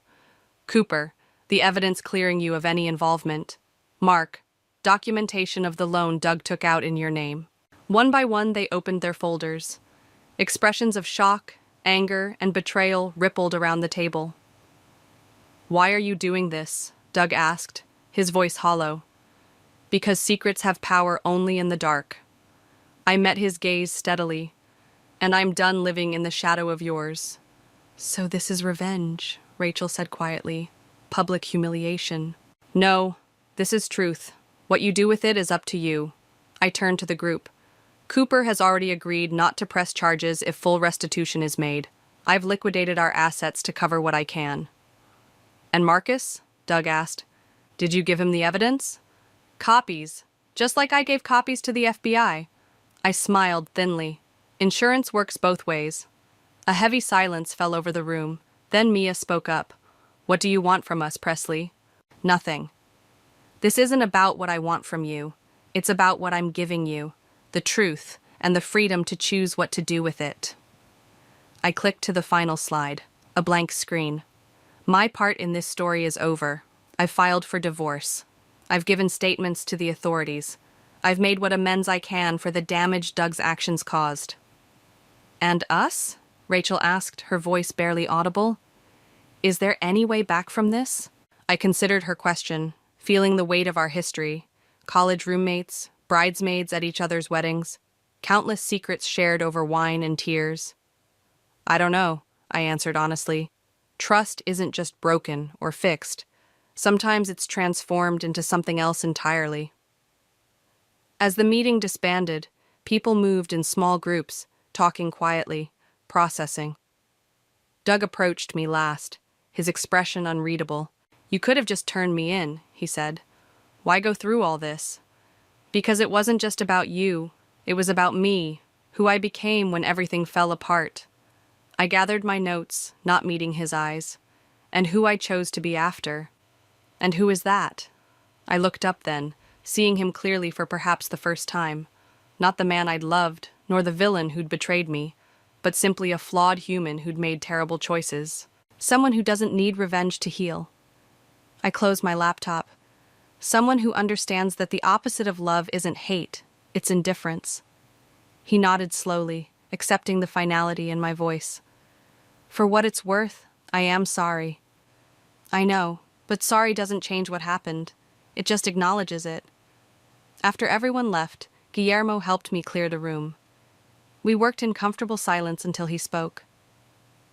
Cooper, the evidence clearing you of any involvement. Mark, documentation of the loan Doug took out in your name. One by one, they opened their folders. Expressions of shock, anger, and betrayal rippled around the table. Why are you doing this? Doug asked, his voice hollow. Because secrets have power only in the dark. I met his gaze steadily, and I'm done living in the shadow of yours. So this is revenge, Rachel said quietly. Public humiliation. No, this is truth. What you do with it is up to you. I turned to the group. Cooper has already agreed not to press charges if full restitution is made. I've liquidated our assets to cover what I can. And Marcus? Doug asked. Did you give him the evidence? Copies. Just like I gave copies to the FBI. I smiled thinly. Insurance works both ways. A heavy silence fell over the room. Then Mia spoke up. What do you want from us, Presley? Nothing. This isn't about what I want from you. It's about what I'm giving you. The truth, and the freedom to choose what to do with it. I clicked to the final slide, a blank screen. My part in this story is over. I've filed for divorce. I've given statements to the authorities. I've made what amends I can for the damage Doug's actions caused. And us? Rachel asked, her voice barely audible. Is there any way back from this? I considered her question, feeling the weight of our history. College roommates, bridesmaids at each other's weddings, countless secrets shared over wine and tears. I don't know, I answered honestly. Trust isn't just broken or fixed. Sometimes it's transformed into something else entirely. As the meeting disbanded, people moved in small groups, talking quietly, processing. Doug approached me last, his expression unreadable. You could have just turned me in, he said. Why go through all this? Because it wasn't just about you. It was about me, who I became when everything fell apart. I gathered my notes, not meeting his eyes, and who I chose to be after. And who is that? I looked up then, seeing him clearly for perhaps the first time. Not the man I'd loved, nor the villain who'd betrayed me, but simply a flawed human who'd made terrible choices. Someone who doesn't need revenge to heal. I closed my laptop. Someone who understands that the opposite of love isn't hate, it's indifference. He nodded slowly, accepting the finality in my voice. For what it's worth, I am sorry. I know, but sorry doesn't change what happened. It just acknowledges it. After everyone left, Guillermo helped me clear the room. We worked in comfortable silence until he spoke.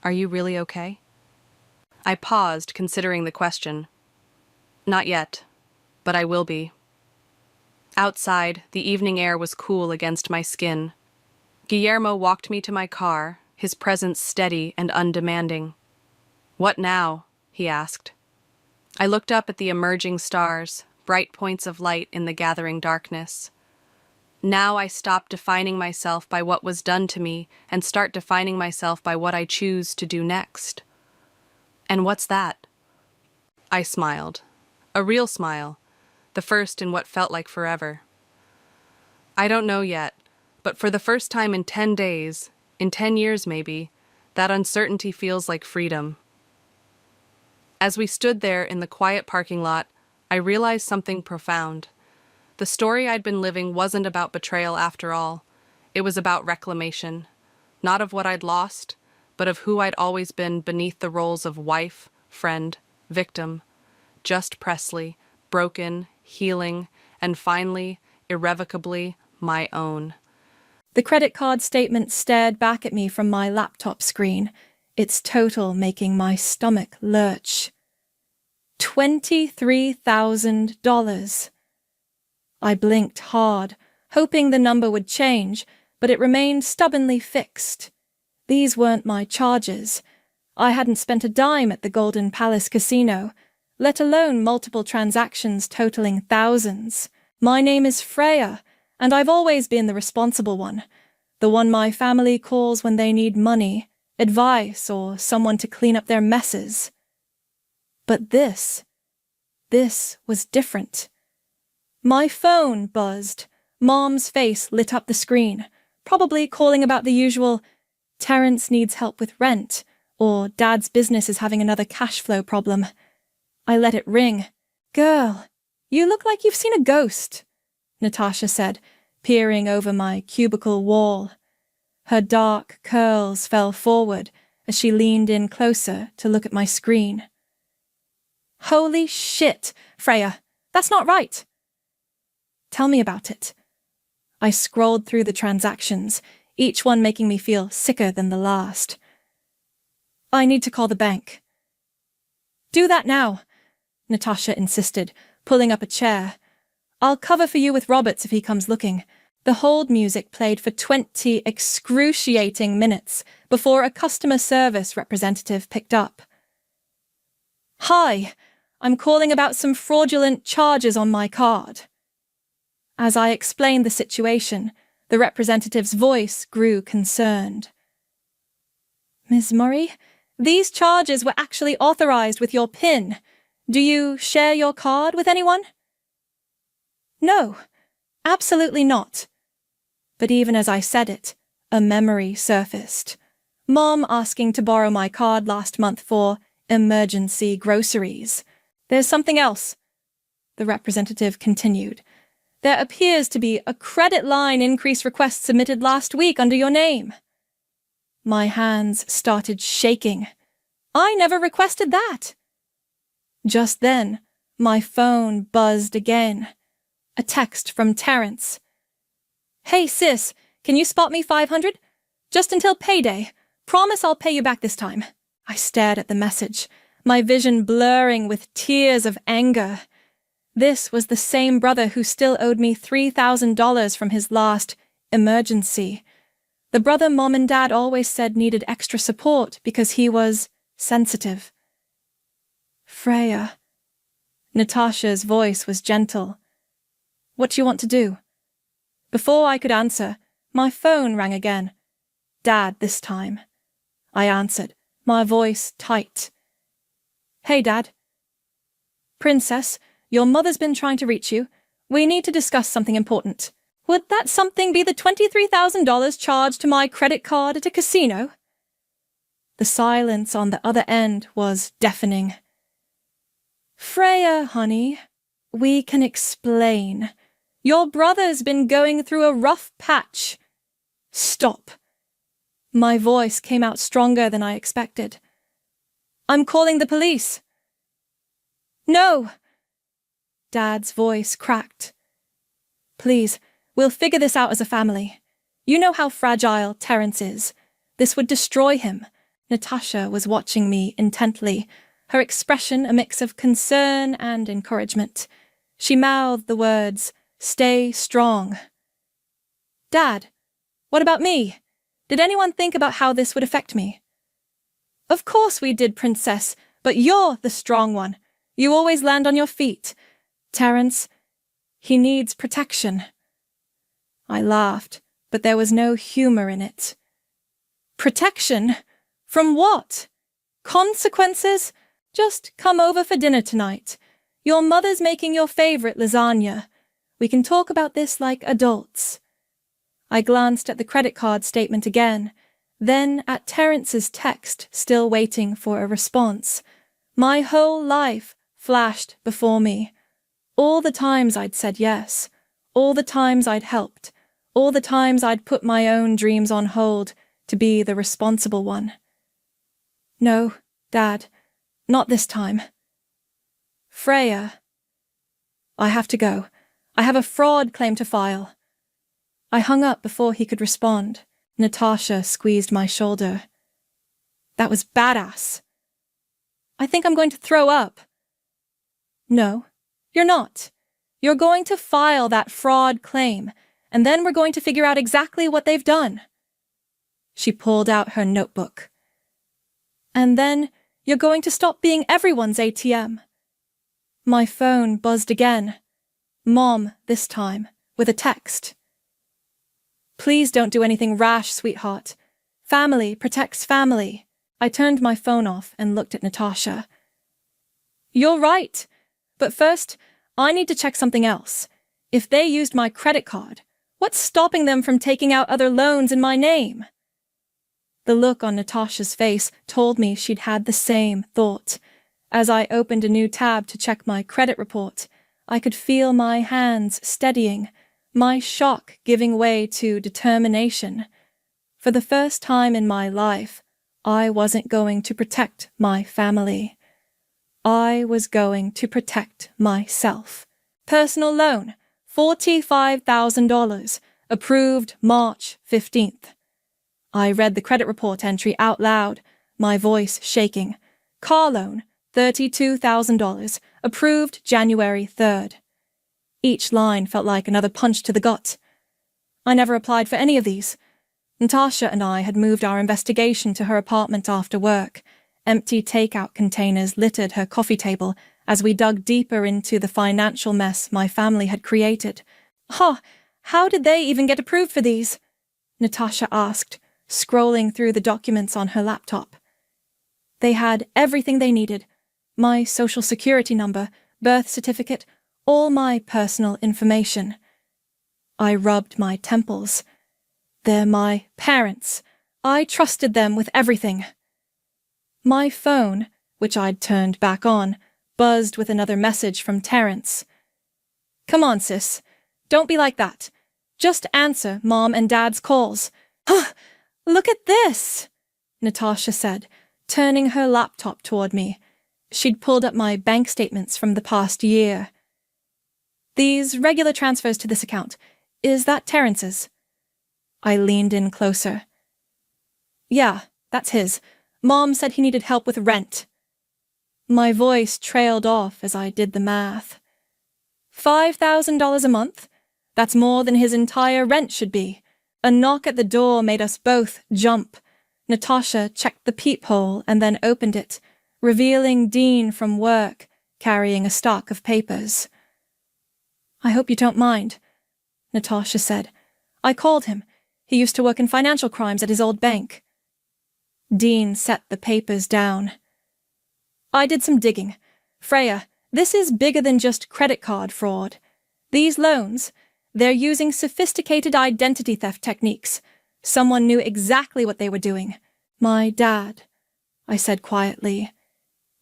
Are you really okay? I paused, considering the question. Not yet, but I will be. Outside, the evening air was cool against my skin. Guillermo walked me to my car, his presence steady and undemanding. What now? He asked. I looked up at the emerging stars, bright points of light in the gathering darkness. Now I stop defining myself by what was done to me and start defining myself by what I choose to do next. And what's that? I smiled. A real smile, the first in what felt like forever. I don't know yet, but for the first time in 10 days, in 10 years maybe, that uncertainty feels like freedom. As we stood there in the quiet parking lot, I realized something profound. The story I'd been living wasn't about betrayal after all. It was about reclamation, not of what I'd lost, but of who I'd always been beneath the roles of wife, friend, victim. Just Presley, broken, healing, and finally, irrevocably, my own. The credit card statement stared back at me from my laptop screen, its total making my stomach lurch. $23,000. I blinked hard, hoping the number would change, but it remained stubbornly fixed. These weren't my charges. I hadn't spent a dime at the Golden Palace Casino, let alone multiple transactions totaling thousands. My name is Freya, and I've always been the responsible one, the one my family calls when they need money, advice, or someone to clean up their messes. But this was different. My phone buzzed. Mom's face lit up the screen, probably calling about the usual, Terrence needs help with rent, or Dad's business is having another cash flow problem. I let it ring. Girl, you look like you've seen a ghost, Natasha said, peering over my cubicle wall. Her dark curls fell forward as she leaned in closer to look at my screen. Holy shit, Freya, that's not right. Tell me about it. I scrolled through the transactions, each one making me feel sicker than the last. I need to call the bank. Do that now, Natasha insisted, pulling up a chair. I'll cover for you with Roberts if he comes looking. The hold music played for 20 excruciating minutes before a customer service representative picked up. Hi, I'm calling about some fraudulent charges on my card. As I explained the situation, the representative's voice grew concerned. Ms. Murray, these charges were actually authorized with your PIN. Do you share your card with anyone? No, absolutely not. But even as I said it, a memory surfaced. Mom asking to borrow my card last month for emergency groceries. There's something else, the representative continued. There appears to be a credit line increase request submitted last week under your name. My hands started shaking. I never requested that. Just then, my phone buzzed again. A text from Terrence. Hey sis, can you spot me $500? Just until payday. Promise I'll pay you back this time. I stared at the message, my vision blurring with tears of anger. This was the same brother who still owed me $3,000 from his last emergency. The brother Mom and Dad always said needed extra support because he was sensitive. Freya. Natasha's voice was gentle. What do you want to do? Before I could answer, my phone rang again. Dad this time. I answered, my voice tight. Hey, Dad. Princess, your mother's been trying to reach you. We need to discuss something important. Would that something be the $23,000 charged to my credit card at a casino? The silence on the other end was deafening. Freya, honey, we can explain. Your brother's been going through a rough patch. Stop. My voice came out stronger than I expected. I'm calling the police. No. Dad's voice cracked. Please, we'll figure this out as a family. You know how fragile Terrence is. This would destroy him. Natasha was watching me intently, her expression a mix of concern and encouragement. She mouthed the words, "Stay strong." Dad, what about me? Did anyone think about how this would affect me? Of course we did, Princess, but you're the strong one. You always land on your feet. Terrence, he needs protection. I laughed, but there was no humor in it. Protection? From what? Consequences? Just come over for dinner tonight. Your mother's making your favorite lasagna. We can talk about this like adults. I glanced at the credit card statement again, then at Terrence's text, still waiting for a response. My whole life flashed before me. All the times I'd said yes, all the times I'd helped, all the times I'd put my own dreams on hold to be the responsible one. No, Dad, not this time. Freya. I have to go. I have a fraud claim to file. I hung up before he could respond. Natasha squeezed my shoulder. That was badass. I think I'm going to throw up. No, you're not. You're going to file that fraud claim, and then we're going to figure out exactly what they've done. She pulled out her notebook. And then you're going to stop being everyone's ATM. My phone buzzed again. Mom, this time, with a text. Please don't do anything rash, sweetheart. Family protects family. I turned my phone off and looked at Natasha. You're right. But first, I need to check something else. If they used my credit card, what's stopping them from taking out other loans in my name? The look on Natasha's face told me she'd had the same thought. As I opened a new tab to check my credit report, I could feel my hands steadying, my shock giving way to determination. For the first time in my life, I wasn't going to protect my family. I was going to protect myself. Personal loan, $45,000, approved March 15th. I read the credit report entry out loud, my voice shaking. Car loan, $32,000, approved January 3rd. Each line felt like another punch to the gut. I never applied for any of these. Natasha and I had moved our investigation to her apartment after work. Empty takeout containers littered her coffee table as we dug deeper into the financial mess my family had created. How did they even get approved for these? Natasha asked, scrolling through the documents on her laptop. They had everything they needed. My social security number, birth certificate, all my personal information. I rubbed my temples. They're my parents. I trusted them with everything. My phone, which I'd turned back on, buzzed with another message from Terence. Come on, sis. Don't be like that. Just answer Mom and Dad's calls. Look at this, Natasha said, turning her laptop toward me. She'd pulled up my bank statements from the past year. These regular transfers to this account, is that Terence's? I leaned in closer. Yeah, that's his. Mom said he needed help with rent. My voice trailed off as I did the math. $5,000 a month? That's more than his entire rent should be. A knock at the door made us both jump. Natasha checked the peephole and then opened it, revealing Dean from work, carrying a stock of papers. I hope you don't mind, Natasha said. I called him. He used to work in financial crimes at his old bank. Dean set the papers down. I did some digging. Freya, this is bigger than just credit card fraud. These loans, they're using sophisticated identity theft techniques. Someone knew exactly what they were doing. My dad, I said quietly.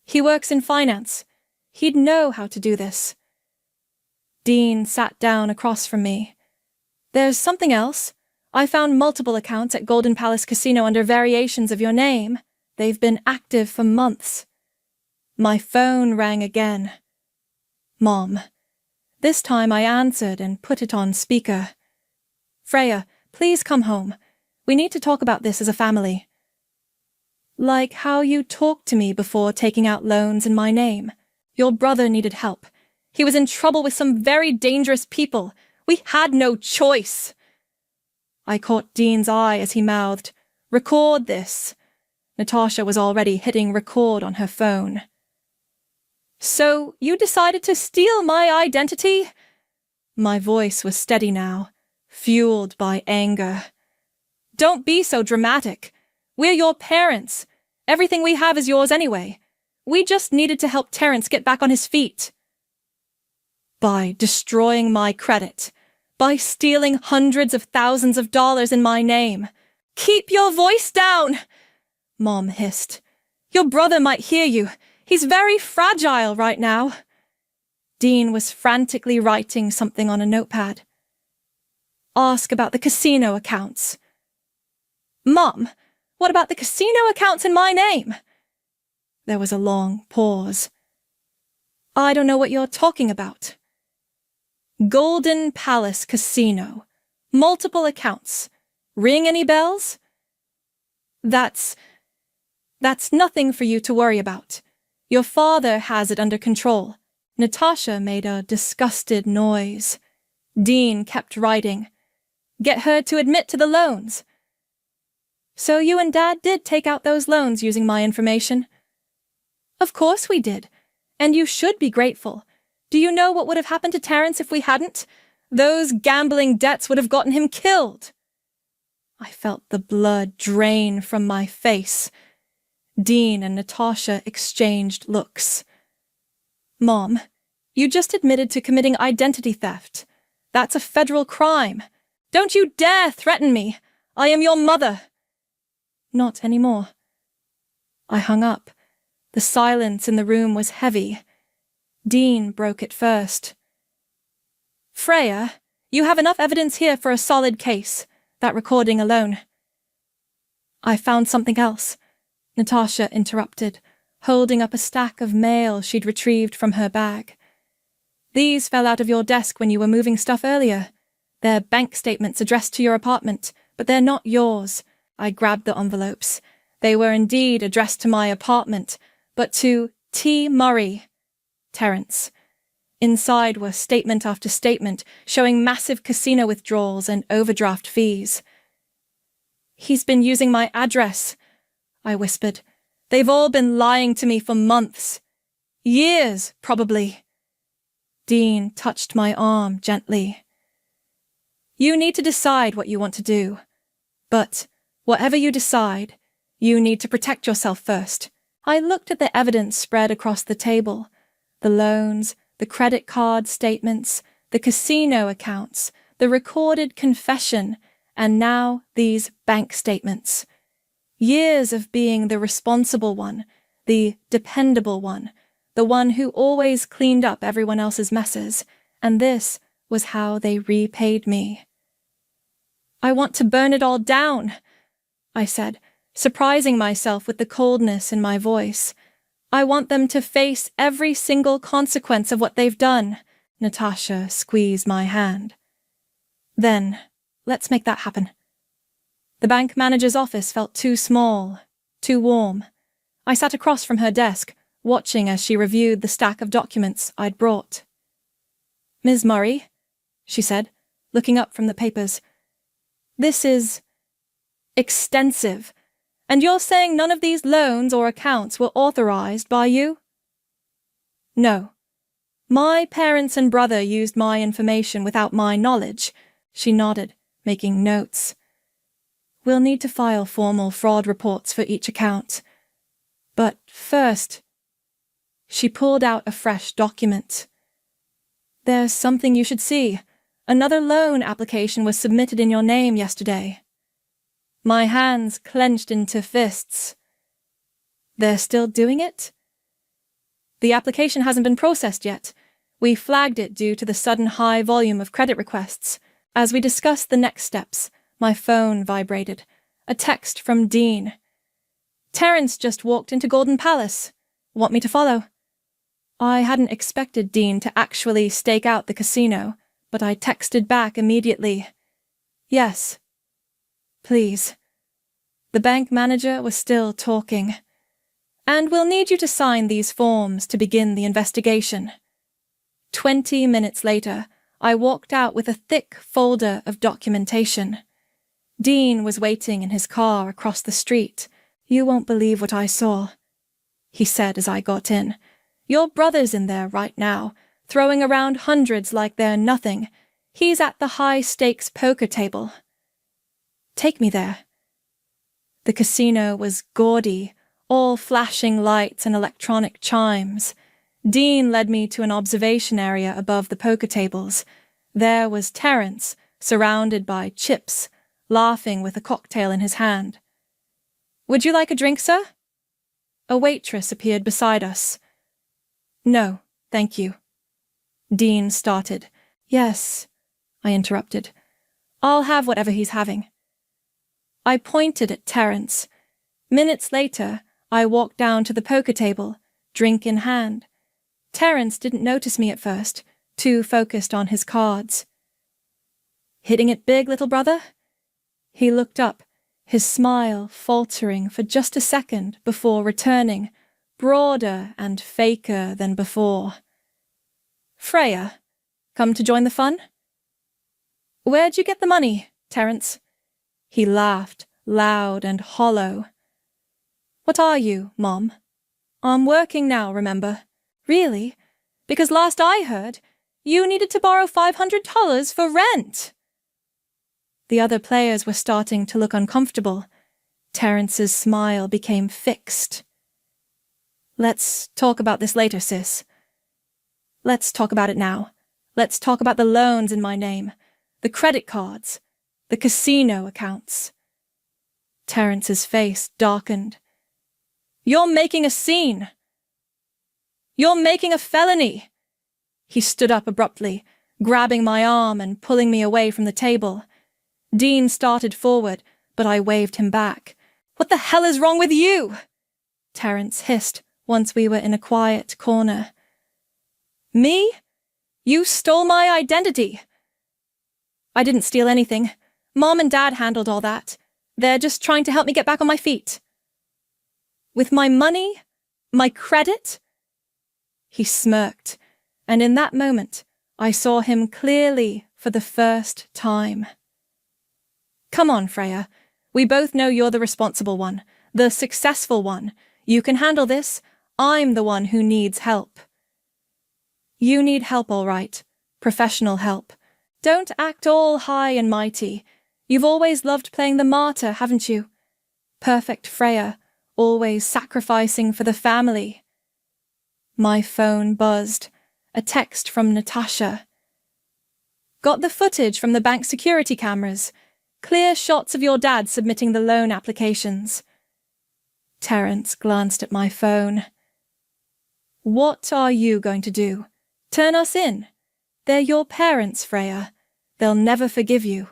He works in finance. He'd know how to do this. Dean sat down across from me. There's something else. I found multiple accounts at Golden Palace Casino under variations of your name. They've been active for months. My phone rang again. Mom. This time I answered and put it on speaker. Freya, please come home. We need to talk about this as a family. Like how you talked to me before taking out loans in my name. Your brother needed help. He was in trouble with some very dangerous people. We had no choice. I caught Dean's eye as he mouthed, "Record this." Natasha was already hitting record on her phone. So you decided to steal my identity? My voice was steady now, fueled by anger. Don't be so dramatic. We're your parents. Everything we have is yours anyway. We just needed to help Terence get back on his feet. By destroying my credit, by stealing hundreds of thousands of dollars in my name. Keep your voice down, Mom hissed. Your brother might hear you. He's very fragile right now. Dean was frantically writing something on a notepad. Ask about the casino accounts. Mom, what about the casino accounts in my name? There was a long pause. I don't know what you're talking about. Golden Palace Casino. Multiple accounts. Ring any bells? That's nothing for you to worry about. Your father has it under control. Natasha made a disgusted noise. Dean kept writing. Get her to admit to the loans. So you and Dad did take out those loans using my information? Of course we did. And you should be grateful. Do you know what would have happened to Terence if we hadn't? Those gambling debts would have gotten him killed. I felt the blood drain from my face. Dean and Natasha exchanged looks. Mom, you just admitted to committing identity theft. That's a federal crime. Don't you dare threaten me. I am your mother. Not anymore. I hung up. The silence in the room was heavy. Dean broke it first. Freya, you have enough evidence here for a solid case, that recording alone. I found something else, Natasha interrupted, holding up a stack of mail she'd retrieved from her bag. These fell out of your desk when you were moving stuff earlier. They're bank statements addressed to your apartment, but they're not yours. I grabbed the envelopes. They were indeed addressed to my apartment, but to T. Murray, Terence. Inside were statement after statement showing massive casino withdrawals and overdraft fees. He's been using my address, I whispered. They've all been lying to me for months. Years, probably. Dean touched my arm gently. You need to decide what you want to do. But whatever you decide, you need to protect yourself first. I looked at the evidence spread across the table. The loans, the credit card statements, the casino accounts, the recorded confession, and now these bank statements. Years of being the responsible one, the dependable one, the one who always cleaned up everyone else's messes, and this was how they repaid me. I want to burn it all down, I said, surprising myself with the coldness in my voice. I want them to face every single consequence of what they've done. Natasha squeezed my hand. Then, let's make that happen. The bank manager's office felt too small, too warm. I sat across from her desk, watching as she reviewed the stack of documents I'd brought. Ms. Murray, she said, looking up from the papers, this is extensive. And you're saying none of these loans or accounts were authorized by you? No. My parents and brother used my information without my knowledge. She nodded, making notes. We'll need to file formal fraud reports for each account. But first, she pulled out a fresh document. There's something you should see. Another loan application was submitted in your name yesterday. My hands clenched into fists. They're still doing it? The application hasn't been processed yet. We flagged it due to the sudden high volume of credit requests. As we discussed the next steps, my phone vibrated. A text from Dean. Terence just walked into Golden Palace. Want me to follow? I hadn't expected Dean to actually stake out the casino, but I texted back immediately. Yes. Please. The bank manager was still talking. And we'll need you to sign these forms to begin the investigation. 20 minutes later, I walked out with a thick folder of documentation. Dean was waiting in his car across the street. You won't believe what I saw, he said as I got in. Your brother's in there right now, throwing around hundreds like they're nothing. He's at the high-stakes poker table. Take me there. The casino was gaudy, all flashing lights and electronic chimes. Dean led me to an observation area above the poker tables. There was Terence, surrounded by chips, laughing with a cocktail in his hand. Would you like a drink, sir? A waitress appeared beside us. No, thank you. Dean started. Yes, I interrupted. I'll have whatever he's having. I pointed at Terence. Minutes later, I walked down to the poker table, drink in hand. Terence didn't notice me at first, too focused on his cards. Hitting it big, little brother? He looked up, his smile faltering for just a second before returning, broader and faker than before. Freya, come to join the fun? Where'd you get the money, Terence? He laughed, loud and hollow. What are you, Mom? I'm working now, remember? Really? Because last I heard, you needed to borrow $500 for rent. The other players were starting to look uncomfortable. Terence's smile became fixed. Let's talk about this later, sis. Let's talk about it now. Let's talk about the loans in my name, the credit cards, the casino accounts. Terence's face darkened. You're making a scene. You're making a felony. He stood up abruptly, grabbing my arm and pulling me away from the table. Dean started forward, but I waved him back. What the hell is wrong with you? Terence hissed, once we were in a quiet corner. Me? You stole my identity. I didn't steal anything. Mom and Dad handled all that. They're just trying to help me get back on my feet. With my money? My credit? He smirked, and in that moment, I saw him clearly for the first time. Come on, Freya. We both know you're the responsible one, the successful one. You can handle this. I'm the one who needs help. You need help, all right. Professional help. Don't act all high and mighty. You've always loved playing the martyr, haven't you? Perfect Freya, always sacrificing for the family. My phone buzzed. A text from Natasha. Got the footage from the bank security cameras. Clear shots of your dad submitting the loan applications. Terence glanced at my phone. What are you going to do? Turn us in? They're your parents, Freya. They'll never forgive you.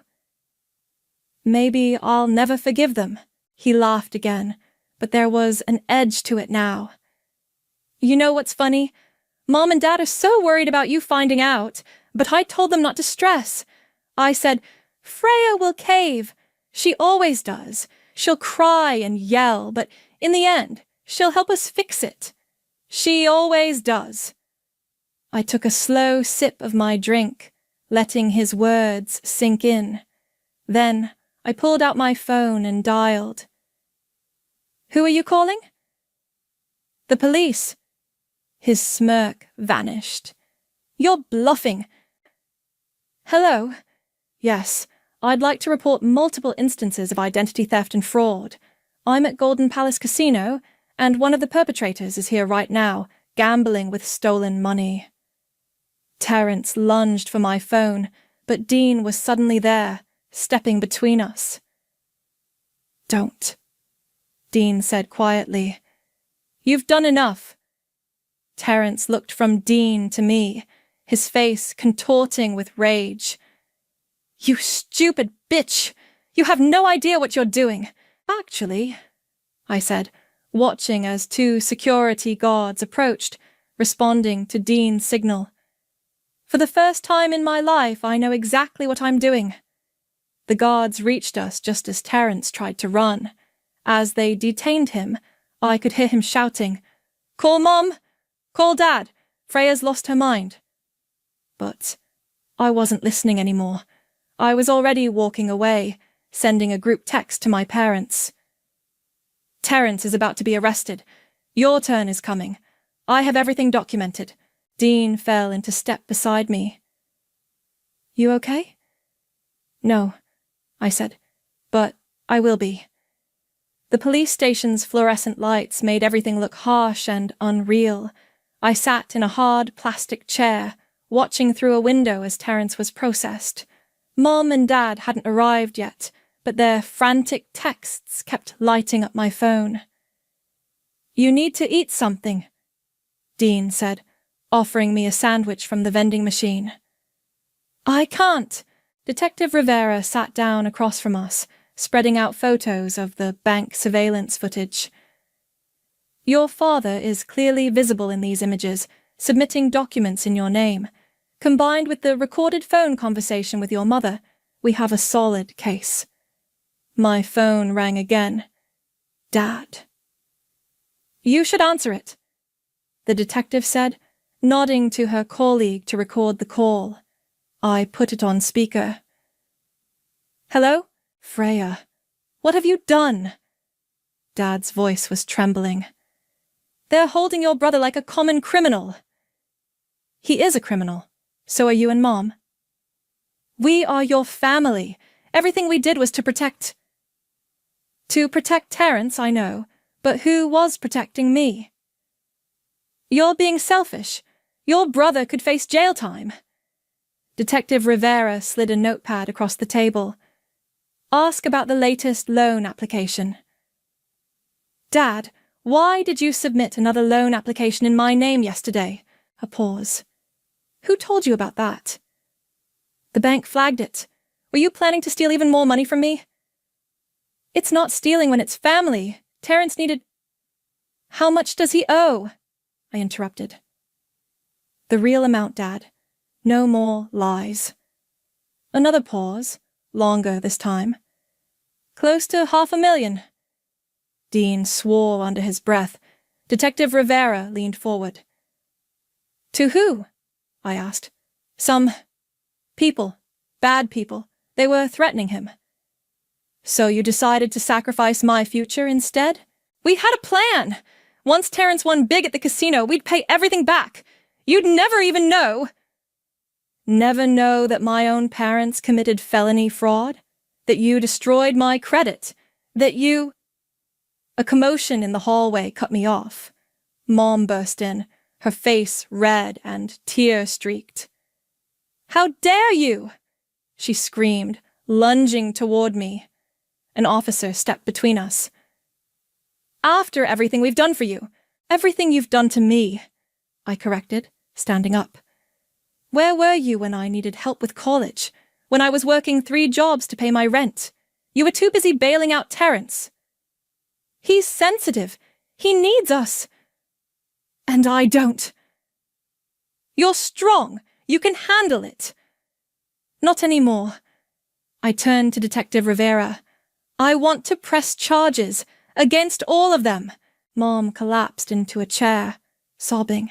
Maybe I'll never forgive them. He laughed again, but there was an edge to it now. You know what's funny? Mom and Dad are so worried about you finding out, but I told them not to stress. I said, Freya will cave. She always does. She'll cry and yell, but in the end, she'll help us fix it. She always does. I took a slow sip of my drink, letting his words sink in. Then I pulled out my phone and dialed. Who are you calling? The police. His smirk vanished. You're bluffing. Hello? Yes, I'd like to report multiple instances of identity theft and fraud. I'm at Golden Palace Casino, and one of the perpetrators is here right now, gambling with stolen money. Terence lunged for my phone, but Dean was suddenly there, stepping between us. Don't, Dean said quietly. You've done enough. Terence looked from Dean to me, his face contorting with rage. You stupid bitch! You have no idea what you're doing. Actually, I said, watching as 2 security guards approached, responding to Dean's signal. For the first time in my life, I know exactly what I'm doing. The guards reached us just as Terence tried to run. As they detained him, I could hear him shouting, Call Mom! Call Dad! Freya's lost her mind. But I wasn't listening anymore. I was already walking away, sending a group text to my parents. Terence is about to be arrested. Your turn is coming. I have everything documented. Dean fell into step beside me. You okay? No, I said, but I will be. The police station's fluorescent lights made everything look harsh and unreal. I sat in a hard plastic chair, watching through a window as Terence was processed. Mom and Dad hadn't arrived yet, but their frantic texts kept lighting up my phone. You need to eat something, Dean said, offering me a sandwich from the vending machine. I can't. Detective Rivera sat down across from us, spreading out photos of the bank surveillance footage. Your father is clearly visible in these images, submitting documents in your name. Combined with the recorded phone conversation with your mother, we have a solid case. My phone rang again. Dad. You should answer it, the detective said, nodding to her colleague to record the call. I put it on speaker. Hello? Freya. What have you done? Dad's voice was trembling. They're holding your brother like a common criminal. He is a criminal. So are you and Mom. We are your family. Everything we did was to protect... To protect Terence, I know, but who was protecting me? You're being selfish. Your brother could face jail time. Detective Rivera slid a notepad across the table. Ask about the latest loan application. Dad, why did you submit another loan application in my name yesterday? A pause. Who told you about that? The bank flagged it. Were you planning to steal even more money from me? It's not stealing when it's family. Terence needed... How much does he owe? I interrupted. The real amount, Dad. No more lies. Another pause, longer this time. Close to $500,000. Dean swore under his breath. Detective Rivera leaned forward. To who? I asked. Some people. Bad people. They were threatening him. So you decided to sacrifice my future instead? We had a plan! Once Terrence won big at the casino, we'd pay everything back. You'd never even know. Never know that my own parents committed felony fraud? That you destroyed my credit? That you... A commotion in the hallway cut me off. Mom burst in, her face red and tear-streaked. How dare you? She screamed, lunging toward me. An officer stepped between us. After everything we've done for you. Everything you've done to me, I corrected, standing up. Where were you when I needed help with college? When I was working 3 jobs to pay my rent? You were too busy bailing out Terrence. He's sensitive. He needs us. And I don't. You're strong. You can handle it. Not anymore. I turned to Detective Rivera. I want to press charges against all of them. Mom collapsed into a chair, sobbing.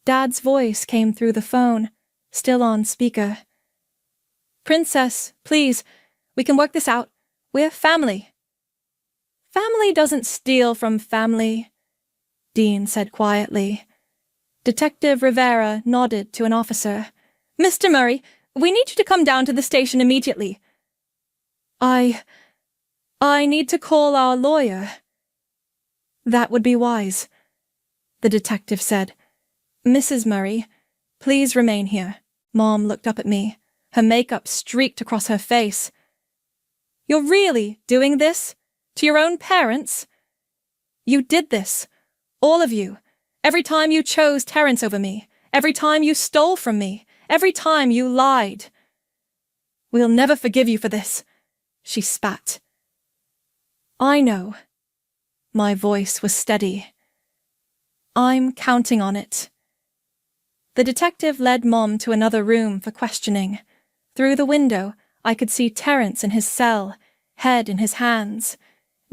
Dad's voice came through the phone, still on speaker. Princess, please, we can work this out. We're family. Family doesn't steal from family, Dean said quietly. Detective Rivera nodded to an officer. Mr. Murray, we need you to come down to the station immediately. I need to call our lawyer. That would be wise, the detective said. Mrs. Murray, please remain here. Mom looked up at me, her makeup streaked across her face. You're really doing this? To your own parents? You did this. All of you. Every time you chose Terrence over me. Every time you stole from me. Every time you lied. We'll never forgive you for this, she spat. I know. My voice was steady. I'm counting on it. The detective led Mom to another room for questioning. Through the window, I could see Terrence in his cell, head in his hands.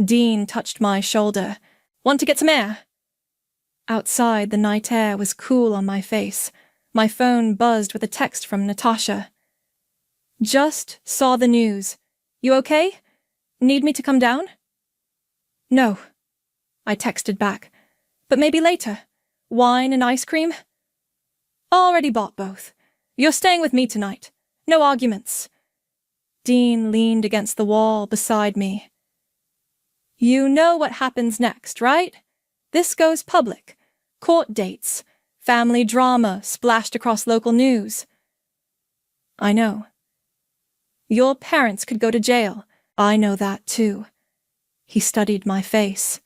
Dean touched my shoulder. Want to get some air? Outside, the night air was cool on my face. My phone buzzed with a text from Natasha. Just saw the news. You okay? Need me to come down? No, I texted back. But maybe later. Wine and ice cream? Already bought both. You're staying with me tonight. No arguments. Dean leaned against the wall beside me. You know what happens next, right? This goes public. Court dates. Family drama splashed across local news. I know. Your parents could go to jail. I know that too. He studied my face.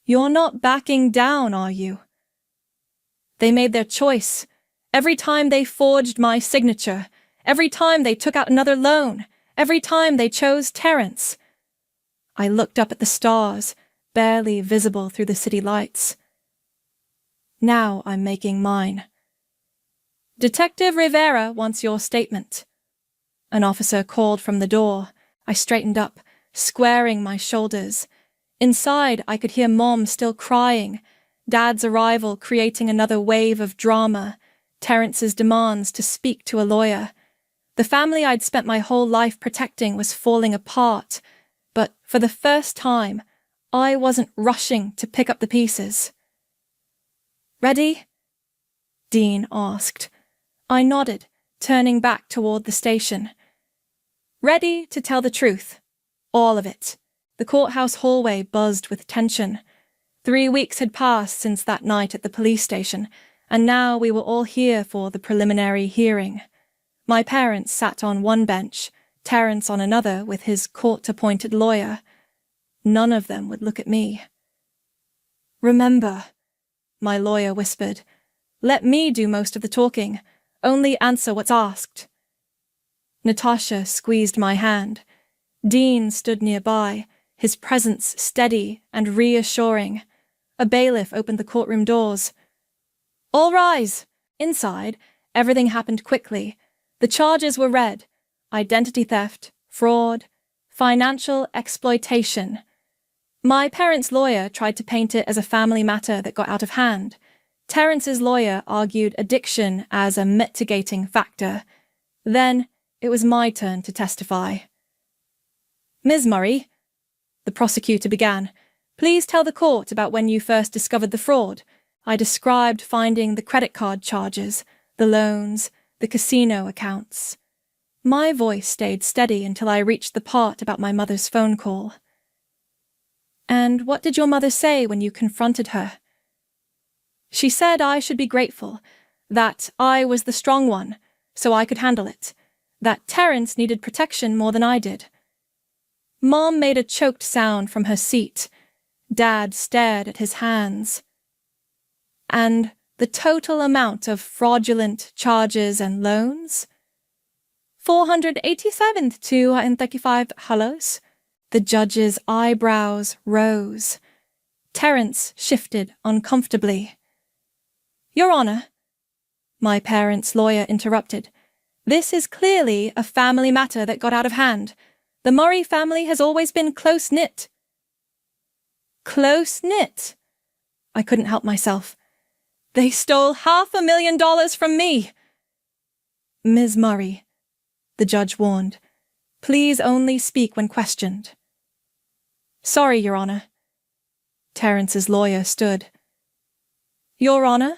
You're not backing down, are you? They made their choice. Every time they forged my signature. Every time they took out another loan. Every time they chose Terrence. I looked up at the stars, barely visible through the city lights. Now I'm making mine. Detective Rivera wants your statement. An officer called from the door. I straightened up, squaring my shoulders. Inside, I could hear Mom still crying, Dad's arrival creating another wave of drama, Terrence's demands to speak to a lawyer. The family I'd spent my whole life protecting was falling apart, but for the first time, I wasn't rushing to pick up the pieces. Ready? Dean asked. I nodded, turning back toward the station. Ready to tell the truth. All of it. The courthouse hallway buzzed with tension. 3 weeks had passed since that night at the police station, and now we were all here for the preliminary hearing. My parents sat on one bench, Terrence on another with his court-appointed lawyer. None of them would look at me. Remember, my lawyer whispered, let me do most of the talking. Only answer what's asked. Natasha squeezed my hand. Dean stood nearby, his presence steady and reassuring. A bailiff opened the courtroom doors. All rise! Inside, everything happened quickly. The charges were read: identity theft, fraud, financial exploitation. My parents' lawyer tried to paint it as a family matter that got out of hand. Terrence's lawyer argued addiction as a mitigating factor. Then it was my turn to testify. Ms. Murray, the prosecutor began, please tell the court about when you first discovered the fraud. I described finding the credit card charges, the loans, the casino accounts. My voice stayed steady until I reached the part about my mother's phone call. And what did your mother say when you confronted her? She said I should be grateful, that I was the strong one, so I could handle it, that Terrence needed protection more than I did. Mom made a choked sound from her seat. Dad stared at his hands. And the total amount of fraudulent charges and loans? 487,235 halos. The judge's eyebrows rose. Terrence shifted uncomfortably. Your Honor, my parents' lawyer interrupted. This is clearly a family matter that got out of hand. The Murray family has always been close-knit. Close-knit? I couldn't help myself. They stole $500,000 from me. Ms. Murray, the judge warned, please only speak when questioned. Sorry, Your Honor. Terrence's lawyer stood. Your Honor,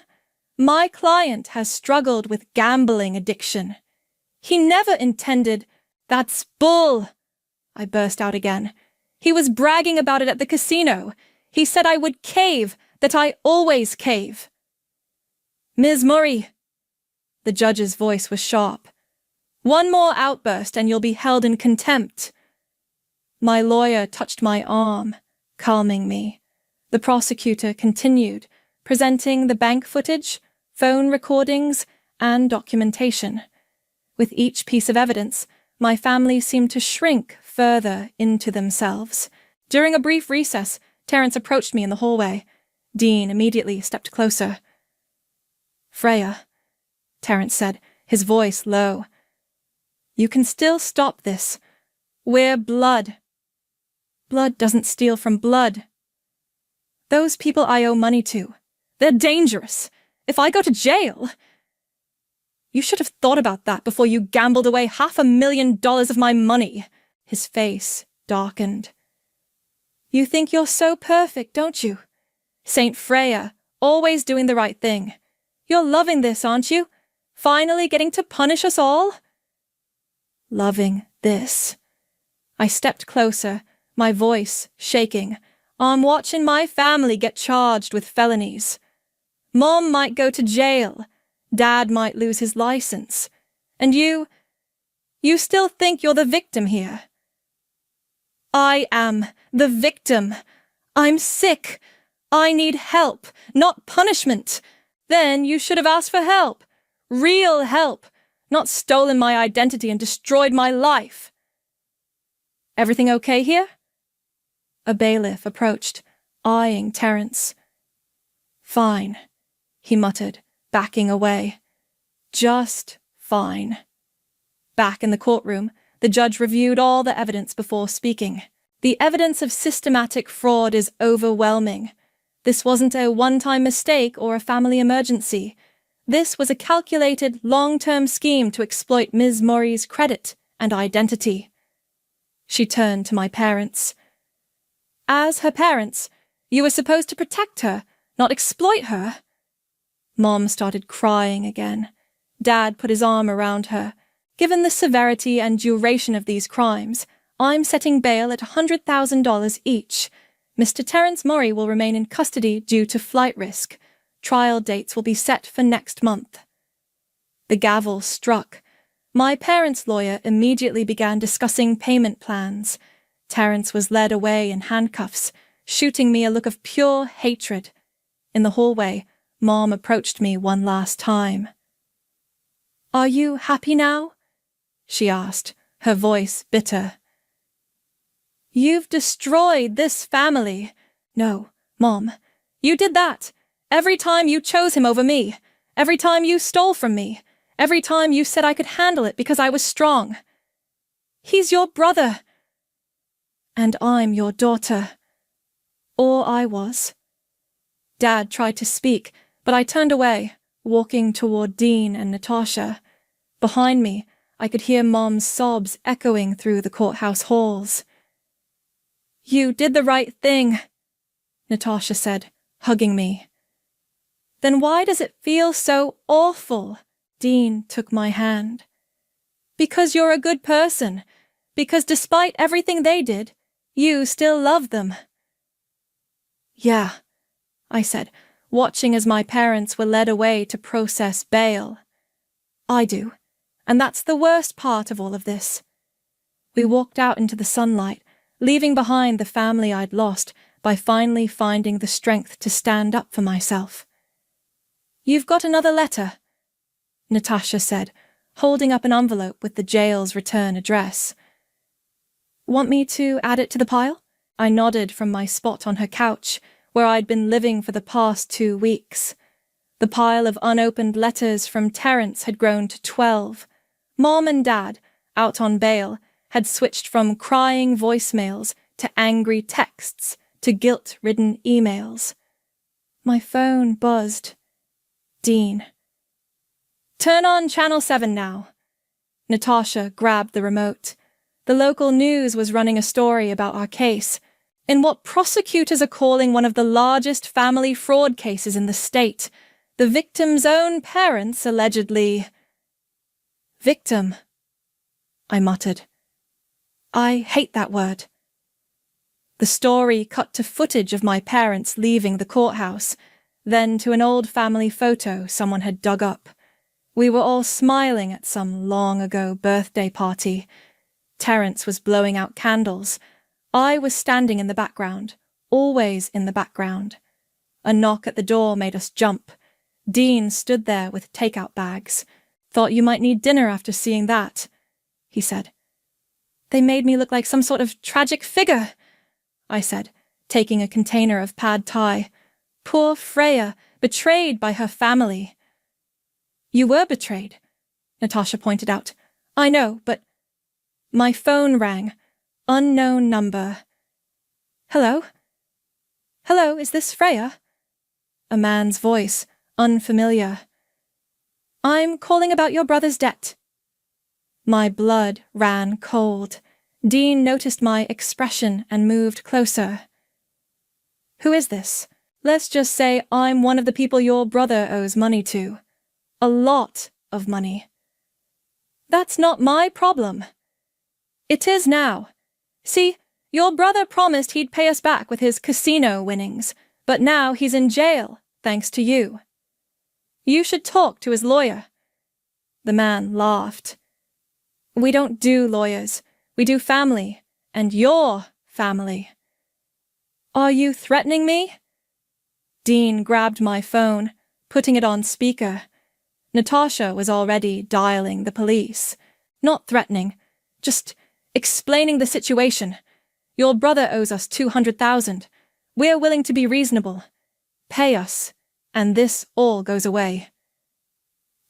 my client has struggled with gambling addiction. He never intended— That's bull! I burst out again. He was bragging about it at the casino. He said I would cave, that I always cave. Ms. Murray. The judge's voice was sharp. One more outburst and you'll be held in contempt. My lawyer touched my arm, calming me. The prosecutor continued, presenting the bank footage, phone recordings, and documentation. With each piece of evidence, my family seemed to shrink further into themselves. During a brief recess, Terrence approached me in the hallway. Dean immediately stepped closer. Freya, Terrence said, his voice low. You can still stop this. We're blood. Blood doesn't steal from blood. Those people I owe money to, they're dangerous. If I go to jail— You should have thought about that before you gambled away $500,000 of my money. His face darkened. You think you're so perfect, don't you? Saint Freya, always doing the right thing. You're loving this, aren't you? Finally getting to punish us all? Loving this. I stepped closer, my voice shaking. I'm watching my family get charged with felonies. Mom might go to jail. Dad might lose his license. And you still think you're the victim here. I am the victim. I'm sick. I need help, not punishment. Then you should have asked for help. Real help, not stolen my identity and destroyed my life. Everything okay here? A bailiff approached, eyeing Terrence. Fine, he muttered, backing away. Just fine. Back in the courtroom, the judge reviewed all the evidence before speaking. The evidence of systematic fraud is overwhelming. This wasn't a one-time mistake or a family emergency. This was a calculated, long-term scheme to exploit Ms. Murray's credit and identity. She turned to my parents. As her parents, you were supposed to protect her, not exploit her. Mom started crying again. Dad put his arm around her. Given the severity and duration of these crimes, I'm setting bail at $100,000 each. Mr. Terrence Murray will remain in custody due to flight risk. Trial dates will be set for next month. The gavel struck. My parents' lawyer immediately began discussing payment plans. Terrence was led away in handcuffs, shooting me a look of pure hatred. In the hallway, Mom approached me one last time. Are you happy now? She asked, her voice bitter. You've destroyed this family. No, Mom, You did that. Every time you chose him over me. Every time you stole from me. Every time you said I could handle it because I was strong. He's your brother. And I'm your daughter. Or I was. Dad tried to speak, but I turned away, walking toward Dean and Natasha. Behind me, I could hear Mom's sobs echoing through the courthouse halls. You did the right thing, Natasha said, hugging me. Then why does it feel so awful? Dean took my hand. Because you're a good person. Because despite everything they did, you still love them. Yeah, I said, watching as my parents were led away to process bail. I do, and that's the worst part of all of this. We walked out into the sunlight, leaving behind the family I'd lost by finally finding the strength to stand up for myself. You've got another letter, Natasha said, holding up an envelope with the jail's return address. Want me to add it to the pile? I nodded from my spot on her couch, where I'd been living for the past 2 weeks. The pile of unopened letters from Terence had grown to 12. Mom and Dad, out on bail, had switched from crying voicemails to angry texts to guilt-ridden emails. My phone buzzed. Dean. Turn on Channel 7 now. Natasha grabbed the remote. The local news was running a story about our case, in what prosecutors are calling one of the largest family fraud cases in the state. The victim's own parents allegedly... Victim, I muttered. I hate that word. The story cut to footage of my parents leaving the courthouse, then to an old family photo someone had dug up. We were all smiling at some long-ago birthday party. Terence was blowing out candles. I was standing in the background, always in the background. A knock at the door made us jump. Dean stood there with takeout bags. Thought you might need dinner after seeing that, he said. They made me look like some sort of tragic figure, I said, taking a container of pad thai. Poor Freya, betrayed by her family. You were betrayed, Natasha pointed out. I know, but... My phone rang. Unknown number. Hello? Hello, is this Freya? A man's voice, unfamiliar. I'm calling about your brother's debt. My blood ran cold. Dean noticed my expression and moved closer. Who is this? Let's just say I'm one of the people your brother owes money to. A lot of money. That's not my problem. It is now. See, your brother promised he'd pay us back with his casino winnings, but now he's in jail, thanks to you. You should talk to his lawyer. The man laughed. We don't do lawyers. We do family, and your family. Are you threatening me? Dean grabbed my phone, putting it on speaker. Natasha was already dialing the police. Not threatening, just explaining the situation. Your brother owes us $200,000. We're willing to be reasonable. Pay us, and this all goes away.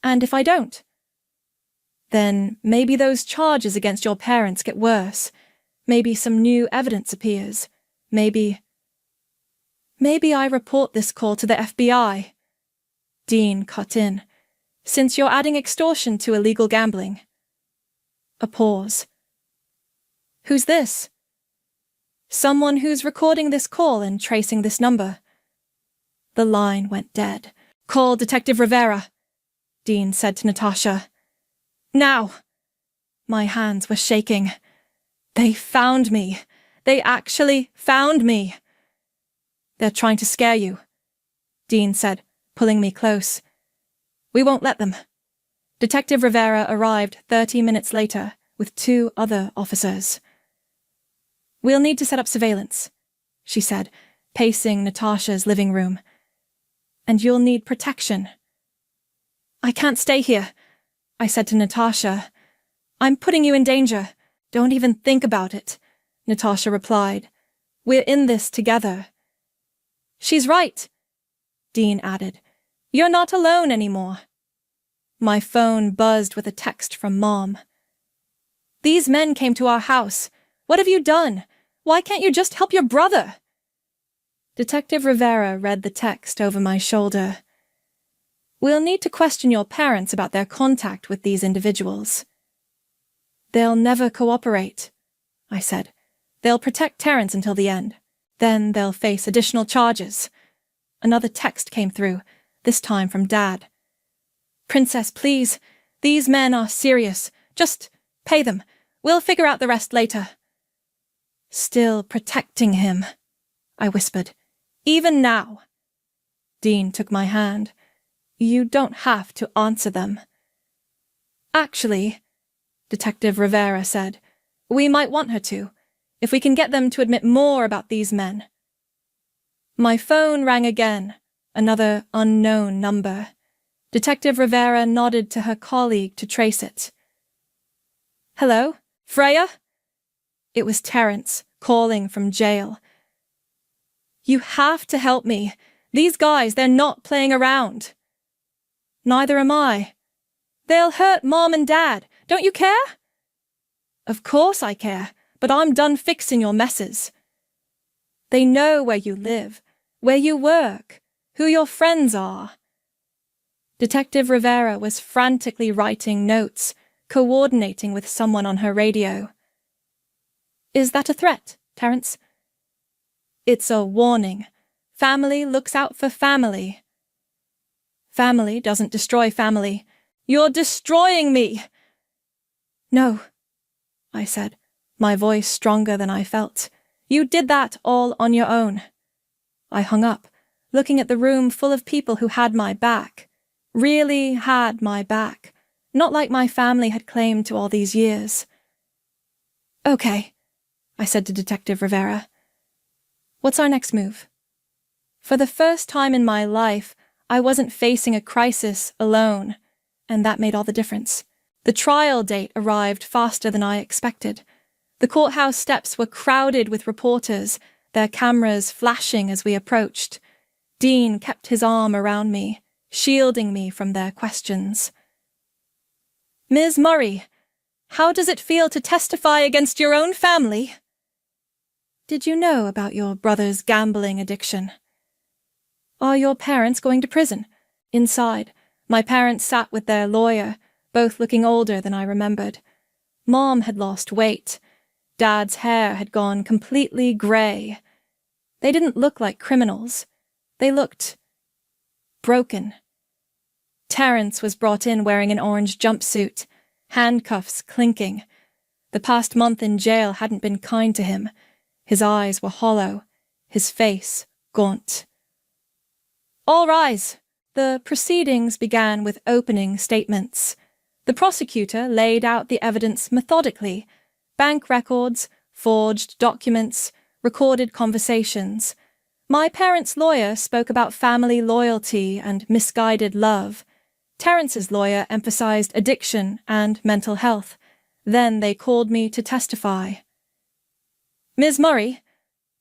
And if I don't? Then maybe those charges against your parents get worse. Maybe some new evidence appears. Maybe I report this call to the FBI. Dean cut in. Since you're adding extortion to illegal gambling. A pause. Who's this? Someone who's recording this call and tracing this number. The line went dead. Call Detective Rivera, Dean said to Natasha. Now! My hands were shaking. They found me. They actually found me. They're trying to scare you, Dean said, pulling me close. We won't let them. Detective Rivera arrived 30 minutes later with 2 other officers. We'll need to set up surveillance, she said, pacing Natasha's living room. And you'll need protection. I can't stay here, I said to Natasha. I'm putting you in danger. Don't even think about it, Natasha replied. We're in this together. She's right, Dean added. You're not alone anymore. My phone buzzed with a text from Mom. These men came to our house. What have you done? Why can't you just help your brother? Detective Rivera read the text over my shoulder. We'll need to question your parents about their contact with these individuals. They'll never cooperate, I said. They'll protect Terrence until the end. Then they'll face additional charges. Another text came through, this time from Dad. Princess, please. These men are serious. Just pay them. We'll figure out the rest later. Still protecting him, I whispered. Even now. Dean took my hand. You don't have to answer them. Actually, Detective Rivera said, we might want her to, if we can get them to admit more about these men. My phone rang again, another unknown number. Detective Rivera nodded to her colleague to trace it. Hello, Freya? It was Terrence, calling from jail. You have to help me. These guys, they're not playing around. Neither am I. They'll hurt Mom and Dad. Don't you care? Of course I care, but I'm done fixing your messes. They know where you live, where you work, who your friends are. Detective Rivera was frantically writing notes, coordinating with someone on her radio. Is that a threat, Terrence? It's a warning. Family looks out for family. Family doesn't destroy family. You're destroying me! No, I said, my voice stronger than I felt. You did that all on your own. I hung up, looking at the room full of people who had my back. Really had my back. Not like my family had claimed to all these years. Okay, I said to Detective Rivera. What's our next move? For the first time in my life, I wasn't facing a crisis alone, and that made all the difference. The trial date arrived faster than I expected. The courthouse steps were crowded with reporters, their cameras flashing as we approached. Dean kept his arm around me, shielding me from their questions. Ms. Murray, how does it feel to testify against your own family? Did you know about your brother's gambling addiction? Are your parents going to prison? Inside, my parents sat with their lawyer, both looking older than I remembered. Mom had lost weight. Dad's hair had gone completely grey. They didn't look like criminals. They looked broken. Terrence was brought in wearing an orange jumpsuit, handcuffs clinking. The past month in jail hadn't been kind to him. His eyes were hollow, his face gaunt. All rise. The proceedings began with opening statements. The prosecutor laid out the evidence methodically: bank records, forged documents, recorded conversations. My parents' lawyer spoke about family loyalty and misguided love. Terrence's lawyer emphasized addiction and mental health. Then they called me to testify. Ms. Murray,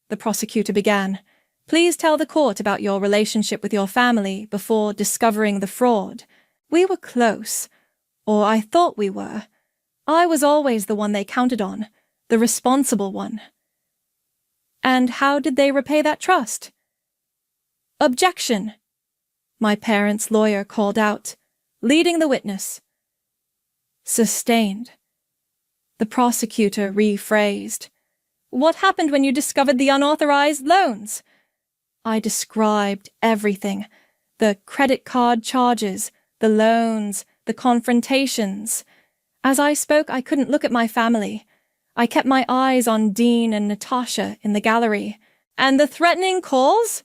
the prosecutor began, please tell the court about your relationship with your family before discovering the fraud. We were close, or I thought we were. I was always the one they counted on, the responsible one. And how did they repay that trust? Objection, my parents' lawyer called out, leading the witness. Sustained. The prosecutor rephrased. What happened when you discovered the unauthorized loans? I described everything. The credit card charges, the loans, the confrontations. As I spoke, I couldn't look at my family. I kept my eyes on Dean and Natasha in the gallery. And the threatening calls?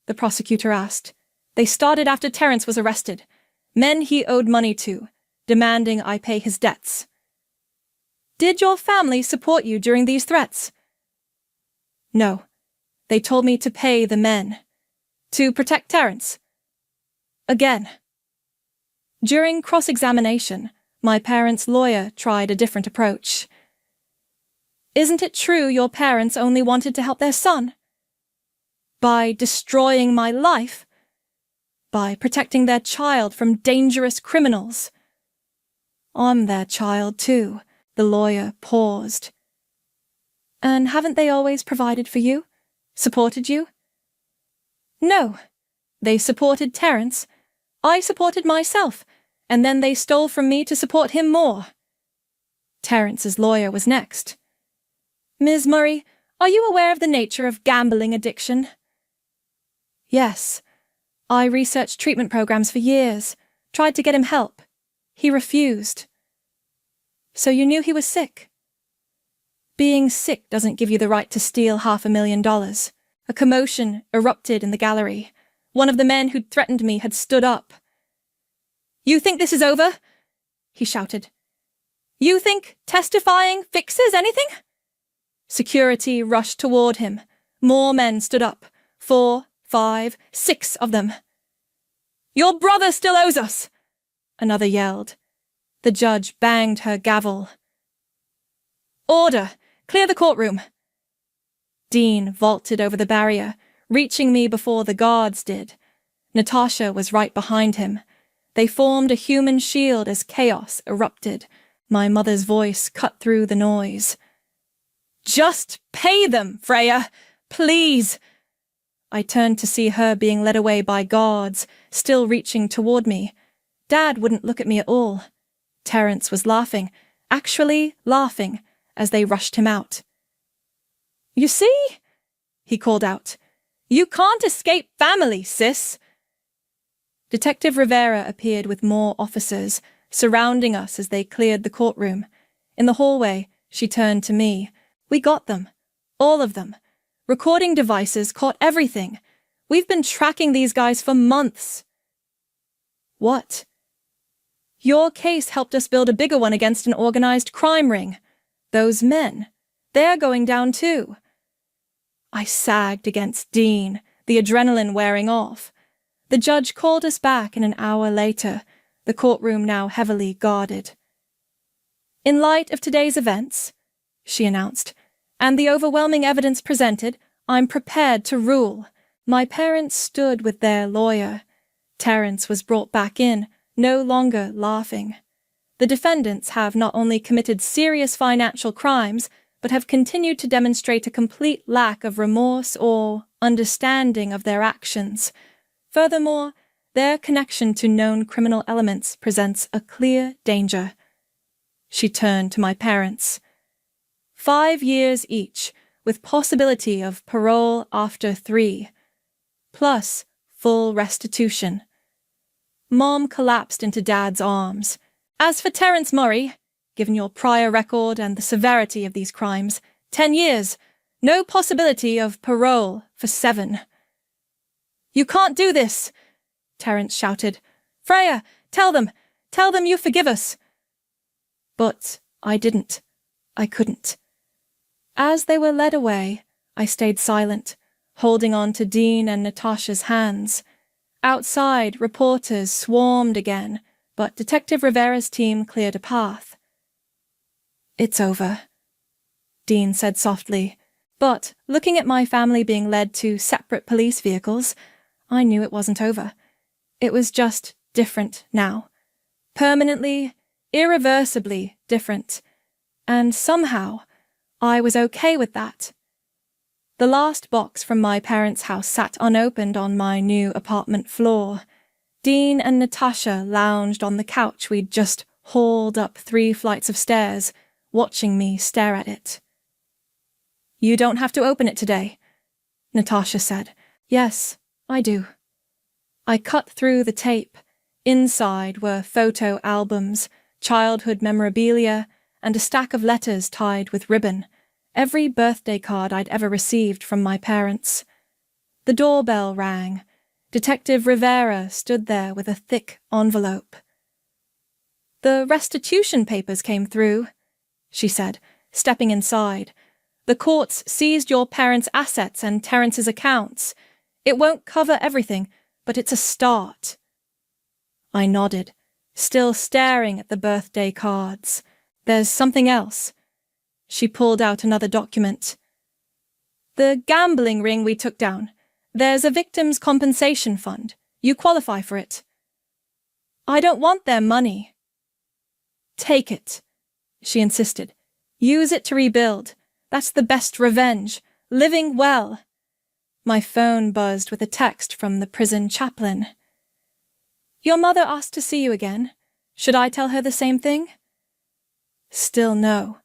The prosecutor asked. They started after Terrence was arrested. Men he owed money to, demanding I pay his debts. Did your family support you during these threats? No. They told me to pay the men. To protect Terrence. Again. During cross-examination, my parents' lawyer tried a different approach. Isn't it true your parents only wanted to help their son? By destroying my life, by protecting their child from dangerous criminals. I'm their child too, the lawyer paused. And haven't they always provided for you? Supported you? No. They supported Terence. I supported myself, and then they stole from me to support him more. Terence's lawyer was next. Ms. Murray, are you aware of the nature of gambling addiction? Yes. I researched treatment programs for years, tried to get him help. He refused. So you knew he was sick? Being sick doesn't give you the right to steal $500,000. A commotion erupted in the gallery. One of the men who'd threatened me had stood up. You think this is over? He shouted. You think testifying fixes anything? Security rushed toward him. More men stood up. 4, 5, 6 of them. Your brother still owes us, another yelled. The judge banged her gavel. Order! Clear the courtroom! Dean vaulted over the barrier, reaching me before the guards did. Natasha was right behind him. They formed a human shield as chaos erupted. My mother's voice cut through the noise. Just pay them, Freya! Please! I turned to see her being led away by guards, still reaching toward me. Dad wouldn't look at me at all. Terence was laughing, actually laughing, as they rushed him out. You see? He called out. You can't escape family, sis. Detective Rivera appeared with more officers, surrounding us as they cleared the courtroom. In the hallway, she turned to me. We got them. All of them. Recording devices caught everything. We've been tracking these guys for months. What? Your case helped us build a bigger one against an organized crime ring. Those men. They're going down too. I sagged against Dean, the adrenaline wearing off. The judge called us back in an hour later, the courtroom now heavily guarded. In light of today's events, she announced, and the overwhelming evidence presented, I'm prepared to rule. My parents stood with their lawyer. Terence was brought back in, no longer laughing. The defendants have not only committed serious financial crimes, but have continued to demonstrate a complete lack of remorse or understanding of their actions. Furthermore, their connection to known criminal elements presents a clear danger. She turned to my parents. 5 years each, with possibility of parole after 3, plus full restitution. Mom collapsed into Dad's arms. As for Terence Murray, given your prior record and the severity of these crimes, 10 years, no possibility of parole for 7. You can't do this, Terence shouted. Freya, tell them you forgive us. But I didn't. I couldn't. As they were led away, I stayed silent, holding on to Dean and Natasha's hands. Outside, reporters swarmed again, but Detective Rivera's team cleared a path. It's over, Dean said softly, but looking at my family being led to separate police vehicles, I knew it wasn't over. It was just different now. Permanently, irreversibly different. And somehow, I was okay with that. The last box from my parents' house sat unopened on my new apartment floor. Dean and Natasha lounged on the couch we'd just hauled up 3 flights of stairs, watching me stare at it. You don't have to open it today, Natasha said. Yes, I do. I cut through the tape. Inside were photo albums, childhood memorabilia, and a stack of letters tied with ribbon. Every birthday card I'd ever received from my parents. The doorbell rang. Detective Rivera stood there with a thick envelope. The restitution papers came through, she said, stepping inside. The courts seized your parents' assets and Terence's accounts. It won't cover everything, but it's a start. I nodded, still staring at the birthday cards. There's something else. She pulled out another document. The gambling ring we took down. There's a victims' compensation fund. You qualify for it. I don't want their money. Take it, she insisted. Use it to rebuild. That's the best revenge. Living well. My phone buzzed with a text from the prison chaplain. Your mother asked to see you again. Should I tell her the same thing? Still no.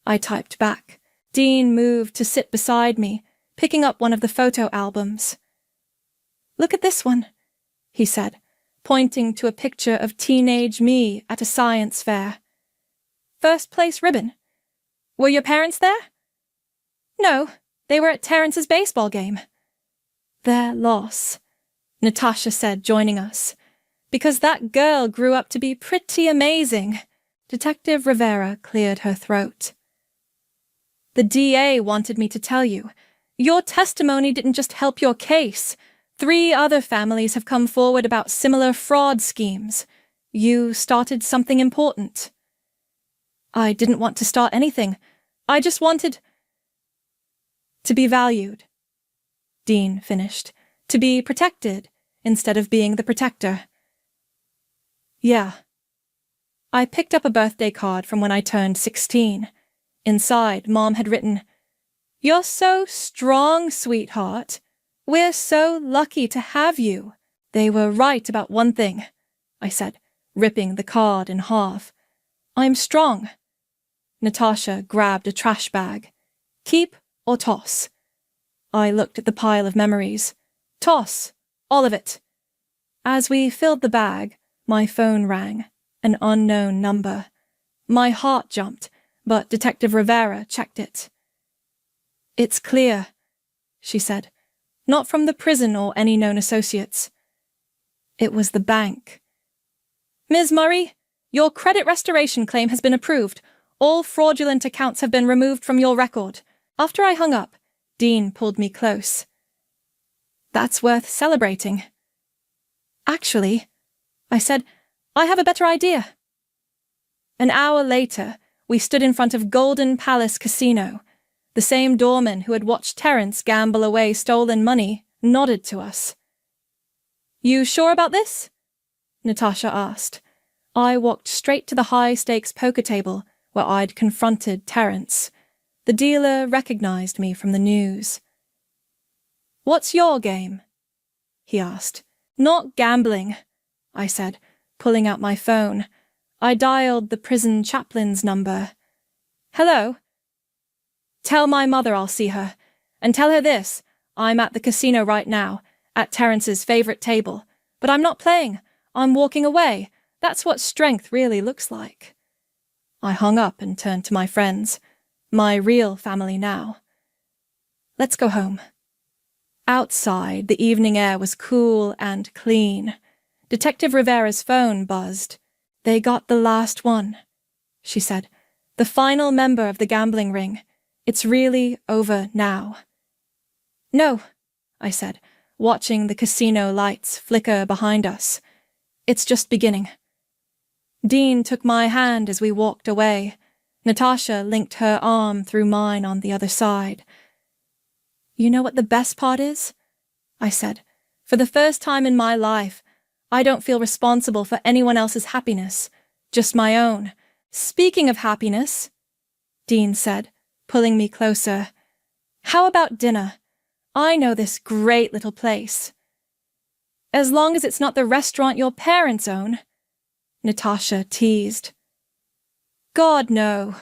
I typed back. Dean moved to sit beside me, picking up one of the photo albums. Look at this one, he said, pointing to a picture of teenage me at a science fair. First place ribbon. Were your parents there? No, they were at Terrence's baseball game. Their loss, Natasha said, joining us. Because that girl grew up to be pretty amazing. Detective Rivera cleared her throat. The DA wanted me to tell you. Your testimony didn't just help your case. 3 other families have come forward about similar fraud schemes. You started something important. I didn't want to start anything. I just wanted to be valued. Dean finished. To be protected instead of being the protector. Yeah. I picked up a birthday card from when I turned 16. Inside, Mom had written, You're so strong, sweetheart. We're so lucky to have you. They were right about one thing, I said, ripping the card in half. I'm strong. Natasha grabbed a trash bag. Keep or toss? I looked at the pile of memories. Toss. All of it. As we filled the bag, my phone rang. An unknown number. My heart jumped, but Detective Rivera checked it. It's clear, she said. Not from the prison or any known associates. It was the bank. Ms. Murray, your credit restoration claim has been approved. All fraudulent accounts have been removed from your record. After I hung up, Dean pulled me close. That's worth celebrating. Actually, I said, I have a better idea. An hour later, we stood in front of Golden Palace Casino. The same doorman who had watched Terrence gamble away stolen money nodded to us. You sure about this? Natasha asked. I walked straight to the high-stakes poker table where I'd confronted Terrence. The dealer recognized me from the news. What's your game? He asked. Not gambling, I said, pulling out my phone. I dialed the prison chaplain's number. Hello? Tell my mother I'll see her. And tell her this, I'm at the casino right now, at Terrence's favorite table. But I'm not playing. I'm walking away. That's what strength really looks like. I hung up and turned to my friends. My real family now. Let's go home. Outside, the evening air was cool and clean. Detective Rivera's phone buzzed. They got the last one, she said. The final member of the gambling ring. It's really over now. No, I said, watching the casino lights flicker behind us. It's just beginning. Dean took my hand as we walked away. Natasha linked her arm through mine on the other side. You know what the best part is? I said. For the first time in my life, I don't feel responsible for anyone else's happiness, just my own. Speaking of happiness, Dean said, pulling me closer. How about dinner? I know this great little place. As long as it's not the restaurant your parents own, Natasha teased. God, no.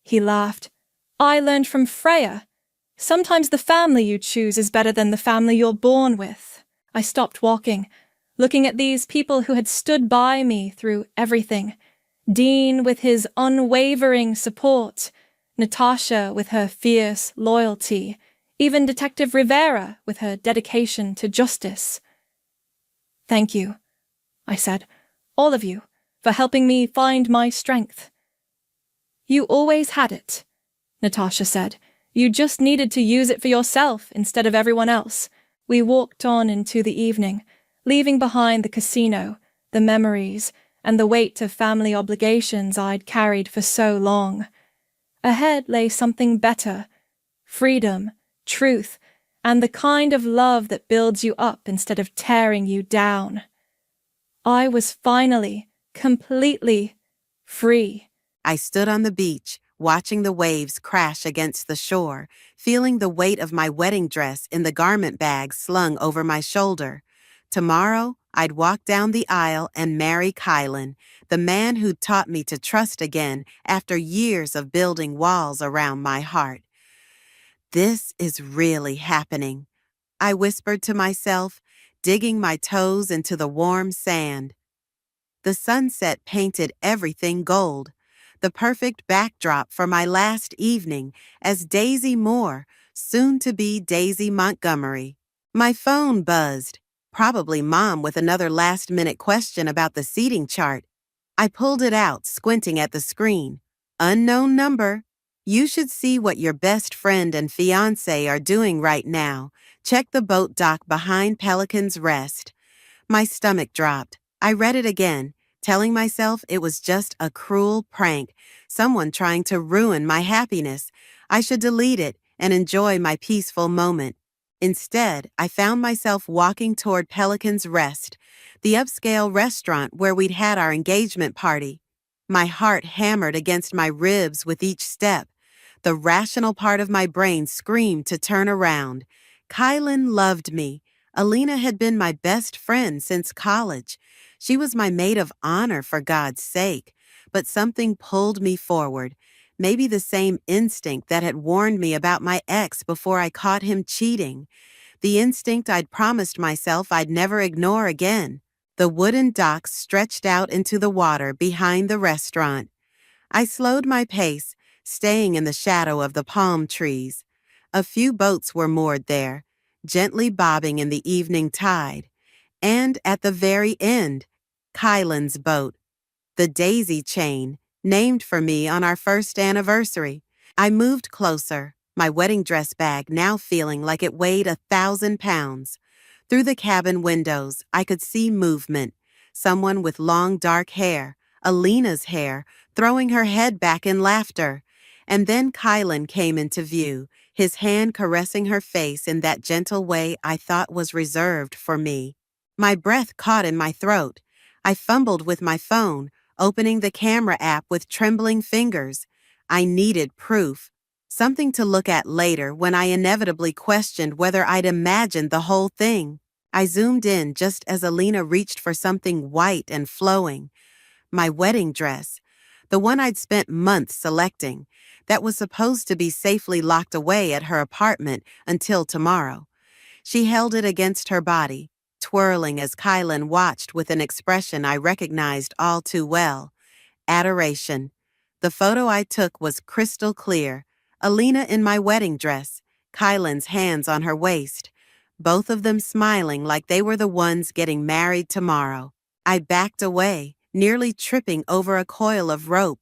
He laughed. I learned from Freya. Sometimes the family you choose is better than the family you're born with. I stopped walking, looking at these people who had stood by me through everything. Dean with his unwavering support, Natasha with her fierce loyalty, even Detective Rivera with her dedication to justice. Thank you, I said, all of you, for helping me find my strength. You always had it, Natasha said. You just needed to use it for yourself instead of everyone else. We walked on into the evening, leaving behind the casino, the memories, and the weight of family obligations I'd carried for so long. Ahead lay something better, freedom, truth, and the kind of love that builds you up instead of tearing you down. I was finally, completely free. I stood on the beach, watching the waves crash against the shore, feeling the weight of my wedding dress in the garment bag slung over my shoulder. Tomorrow, I'd walk down the aisle and marry Kylan, the man who'd taught me to trust again after years of building walls around my heart. This is really happening, I whispered to myself, digging my toes into the warm sand. The sunset painted everything gold, the perfect backdrop for my last evening as Daisy Moore, soon to be Daisy Montgomery. My phone buzzed, probably Mom with another last-minute question about the seating chart. I pulled it out, squinting at the screen. Unknown number. You should see what your best friend and fiancé are doing right now. Check the boat dock behind Pelican's Rest. My stomach dropped. I read it again, telling myself it was just a cruel prank, someone trying to ruin my happiness. I should delete it and enjoy my peaceful moment. Instead, I found myself walking toward Pelican's Rest, the upscale restaurant where we'd had our engagement party. My heart hammered against my ribs with each step. The rational part of my brain screamed to turn around. Kylan loved me. Alina had been my best friend since college. She was my maid of honor, for God's sake. But something pulled me forward. Maybe the same instinct that had warned me about my ex before I caught him cheating. The instinct I'd promised myself I'd never ignore again. The wooden docks stretched out into the water behind the restaurant. I slowed my pace, staying in the shadow of the palm trees. A few boats were moored there, gently bobbing in the evening tide. And at the very end, Kylan's boat, the Daisy Chain, named for me on our first anniversary. I moved closer, my wedding dress bag now feeling like it weighed 1,000 pounds. Through the cabin windows, I could see movement. Someone with long dark hair, Alina's hair, throwing her head back in laughter. And then Kylan came into view, his hand caressing her face in that gentle way I thought was reserved for me. My breath caught in my throat. I fumbled with my phone, opening the camera app with trembling fingers. I needed proof, something to look at later when I inevitably questioned whether I'd imagined the whole thing. I zoomed in just as Alina reached for something white and flowing. My wedding dress, the one I'd spent months selecting, that was supposed to be safely locked away at her apartment until tomorrow. She held it against her body, twirling as Kylan watched with an expression I recognized all too well. Adoration. The photo I took was crystal clear. Alina in my wedding dress, Kylan's hands on her waist, both of them smiling like they were the ones getting married tomorrow. I backed away, nearly tripping over a coil of rope.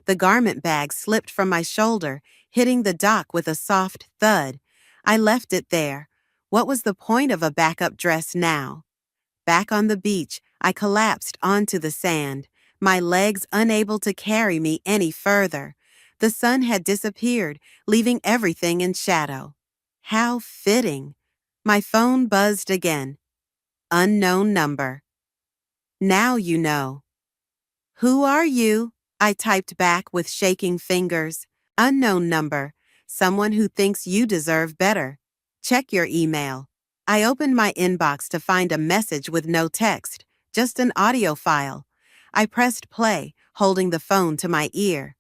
The garment bag slipped from my shoulder, hitting the dock with a soft thud. I left it there. What was the point of a backup dress now? Back on the beach, I collapsed onto the sand, my legs unable to carry me any further. The sun had disappeared, leaving everything in shadow. How fitting. My phone buzzed again. Unknown number. Now you know. Who are you? I typed back with shaking fingers. Unknown number. Someone who thinks you deserve better. Check your email. I opened my inbox to find a message with no text, just an audio file. I pressed play, holding the phone to my ear.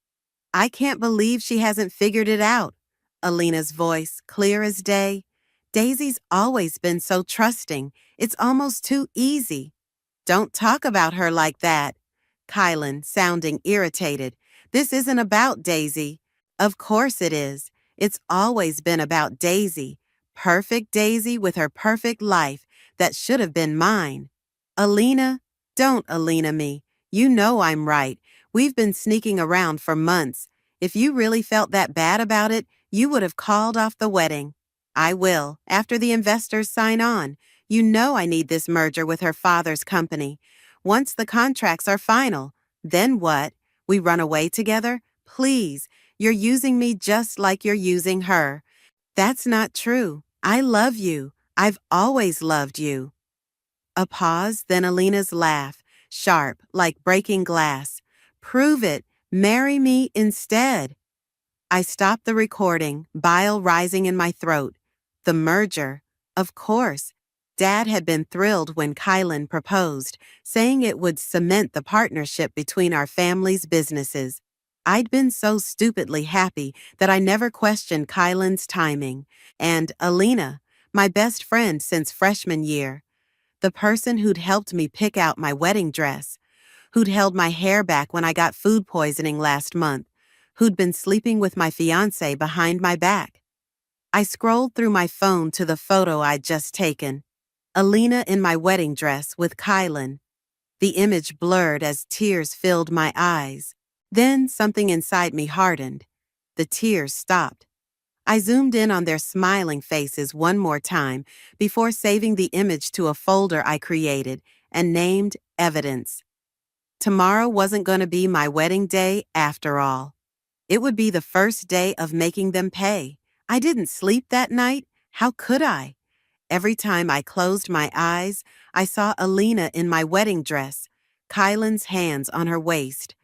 I can't believe she hasn't figured it out. Alina's voice, clear as day. Daisy's always been so trusting. It's almost too easy. Don't talk about her like that. Kylan, sounding irritated. This isn't about Daisy. Of course it is. It's always been about Daisy. Perfect Daisy with her perfect life that should have been mine. Alina, don't Alina me. You know I'm right. We've been sneaking around for months. If you really felt that bad about it, you would have called off the wedding. I will, after the investors sign on. You know I need this merger with her father's company. Once the contracts are final, then what? We run away together? Please, you're using me just like you're using her. That's not true. I love you. I've always loved you. A pause, then Alina's laugh, sharp, like breaking glass. Prove it. Marry me instead. I stopped the recording, bile rising in my throat. The merger. Of course. Dad had been thrilled when Kylan proposed, saying it would cement the partnership between our family's businesses. I'd been so stupidly happy that I never questioned Kylan's timing. And Alina, my best friend since freshman year, the person who'd helped me pick out my wedding dress, who'd held my hair back when I got food poisoning last month, who'd been sleeping with my fiancé behind my back. I scrolled through my phone to the photo I'd just taken. Alina in my wedding dress with Kylan. The image blurred as tears filled my eyes. Then something inside me hardened. The tears stopped. I zoomed in on their smiling faces one more time before saving the image to a folder I created and named Evidence. Tomorrow wasn't going to be my wedding day after all. It would be the first day of making them pay. I didn't sleep that night. How could I? Every time I closed my eyes, I saw Alina in my wedding dress, Kylan's hands on her waist.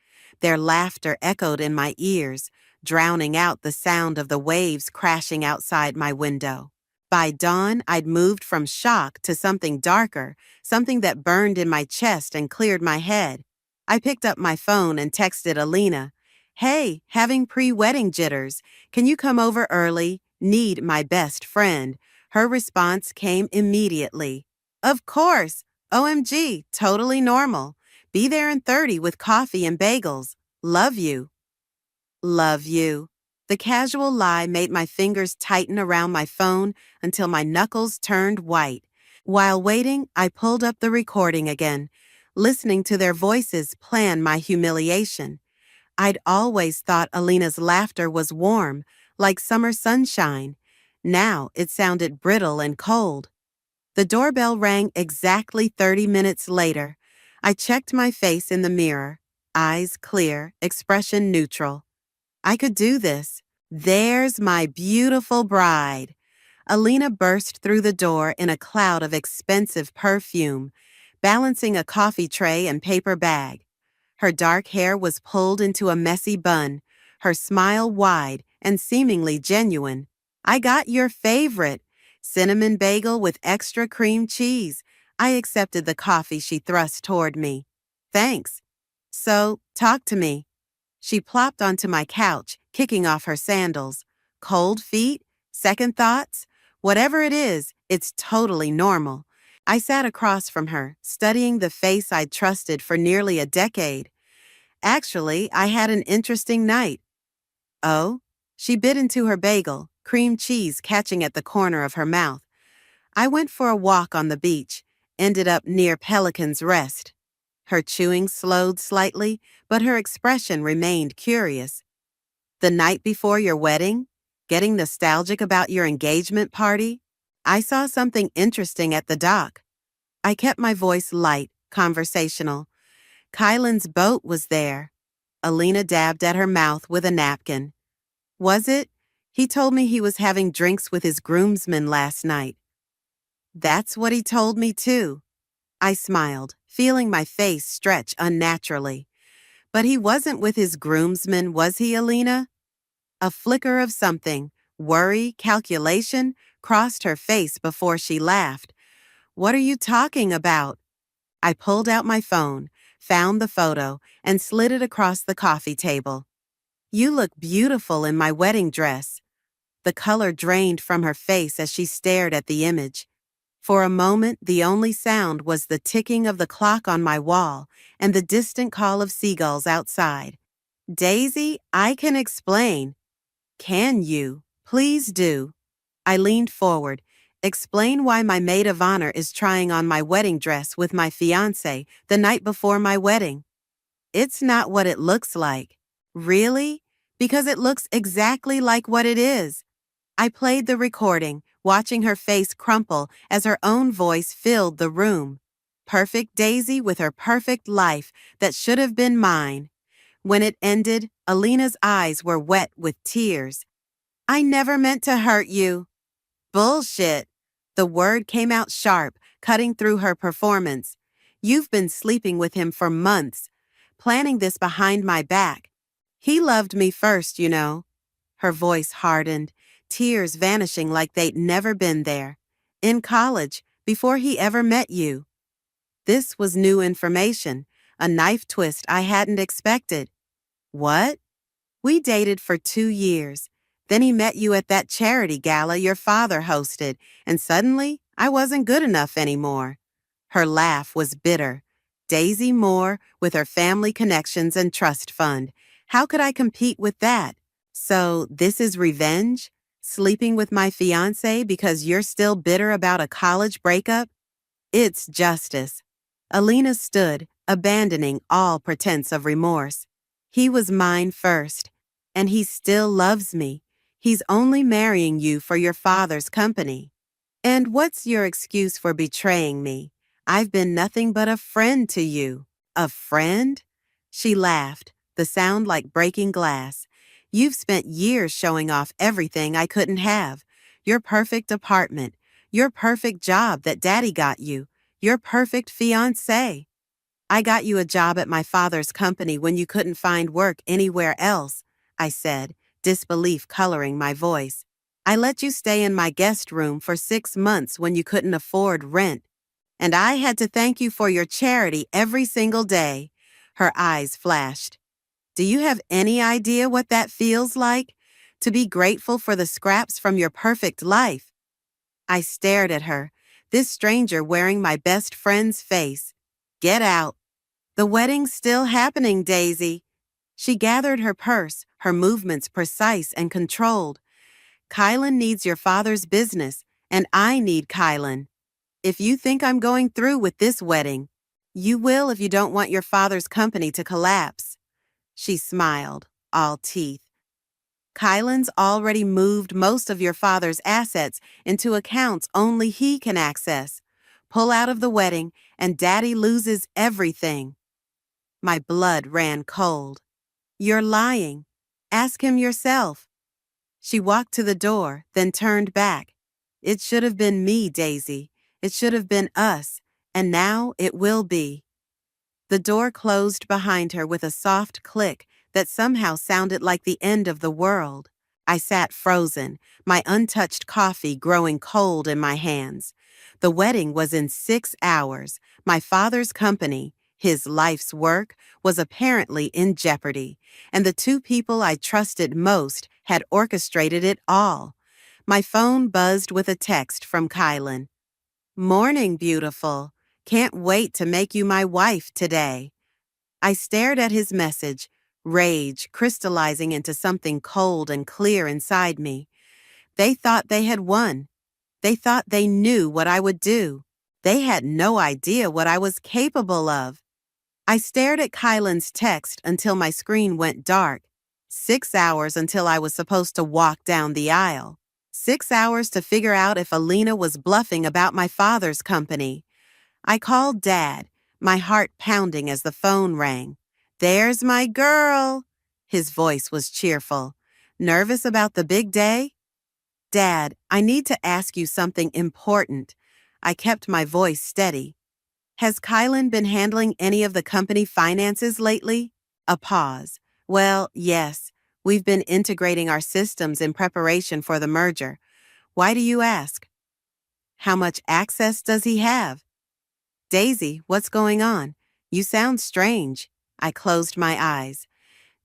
Their laughter echoed in my ears, drowning out the sound of the waves crashing outside my window. By dawn, I'd moved from shock to something darker, something that burned in my chest and cleared my head. I picked up my phone and texted Alina, "Hey, having pre-wedding jitters. Can you come over early? Need my best friend." Her response came immediately. "Of course. OMG, totally normal. Be there in 30 with coffee and bagels. Love you." Love you. The casual lie made my fingers tighten around my phone until my knuckles turned white. While waiting, I pulled up the recording again, listening to their voices plan my humiliation. I'd always thought Alina's laughter was warm, like summer sunshine. Now it sounded brittle and cold. The doorbell rang exactly 30 minutes later. I checked my face in the mirror, eyes clear, expression neutral. I could do this. There's my beautiful bride. Alina burst through the door in a cloud of expensive perfume, balancing a coffee tray and paper bag. Her dark hair was pulled into a messy bun, her smile wide and seemingly genuine. "I got your favorite, cinnamon bagel with extra cream cheese." I accepted the coffee she thrust toward me. "Thanks. So, talk to me." She plopped onto my couch, kicking off her sandals. Cold feet? Second thoughts? Whatever it is, it's totally normal. I sat across from her, studying the face I'd trusted for nearly a decade. "Actually, I had an interesting night." "Oh?" She bit into her bagel, cream cheese catching at the corner of her mouth. "I went for a walk on the beach, ended up near Pelican's Rest." Her chewing slowed slightly, but her expression remained curious. "The night before your wedding? Getting nostalgic about your engagement party? I saw something interesting at the dock." I kept my voice light, conversational. "Kylan's boat was there." Alina dabbed at her mouth with a napkin. "Was it? He told me he was having drinks with his groomsmen last night." "That's what he told me too." I smiled, feeling my face stretch unnaturally. "But he wasn't with his groomsmen, was he, Alina?" A flicker of something, worry, calculation, crossed her face before she laughed. "What are you talking about?" I pulled out my phone, found the photo, and slid it across the coffee table. "You look beautiful in my wedding dress." The color drained from her face as she stared at the image. For a moment, the only sound was the ticking of the clock on my wall and the distant call of seagulls outside. "Daisy, I can explain." "Can you? Please do." I leaned forward. "Explain why my maid of honor is trying on my wedding dress with my fiancé the night before my wedding." "It's not what it looks like." "Really? Because it looks exactly like what it is." I played the recording, watching her face crumple as her own voice filled the room. Perfect Daisy with her perfect life that should have been mine. When it ended, Alina's eyes were wet with tears. "I never meant to hurt you." Bullshit. The word came out sharp, cutting through her performance. You've been sleeping with him for months, planning this behind my back. He loved me first, you know. Her voice hardened, tears vanishing like they'd never been there. In college, before he ever met you. This was new information, a knife twist I hadn't expected. What? We dated for 2 years. Then he met you at that charity gala your father hosted, and suddenly I wasn't good enough anymore. Her laugh was bitter. Daisy Moore, with her family connections and trust fund. How could I compete with that? So this is revenge? Sleeping with my fiancé because you're still bitter about a college breakup? It's justice. Alina stood, abandoning all pretense of remorse. He was mine first, and he still loves me. He's only marrying you for your father's company. And what's your excuse for betraying me? I've been nothing but a friend to you. A friend? She laughed, the sound like breaking glass. You've spent years showing off everything I couldn't have. Your perfect apartment, your perfect job that Daddy got you, your perfect fiancé. I got you a job at my father's company when you couldn't find work anywhere else, I said, disbelief coloring my voice. I let you stay in my guest room for 6 months when you couldn't afford rent. And I had to thank you for your charity every single day. Her eyes flashed. Do you have any idea what that feels like? To be grateful for the scraps from your perfect life? I stared at her, this stranger wearing my best friend's face. Get out. The wedding's still happening, Daisy. She gathered her purse, her movements precise and controlled. Kylan needs your father's business, and I need Kylan. If you think I'm going through with this wedding, you will if you don't want your father's company to collapse. She smiled, all teeth. Kylan's already moved most of your father's assets into accounts only he can access. Pull out of the wedding, and Daddy loses everything. My blood ran cold. You're lying. Ask him yourself. She walked to the door, then turned back. It should have been me, Daisy. It should have been us, and now it will be. The door closed behind her with a soft click that somehow sounded like the end of the world. I sat frozen, my untouched coffee growing cold in my hands. The wedding was in 6 hours. My father's company, his life's work, was apparently in jeopardy, and the 2 people I trusted most had orchestrated it all. My phone buzzed with a text from Kylan. Morning, beautiful. Can't wait to make you my wife today. I stared at his message, rage crystallizing into something cold and clear inside me. They thought they had won. They thought they knew what I would do. They had no idea what I was capable of. I stared at Kylan's text until my screen went dark. 6 hours until I was supposed to walk down the aisle. 6 hours to figure out if Alina was bluffing about my father's company. I called Dad, my heart pounding as the phone rang. There's my girl. His voice was cheerful. Nervous about the big day? Dad, I need to ask you something important. I kept my voice steady. Has Kylan been handling any of the company finances lately? A pause. Well, yes. We've been integrating our systems in preparation for the merger. Why do you ask? How much access does he have? Daisy, what's going on? You sound strange. I closed my eyes.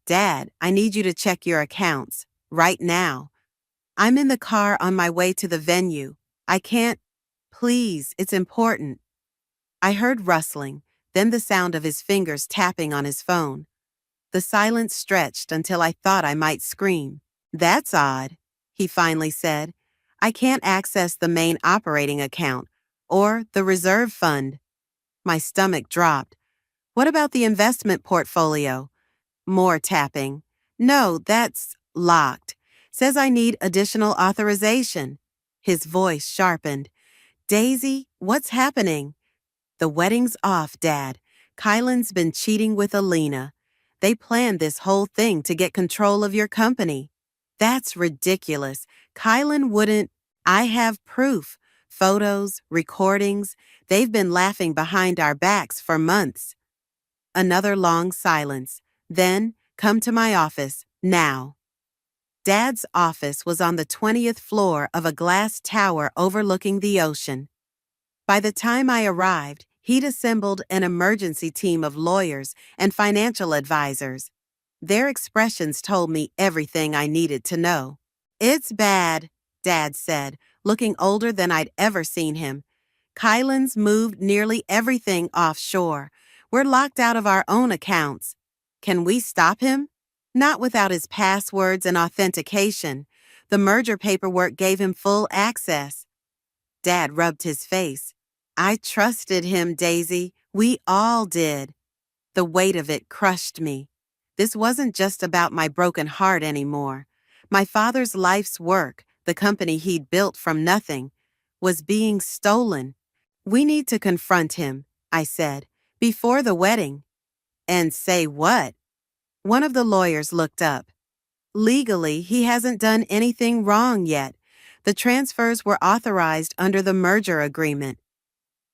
Dad, I need you to check your accounts. Right now. I'm in the car on my way to the venue. I can't. Please, it's important. I heard rustling, then the sound of his fingers tapping on his phone. The silence stretched until I thought I might scream. That's odd, he finally said. I can't access the main operating account or the reserve fund. My stomach dropped. What about the investment portfolio? More tapping. No, that's locked. Says I need additional authorization. His voice sharpened. Daisy, what's happening? The wedding's off, Dad. Kylan's been cheating with Alina. They planned this whole thing to get control of your company. That's ridiculous. Kylan wouldn't. I have proof. Photos, recordings. They've been laughing behind our backs for months. Another long silence. Then, come to my office, now. Dad's office was on the 20th floor of a glass tower overlooking the ocean. By the time I arrived, he'd assembled an emergency team of lawyers and financial advisors. Their expressions told me everything I needed to know. It's bad, Dad said, looking older than I'd ever seen him. Kylan's moved nearly everything offshore. We're locked out of our own accounts. Can we stop him? Not without his passwords and authentication. The merger paperwork gave him full access. Dad rubbed his face. I trusted him, Daisy. We all did. The weight of it crushed me. This wasn't just about my broken heart anymore. My father's life's work, the company he'd built from nothing, was being stolen. We need to confront him, I said, before the wedding. And say what? One of the lawyers looked up. Legally, he hasn't done anything wrong yet. The transfers were authorized under the merger agreement.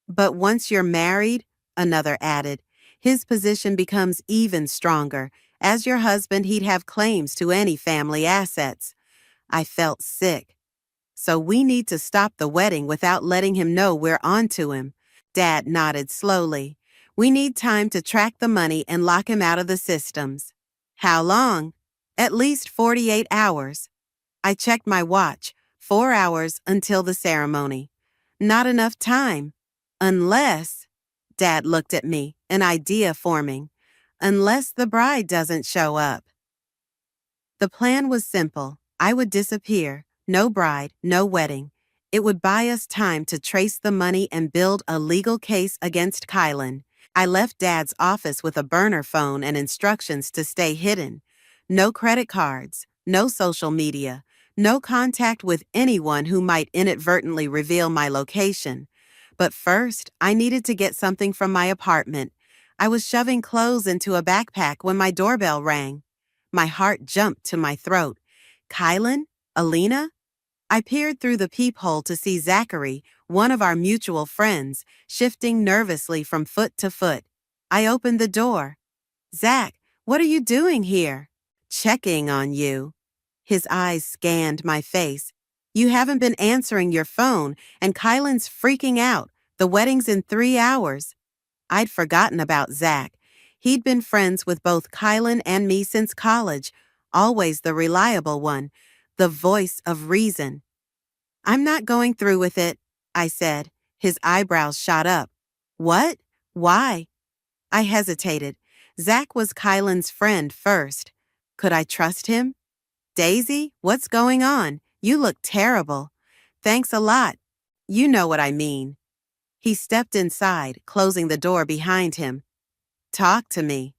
But once you're married, another added, his position becomes even stronger. As your husband, he'd have claims to any family assets. I felt sick. So we need to stop the wedding without letting him know we're onto him. Dad nodded slowly. We need time to track the money and lock him out of the systems. How long? At least 48 hours. I checked my watch. 4 hours until the ceremony. Not enough time. Unless, Dad looked at me, an idea forming. Unless the bride doesn't show up. The plan was simple. I would disappear. No bride, no wedding. It would buy us time to trace the money and build a legal case against Kylan. I left Dad's office with a burner phone and instructions to stay hidden. No credit cards, no social media, no contact with anyone who might inadvertently reveal my location. But first, I needed to get something from my apartment. I was shoving clothes into a backpack when my doorbell rang. My heart jumped to my throat. Kylan? Alina? I peered through the peephole to see Zachary, one of our mutual friends, shifting nervously from foot to foot. I opened the door. Zach, what are you doing here? Checking on you. His eyes scanned my face. You haven't been answering your phone, and Kylan's freaking out. The wedding's in 3 hours. I'd forgotten about Zach. He'd been friends with both Kylan and me since college, always the reliable one, the voice of reason. I'm not going through with it, I said. His eyebrows shot up. What? Why? I hesitated. Zach was Kylan's friend first. Could I trust him? Daisy, what's going on? You look terrible. Thanks a lot. You know what I mean. He stepped inside, closing the door behind him. Talk to me.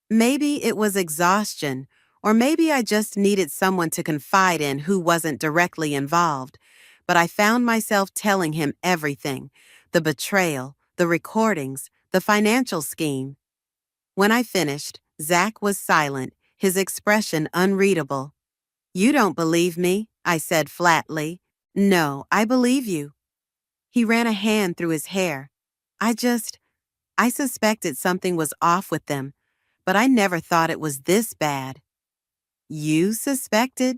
Maybe it was exhaustion, or maybe I just needed someone to confide in who wasn't directly involved. But I found myself telling him everything. The betrayal, the recordings, the financial scheme. When I finished, Zach was silent, his expression unreadable. You don't believe me, I said flatly. No, I believe you. He ran a hand through his hair. I suspected something was off with them, but I never thought it was this bad. You suspected?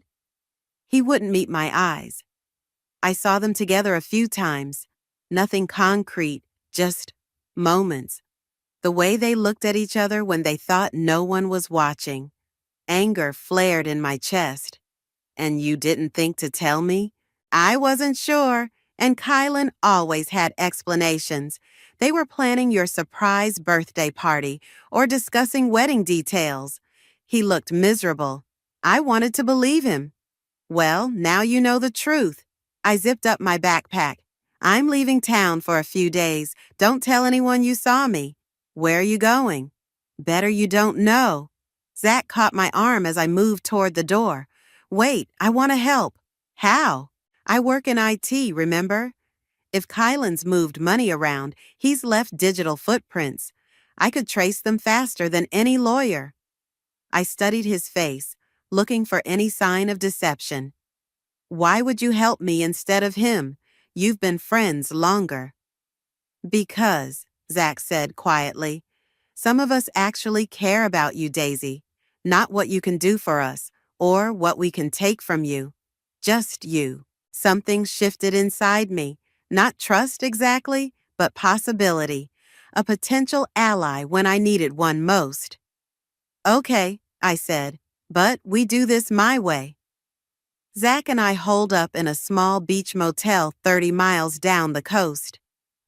He wouldn't meet my eyes. I saw them together a few times. Nothing concrete, just moments. The way they looked at each other when they thought no one was watching. Anger flared in my chest. And you didn't think to tell me? I wasn't sure, and Kylan always had explanations. They were planning your surprise birthday party or discussing wedding details. He looked miserable. I wanted to believe him. Well, now you know the truth. I zipped up my backpack. I'm leaving town for a few days. Don't tell anyone you saw me. Where are you going? Better you don't know. Zach caught my arm as I moved toward the door. Wait, I want to help. How? I work in IT, remember? If Kylan's moved money around, he's left digital footprints. I could trace them faster than any lawyer. I studied his face, looking for any sign of deception. Why would you help me instead of him? You've been friends longer. Because, Zach said quietly, some of us actually care about you, Daisy. Not what you can do for us, or what we can take from you. Just you. Something shifted inside me. Not trust exactly, but possibility. A potential ally when I needed one most. Okay, I said, but we do this my way. Zach and I holed up in a small beach motel 30 miles down the coast.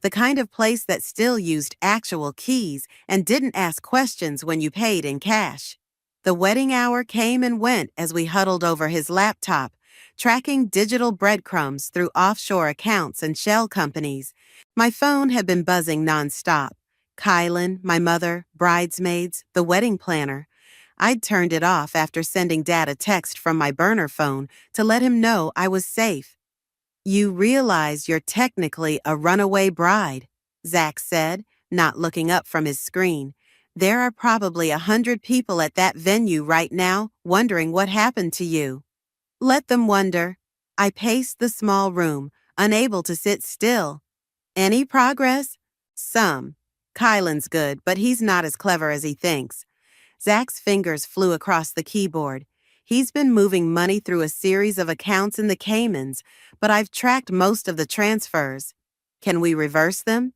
The kind of place that still used actual keys and didn't ask questions when you paid in cash. The wedding hour came and went as we huddled over his laptop, tracking digital breadcrumbs through offshore accounts and shell companies. My phone had been buzzing nonstop. Kylan, my mother, bridesmaids, the wedding planner. I'd turned it off after sending Dad a text from my burner phone to let him know I was safe. You realize you're technically a runaway bride, Zach said, not looking up from his screen. There are probably 100 people at that venue right now wondering what happened to you. Let them wonder. I paced the small room, unable to sit still. Any progress? Some. Kylan's good, but he's not as clever as he thinks. Zach's fingers flew across the keyboard. He's been moving money through a series of accounts in the Caymans, but I've tracked most of the transfers. Can we reverse them?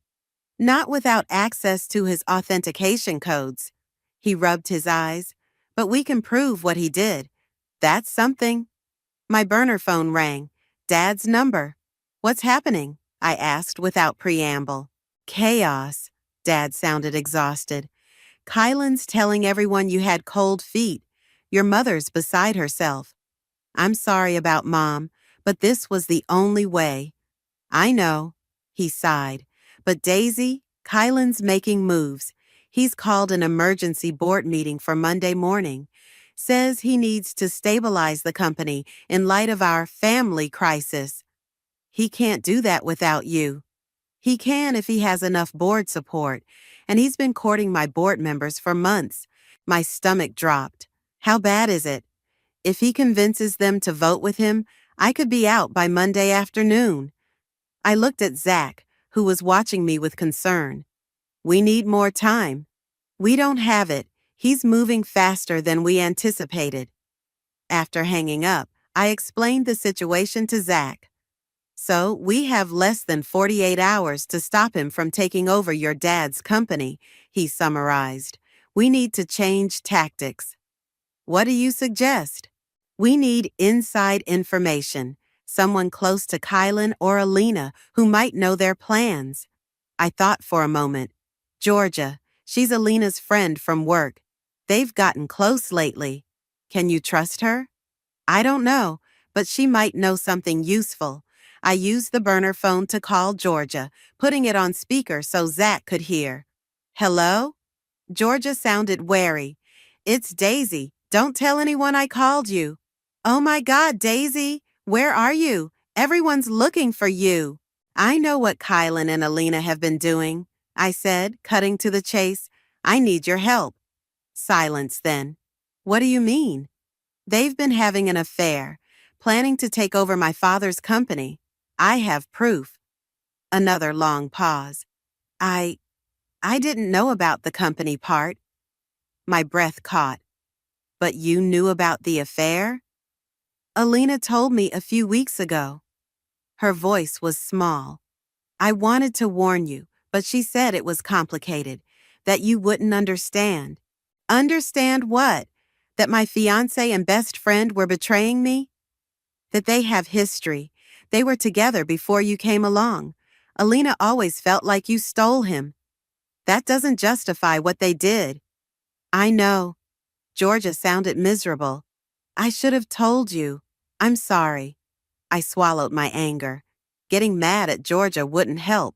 Not without access to his authentication codes. He rubbed his eyes. But we can prove what he did. That's something. My burner phone rang. Dad's number. What's happening? I asked without preamble. Chaos. Dad sounded exhausted. Kylan's telling everyone you had cold feet. Your mother's beside herself. I'm sorry about Mom, but this was the only way. I know, he sighed. But Daisy, Kylan's making moves. He's called an emergency board meeting for Monday morning. Says he needs to stabilize the company in light of our family crisis. He can't do that without you. He can if he has enough board support, and he's been courting my board members for months. My stomach dropped. How bad is it? If he convinces them to vote with him, I could be out by Monday afternoon. I looked at Zach, who was watching me with concern. We need more time. We don't have it. He's moving faster than we anticipated. After hanging up, I explained the situation to Zach. So we have less than 48 hours to stop him from taking over your dad's company, he summarized. We need to change tactics. What do you suggest? We need inside information, someone close to Kylan or Alina who might know their plans. I thought for a moment. Georgia, she's Alina's friend from work. They've gotten close lately. Can you trust her? I don't know, but she might know something useful. I used the burner phone to call Georgia, putting it on speaker so Zach could hear. Hello? Georgia sounded wary. It's Daisy. Don't tell anyone I called you. Oh my God, Daisy, where are you? Everyone's looking for you. I know what Kylan and Alina have been doing, I said, cutting to the chase. I need your help. Silence then. What do you mean? They've been having an affair, planning to take over my father's company. I have proof. Another long pause. I didn't know about the company part. My breath caught. But you knew about the affair? Alina told me a few weeks ago. Her voice was small. I wanted to warn you, but she said it was complicated, that you wouldn't understand. Understand what? That my fiancé and best friend were betraying me? That they have history. They were together before you came along. Alina always felt like you stole him. That doesn't justify what they did. I know. Georgia sounded miserable. I should have told you. I'm sorry. I swallowed my anger. Getting mad at Georgia wouldn't help.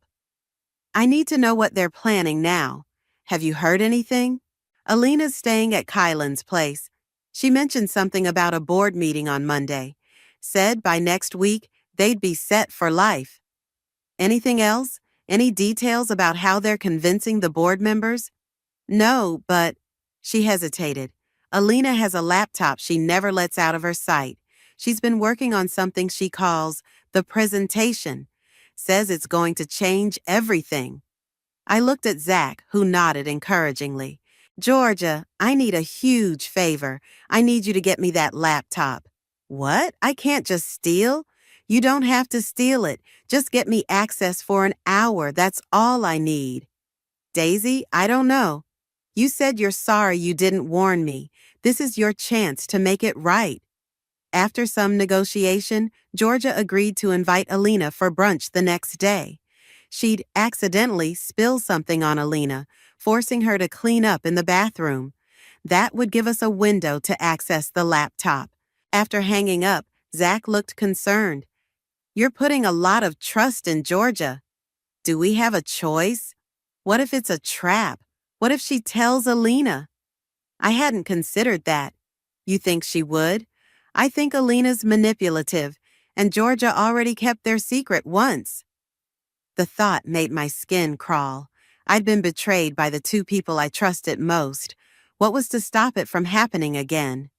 I need to know what they're planning now. Have you heard anything? Alina's staying at Kylan's place. She mentioned something about a board meeting on Monday. Said by next week, they'd be set for life. Anything else? Any details about how they're convincing the board members? No, but... She hesitated. Alina has a laptop she never lets out of her sight. She's been working on something she calls the presentation. Says it's going to change everything. I looked at Zach, who nodded encouragingly. Georgia, I need a huge favor. I need you to get me that laptop. What? I can't just steal? You don't have to steal it. Just get me access for an hour. That's all I need. Daisy, I don't know. You said you're sorry you didn't warn me. This is your chance to make it right. After some negotiation, Georgia agreed to invite Alina for brunch the next day. She'd accidentally spill something on Alina, forcing her to clean up in the bathroom. That would give us a window to access the laptop. After hanging up, Zach looked concerned. You're putting a lot of trust in Georgia. Do we have a choice? What if it's a trap? What if she tells Alina? I hadn't considered that. You think she would? I think Alina's manipulative, and Georgia already kept their secret once. The thought made my skin crawl. I'd been betrayed by the two people I trusted most. What was to stop it from happening again?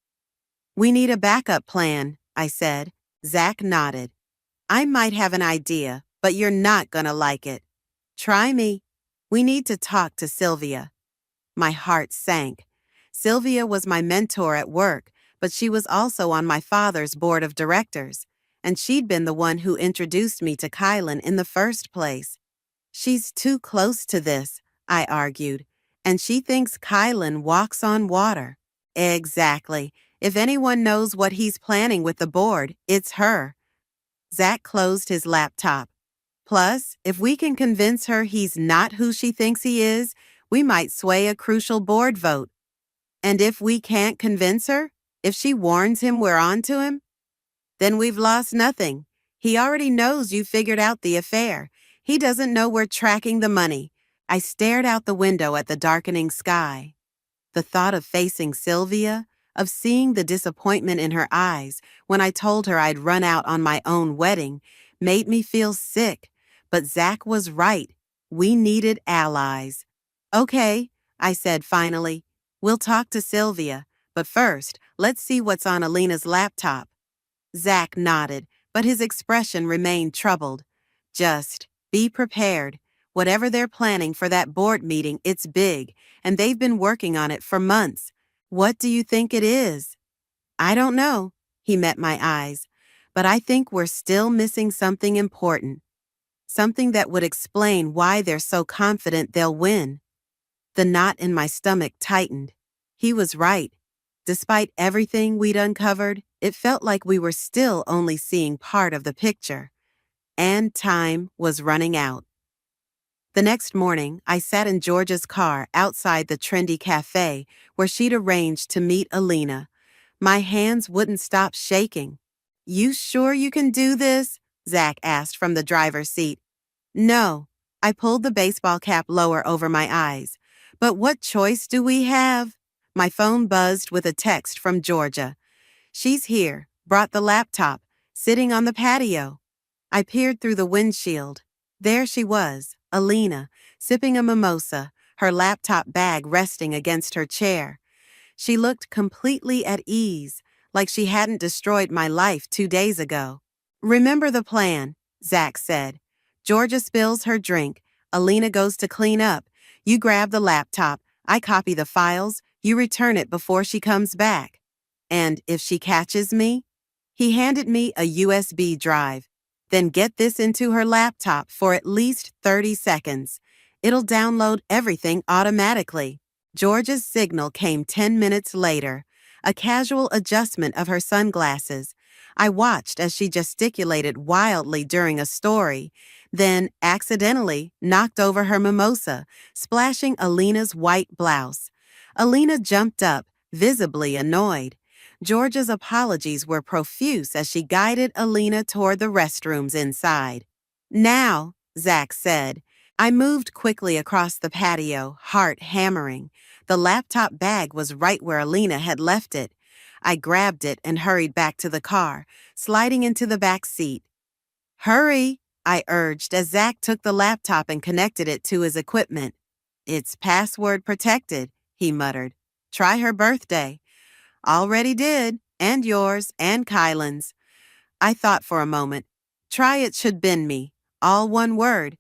We need a backup plan, I said. Zach nodded. I might have an idea, but you're not gonna like it. Try me. We need to talk to Sylvia. My heart sank. Sylvia was my mentor at work, but she was also on my father's board of directors, and she'd been the one who introduced me to Kylan in the first place. She's too close to this, I argued, and she thinks Kylan walks on water. Exactly. If anyone knows what he's planning with the board, it's her. Zach closed his laptop. Plus, if we can convince her he's not who she thinks he is, we might sway a crucial board vote. And if we can't convince her, if she warns him we're on to him, then we've lost nothing. He already knows you figured out the affair. He doesn't know we're tracking the money. I stared out the window at the darkening sky. The thought of facing Sylvia, of seeing the disappointment in her eyes when I told her I'd run out on my own wedding, made me feel sick. But Zach was right. We needed allies. Okay, I said finally. We'll talk to Sylvia, but first, let's see what's on Alina's laptop. Zach nodded, but his expression remained troubled. Just be prepared. Whatever they're planning for that board meeting, it's big, and they've been working on it for months. What do you think it is? I don't know, he met my eyes, but I think we're still missing something important. Something that would explain why they're so confident they'll win. The knot in my stomach tightened. He was right. Despite everything we'd uncovered, it felt like we were still only seeing part of the picture. And time was running out. The next morning, I sat in Georgia's car outside the trendy cafe where she'd arranged to meet Alina. My hands wouldn't stop shaking. You sure you can do this? Zach asked from the driver's seat. No. I pulled the baseball cap lower over my eyes. But what choice do we have? My phone buzzed with a text from Georgia. She's here, brought the laptop, sitting on the patio. I peered through the windshield. There she was, Alina, sipping a mimosa, her laptop bag resting against her chair. She looked completely at ease, like she hadn't destroyed my life 2 days ago. Remember the plan, Zach said. Georgia spills her drink. Alina goes to clean up. You grab the laptop. I copy the files. You return it before she comes back. And if she catches me? He handed me a USB drive. Then get this into her laptop for at least 30 seconds. It'll download everything automatically. Georgia's signal came 10 minutes later, a casual adjustment of her sunglasses. I watched as she gesticulated wildly during a story, then accidentally knocked over her mimosa, splashing Alina's white blouse. Alina jumped up, visibly annoyed. Georgia's apologies were profuse as she guided Alina toward the restrooms inside. Now, Zach said. I moved quickly across the patio, heart hammering. The laptop bag was right where Alina had left it. I grabbed it and hurried back to the car, sliding into the back seat. Hurry, I urged as Zach took the laptop and connected it to his equipment. It's password protected, he muttered. Try her birthday. Already did, and yours, and Kylan's. I thought for a moment. Try it should been me. All one word.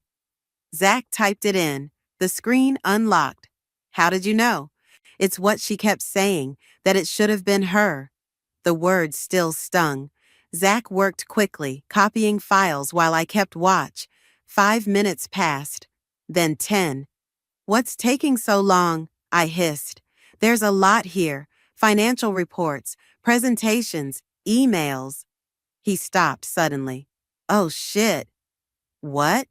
Zach typed it in. The screen unlocked. How did you know? It's what she kept saying, that it should have been her. The words still stung. Zach worked quickly, copying files while I kept watch. 5 minutes passed. Then 10. What's taking so long? I hissed. There's a lot here. Financial reports, presentations, emails. He stopped suddenly. Oh shit. What?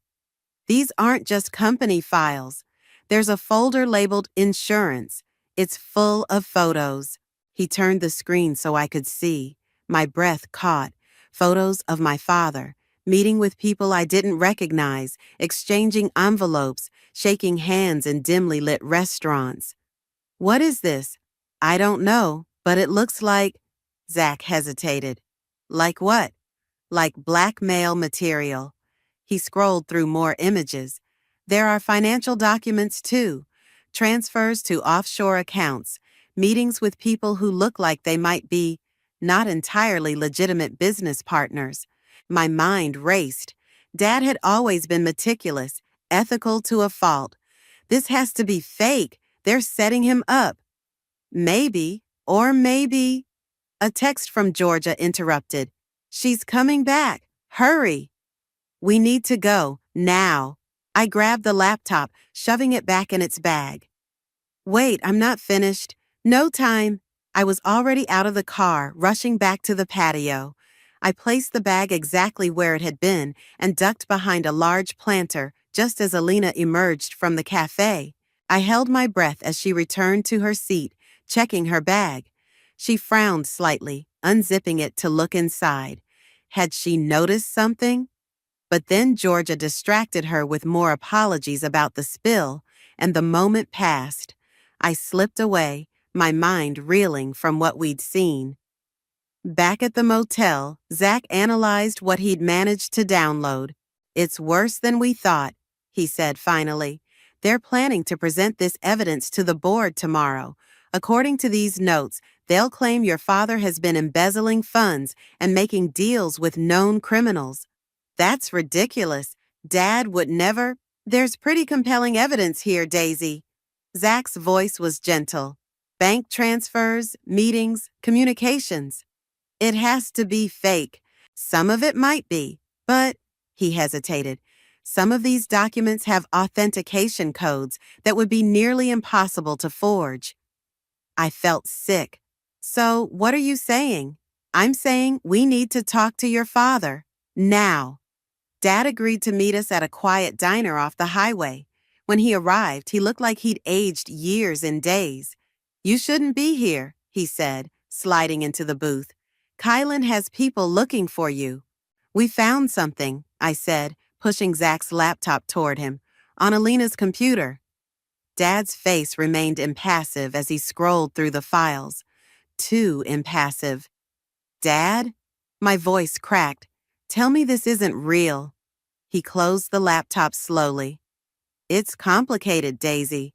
These aren't just company files. There's a folder labeled Insurance. It's full of photos. He turned the screen so I could see. My breath caught. Photos of my father, meeting with people I didn't recognize, exchanging envelopes, shaking hands in dimly lit restaurants. What is this? I don't know, but it looks like... Zach hesitated. Like what? Like blackmail material. He scrolled through more images. There are financial documents too. Transfers to offshore accounts. Meetings with people who look like they might be not entirely legitimate business partners. My mind raced. Dad had always been meticulous, ethical to a fault. This has to be fake. They're setting him up. Maybe, or maybe... A text from Georgia interrupted. She's coming back. Hurry. We need to go, now. I grabbed the laptop, shoving it back in its bag. Wait, I'm not finished. No time. I was already out of the car, rushing back to the patio. I placed the bag exactly where it had been and ducked behind a large planter just as Alina emerged from the cafe. I held my breath as she returned to her seat, checking her bag. She frowned slightly, unzipping it to look inside. Had she noticed something? But then Georgia distracted her with more apologies about the spill, and the moment passed. I slipped away, my mind reeling from what we'd seen. Back at the motel, Zach analyzed what he'd managed to download. It's worse than we thought, he said finally. They're planning to present this evidence to the board tomorrow. According to these notes, they'll claim your father has been embezzling funds and making deals with known criminals. That's ridiculous. Dad would never... There's pretty compelling evidence here, Daisy. Zach's voice was gentle. Bank transfers, meetings, communications. It has to be fake. Some of it might be, but... He hesitated. Some of these documents have authentication codes that would be nearly impossible to forge. I felt sick. So, what are you saying? I'm saying we need to talk to your father. Now. Dad agreed to meet us at a quiet diner off the highway. When he arrived, he looked like he'd aged years in days. You shouldn't be here, he said, sliding into the booth. Kylan has people looking for you. We found something, I said, pushing Zach's laptop toward him, on Alina's computer. Dad's face remained impassive as he scrolled through the files. Too impassive. Dad? My voice cracked. Tell me this isn't real. He closed the laptop slowly. It's complicated, Daisy.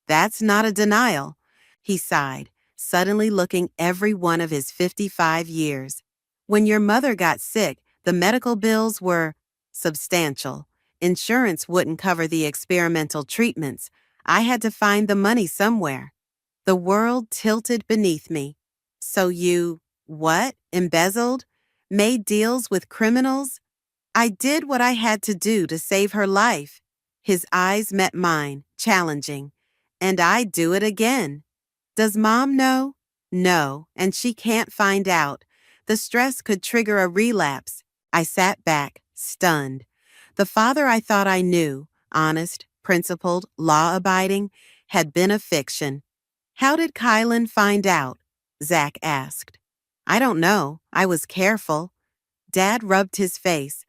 That's not a denial. He sighed, suddenly looking every one of his 55 years. When your mother got sick, the medical bills were substantial. Insurance wouldn't cover the experimental treatments. I had to find the money somewhere. The world tilted beneath me. So you, what, embezzled? Made deals with criminals? I did what I had to do to save her life. His eyes met mine, challenging. And I'd do it again. Does Mom know? No, and she can't find out. The stress could trigger a relapse. I sat back, stunned. The father I thought I knew, honest, principled, law-abiding, had been a fiction. How did Kylan find out? Zach asked. I don't know. I was careful. Dad rubbed his face.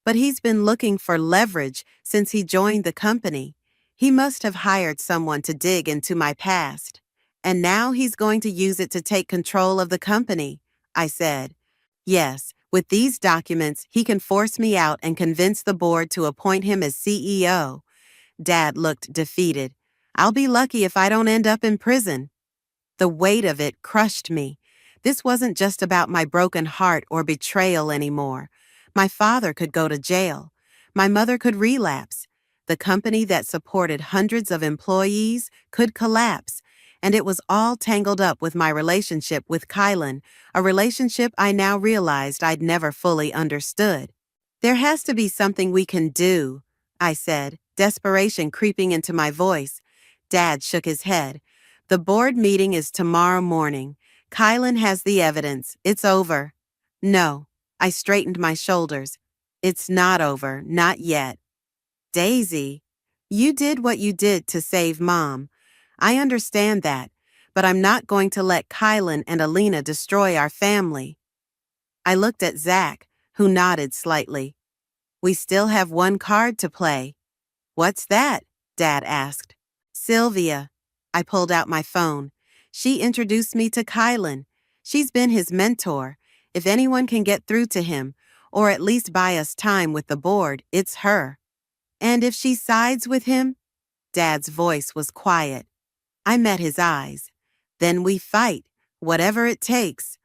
But he's been looking for leverage since he joined the company. He must have hired someone to dig into my past. And now he's going to use it to take control of the company, I said. Yes, with these documents, he can force me out and convince the board to appoint him as CEO. Dad looked defeated. I'll be lucky if I don't end up in prison. The weight of it crushed me. This wasn't just about my broken heart or betrayal anymore. My father could go to jail. My mother could relapse. The company that supported hundreds of employees could collapse. And it was all tangled up with my relationship with Kylan, a relationship I now realized I'd never fully understood. There has to be something we can do, I said, desperation creeping into my voice. Dad shook his head. The board meeting is tomorrow morning. Kylan has the evidence. It's over. No, I straightened my shoulders. It's not over, not yet. Daisy, you did what you did to save Mom. I understand that, but I'm not going to let Kylan and Alina destroy our family. I looked at Zach, who nodded slightly. We still have one card to play. What's that? Dad asked. Sylvia. I pulled out my phone. She introduced me to Kylan. She's been his mentor. If anyone can get through to him, or at least buy us time with the board, it's her. And if she sides with him? Dad's voice was quiet. I met his eyes. Then we fight, whatever it takes.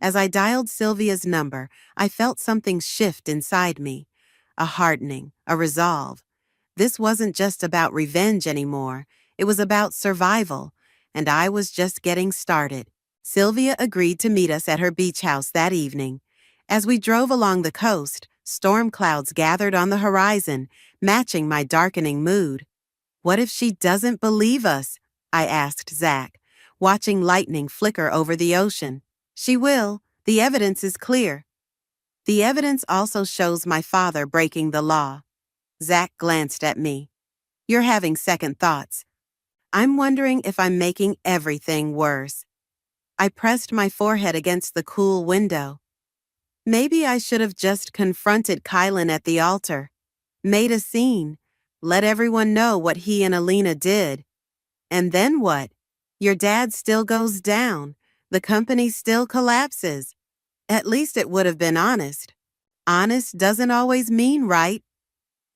As I dialed Sylvia's number, I felt something shift inside me. A hardening, a resolve. This wasn't just about revenge anymore. It was about survival, and I was just getting started. Sylvia agreed to meet us at her beach house that evening. As we drove along the coast, storm clouds gathered on the horizon, matching my darkening mood. What if she doesn't believe us? I asked Zach, watching lightning flicker over the ocean. She will. The evidence is clear. The evidence also shows my father breaking the law. Zach glanced at me. You're having second thoughts. I'm wondering if I'm making everything worse. I pressed my forehead against the cool window. Maybe I should have just confronted Kylan at the altar, made a scene, let everyone know what he and Alina did. And then what? Your dad still goes down. The company still collapses. At least it would have been honest. Honest doesn't always mean right.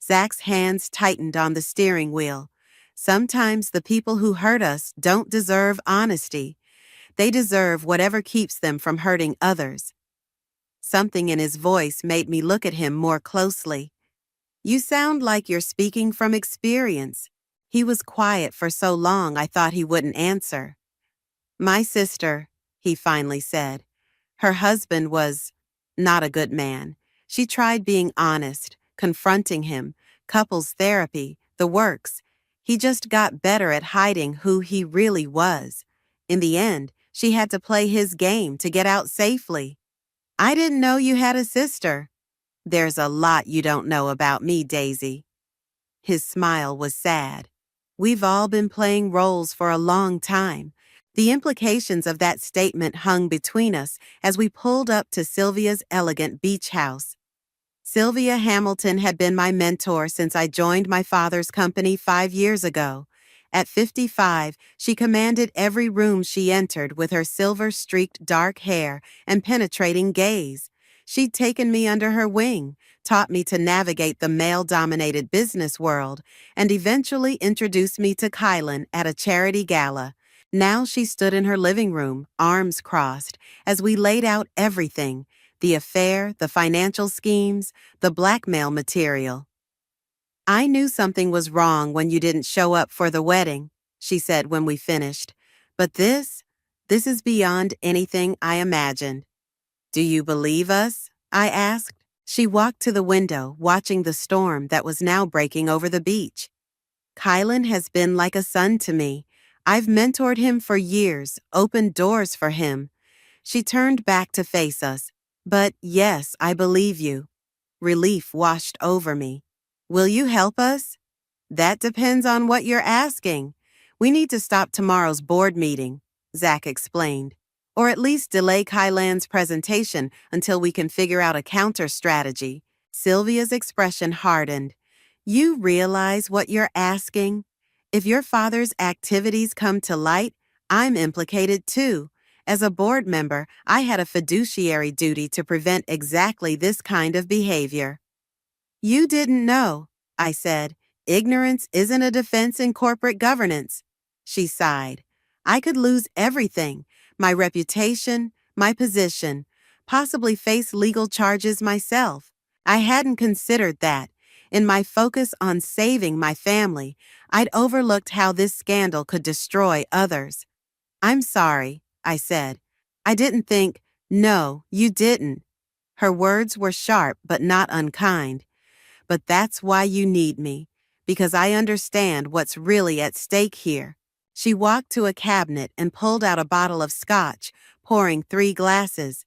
Zach's hands tightened on the steering wheel. Sometimes the people who hurt us don't deserve honesty. They deserve whatever keeps them from hurting others. Something in his voice made me look at him more closely. You sound like you're speaking from experience. He was quiet for so long I thought he wouldn't answer. My sister, he finally said. Her husband was not a good man. She tried being honest, confronting him, couples therapy, the works. He just got better at hiding who he really was. In the end, she had to play his game to get out safely. I didn't know you had a sister. There's a lot you don't know about me, Daisy. His smile was sad. We've all been playing roles for a long time. The implications of that statement hung between us as we pulled up to Sylvia's elegant beach house. Sylvia Hamilton had been my mentor since I joined my father's company 5 years ago. At 55, she commanded every room she entered with her silver-streaked dark hair and penetrating gaze. She'd taken me under her wing, taught me to navigate the male-dominated business world, and eventually introduced me to Kylan at a charity gala. Now she stood in her living room, arms crossed, as we laid out everything: the affair, the financial schemes, the blackmail material. I knew something was wrong when you didn't show up for the wedding, she said when we finished. But this is beyond anything I imagined. Do you believe us? I asked. She walked to the window, watching the storm that was now breaking over the beach. Kylan has been like a son to me. I've mentored him for years, opened doors for him. She turned back to face us. But yes, I believe you. Relief washed over me. Will you help us? That depends on what you're asking. We need to stop tomorrow's board meeting, Zach explained. Or at least delay Kylan's presentation until we can figure out a counter strategy. Sylvia's expression hardened. You realize what you're asking? If your father's activities come to light, I'm implicated too. As a board member, I had a fiduciary duty to prevent exactly this kind of behavior. You didn't know, I said. Ignorance isn't a defense in corporate governance. She sighed. I could lose everything: my reputation, my position, possibly face legal charges myself. I hadn't considered that. In my focus on saving my family, I'd overlooked how this scandal could destroy others. I'm sorry, I said. I didn't think, no, you didn't. Her words were sharp but not unkind. But that's why you need me, because I understand what's really at stake here. She walked to a cabinet and pulled out a bottle of scotch, pouring 3 glasses.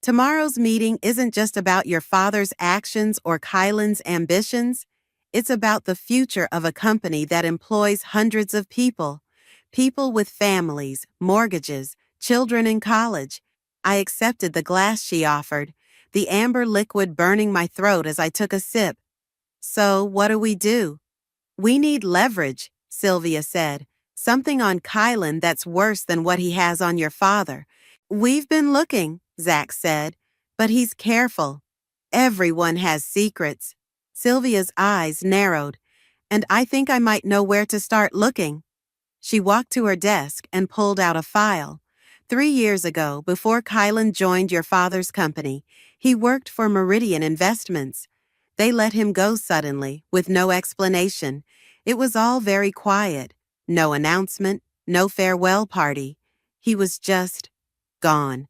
Tomorrow's meeting isn't just about your father's actions or Kylan's ambitions. It's about the future of a company that employs hundreds of people. People with families, mortgages, children in college. I accepted the glass she offered, the amber liquid burning my throat as I took a sip. So, what do? We need leverage, Sylvia said. Something on Kylan that's worse than what he has on your father. We've been looking, Zach said, but he's careful. Everyone has secrets. Sylvia's eyes narrowed, and I think I might know where to start looking. She walked to her desk and pulled out a file. 3 years ago, before Kylan joined your father's company, he worked for Meridian Investments. They let him go suddenly, with no explanation. It was all very quiet. No announcement, no farewell party. He was just gone.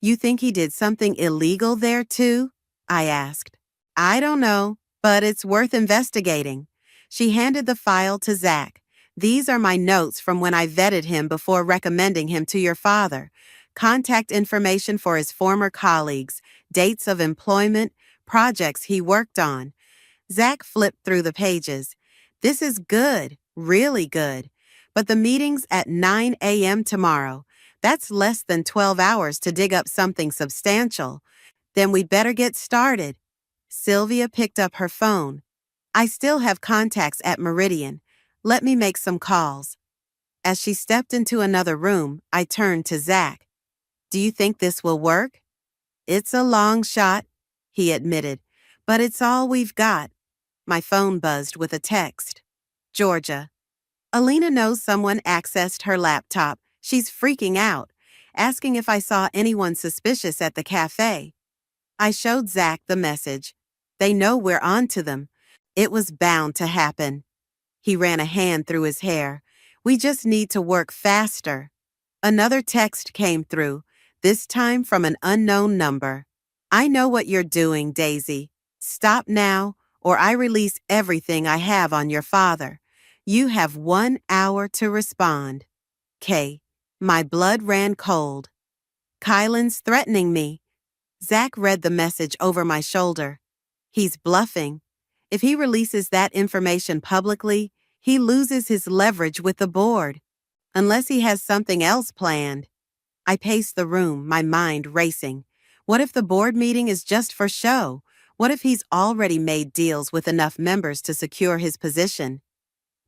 You think he did something illegal there too? I asked. I don't know, but it's worth investigating. She handed the file to Zach. These are my notes from when I vetted him before recommending him to your father. Contact information for his former colleagues, dates of employment, projects he worked on. Zach flipped through the pages. This is good, really good. But the meeting's at 9 a.m. tomorrow. That's less than 12 hours to dig up something substantial. Then we'd better get started. Sylvia picked up her phone. I still have contacts at Meridian. Let me make some calls. As she stepped into another room, I turned to Zach. Do you think this will work? It's a long shot, he admitted, but it's all we've got. My phone buzzed with a text. Georgia. Alina knows someone accessed her laptop. She's freaking out, asking if I saw anyone suspicious at the cafe. I showed Zach the message. They know we're on to them. It was bound to happen. He ran a hand through his hair. We just need to work faster. Another text came through, this time from an unknown number. I know what you're doing, Daisy. Stop now, or I release everything I have on your father. You have 1 hour to respond. K. My blood ran cold. Kylan's threatening me. Zach read the message over my shoulder. He's bluffing. If he releases that information publicly, he loses his leverage with the board. Unless he has something else planned. I paced the room, my mind racing. What if the board meeting is just for show? What if he's already made deals with enough members to secure his position?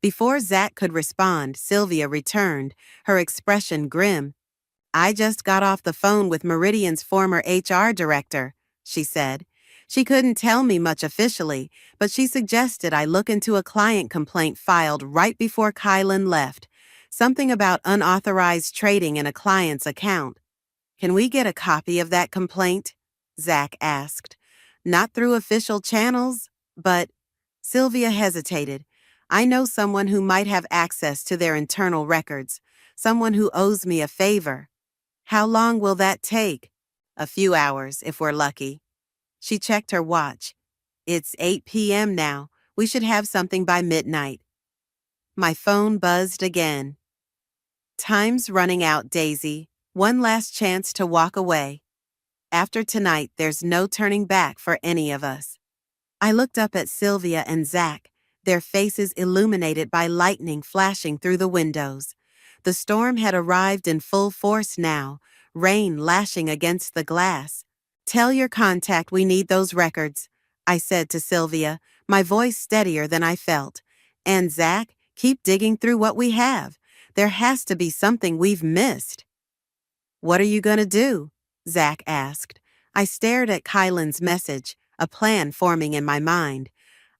Before Zach could respond, Sylvia returned, her expression grim. I just got off the phone with Meridian's former HR director, she said. She couldn't tell me much officially, but she suggested I look into a client complaint filed right before Kylan left. Something about unauthorized trading in a client's account. Can we get a copy of that complaint? Zach asked. Not through official channels, but... Sylvia hesitated. I know someone who might have access to their internal records, someone who owes me a favor. How long will that take? A few hours, if we're lucky. She checked her watch. It's 8 p.m. now. We should have something by midnight. My phone buzzed again. Time's running out, Daisy. One last chance to walk away. After tonight, there's no turning back for any of us. I looked up at Sylvia and Zach, their faces illuminated by lightning flashing through the windows. The storm had arrived in full force now, rain lashing against the glass. Tell your contact we need those records, I said to Sylvia, my voice steadier than I felt. And Zach, keep digging through what we have. There has to be something we've missed. What are you going to do? Zach asked. I stared at Kylan's message, a plan forming in my mind.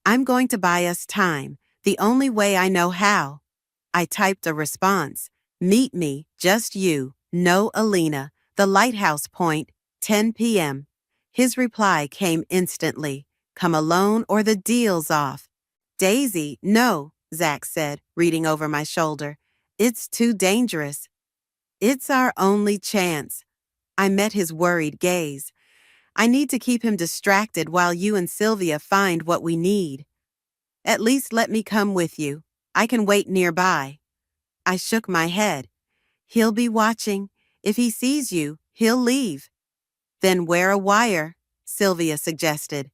I'm going to buy us time, the only way I know how. I typed a response. Meet me, just you, no Alina, The lighthouse point, 10 p.m. His reply came instantly. Come alone or the deal's off. Daisy, no, Zach said, reading over my shoulder. It's too dangerous. It's our only chance. I met his worried gaze. I need to keep him distracted while you and Sylvia find what we need. At least let me come with you. I can wait nearby. I shook my head. He'll be watching. If he sees you, he'll leave. Then wear a wire, Sylvia suggested.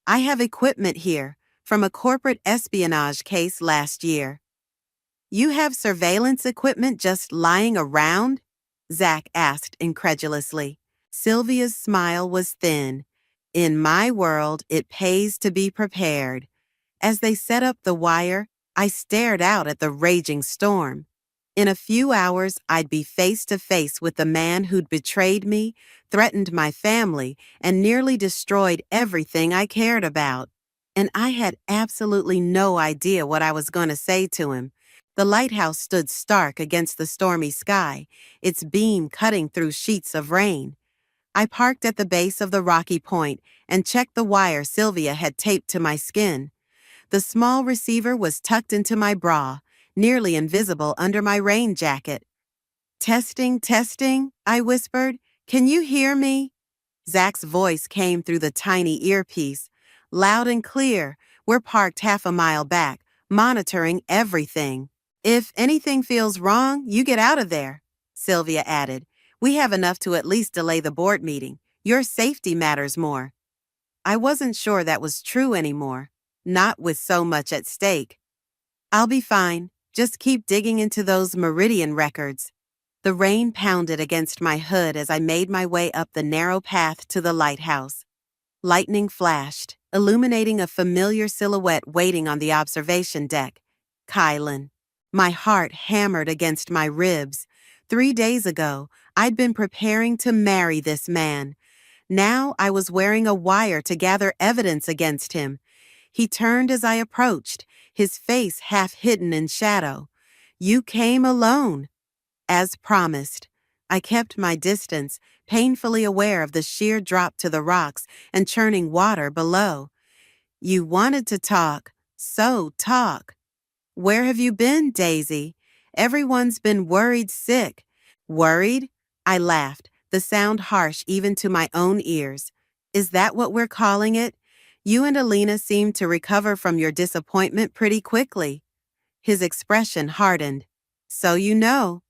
I have equipment here from a corporate espionage case last year. You have surveillance equipment just lying around? Zach asked incredulously. Sylvia's smile was thin. In my world, it pays to be prepared. As they set up the wire, I stared out at the raging storm. In a few hours, I'd be face to face with the man who'd betrayed me, threatened my family, and nearly destroyed everything I cared about. And I had absolutely no idea what I was going to say to him. The lighthouse stood stark against the stormy sky, its beam cutting through sheets of rain. I parked at the base of the rocky point and checked the wire Sylvia had taped to my skin. The small receiver was tucked into my bra, nearly invisible under my rain jacket. Testing, testing, I whispered. Can you hear me? Zach's voice came through the tiny earpiece. Loud and clear, we're parked half a mile back, monitoring everything. If anything feels wrong, you get out of there, Sylvia added. We have enough to at least delay the board meeting. Your safety matters more. I wasn't sure that was true anymore, not with so much at stake. I'll be fine. Just keep digging into those Meridian records. The rain pounded against my hood as I made my way up the narrow path to the lighthouse. Lightning flashed, illuminating a familiar silhouette waiting on the observation deck. Kylan. My heart hammered against my ribs. 3 days ago, I'd been preparing to marry this man. Now I was wearing a wire to gather evidence against him. He turned as I approached, his face half hidden in shadow. You came alone. As promised, I kept my distance, painfully aware of the sheer drop to the rocks and churning water below. You wanted to talk, so talk. Where have you been, Daisy? Everyone's been worried sick. Worried? I laughed, the sound harsh even to my own ears. Is that what we're calling it? You and Alina seemed to recover from your disappointment pretty quickly. His expression hardened. So you know.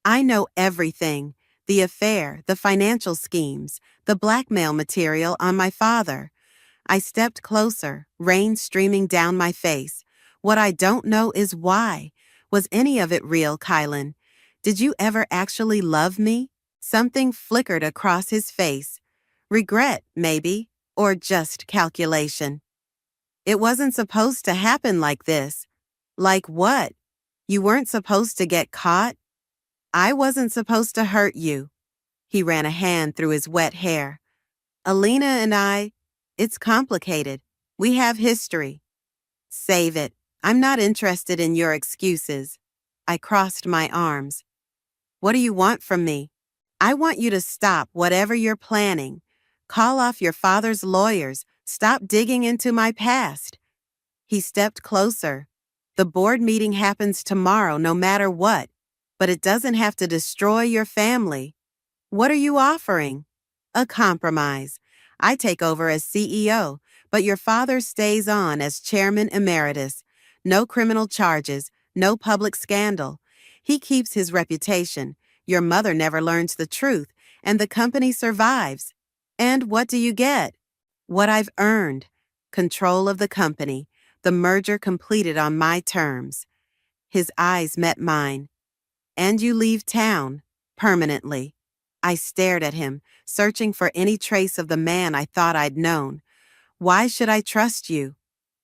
I know everything. The affair, the financial schemes, the blackmail material on my father. I stepped closer, rain streaming down my face. What I don't know is why. Was any of it real, Kylan? Did you ever actually love me? Something flickered across his face. Regret, maybe, or just calculation. It wasn't supposed to happen like this. Like what? You weren't supposed to get caught? I wasn't supposed to hurt you. He ran a hand through his wet hair. Alina and it's complicated. We have history. Save it. I'm not interested in your excuses. I crossed my arms. What do you want from me? I want you to stop whatever you're planning. Call off your father's lawyers. Stop digging into my past. He stepped closer. The board meeting happens tomorrow no matter what, but it doesn't have to destroy your family. What are you offering? A compromise. I take over as CEO, but your father stays on as chairman emeritus. No criminal charges, no public scandal. He keeps his reputation. Your mother never learns the truth, and the company survives. And what do you get? What I've earned. Control of the company. The merger completed on my terms. His eyes met mine. And you leave town, permanently. I stared at him, searching for any trace of the man I thought I'd known. Why should I trust you?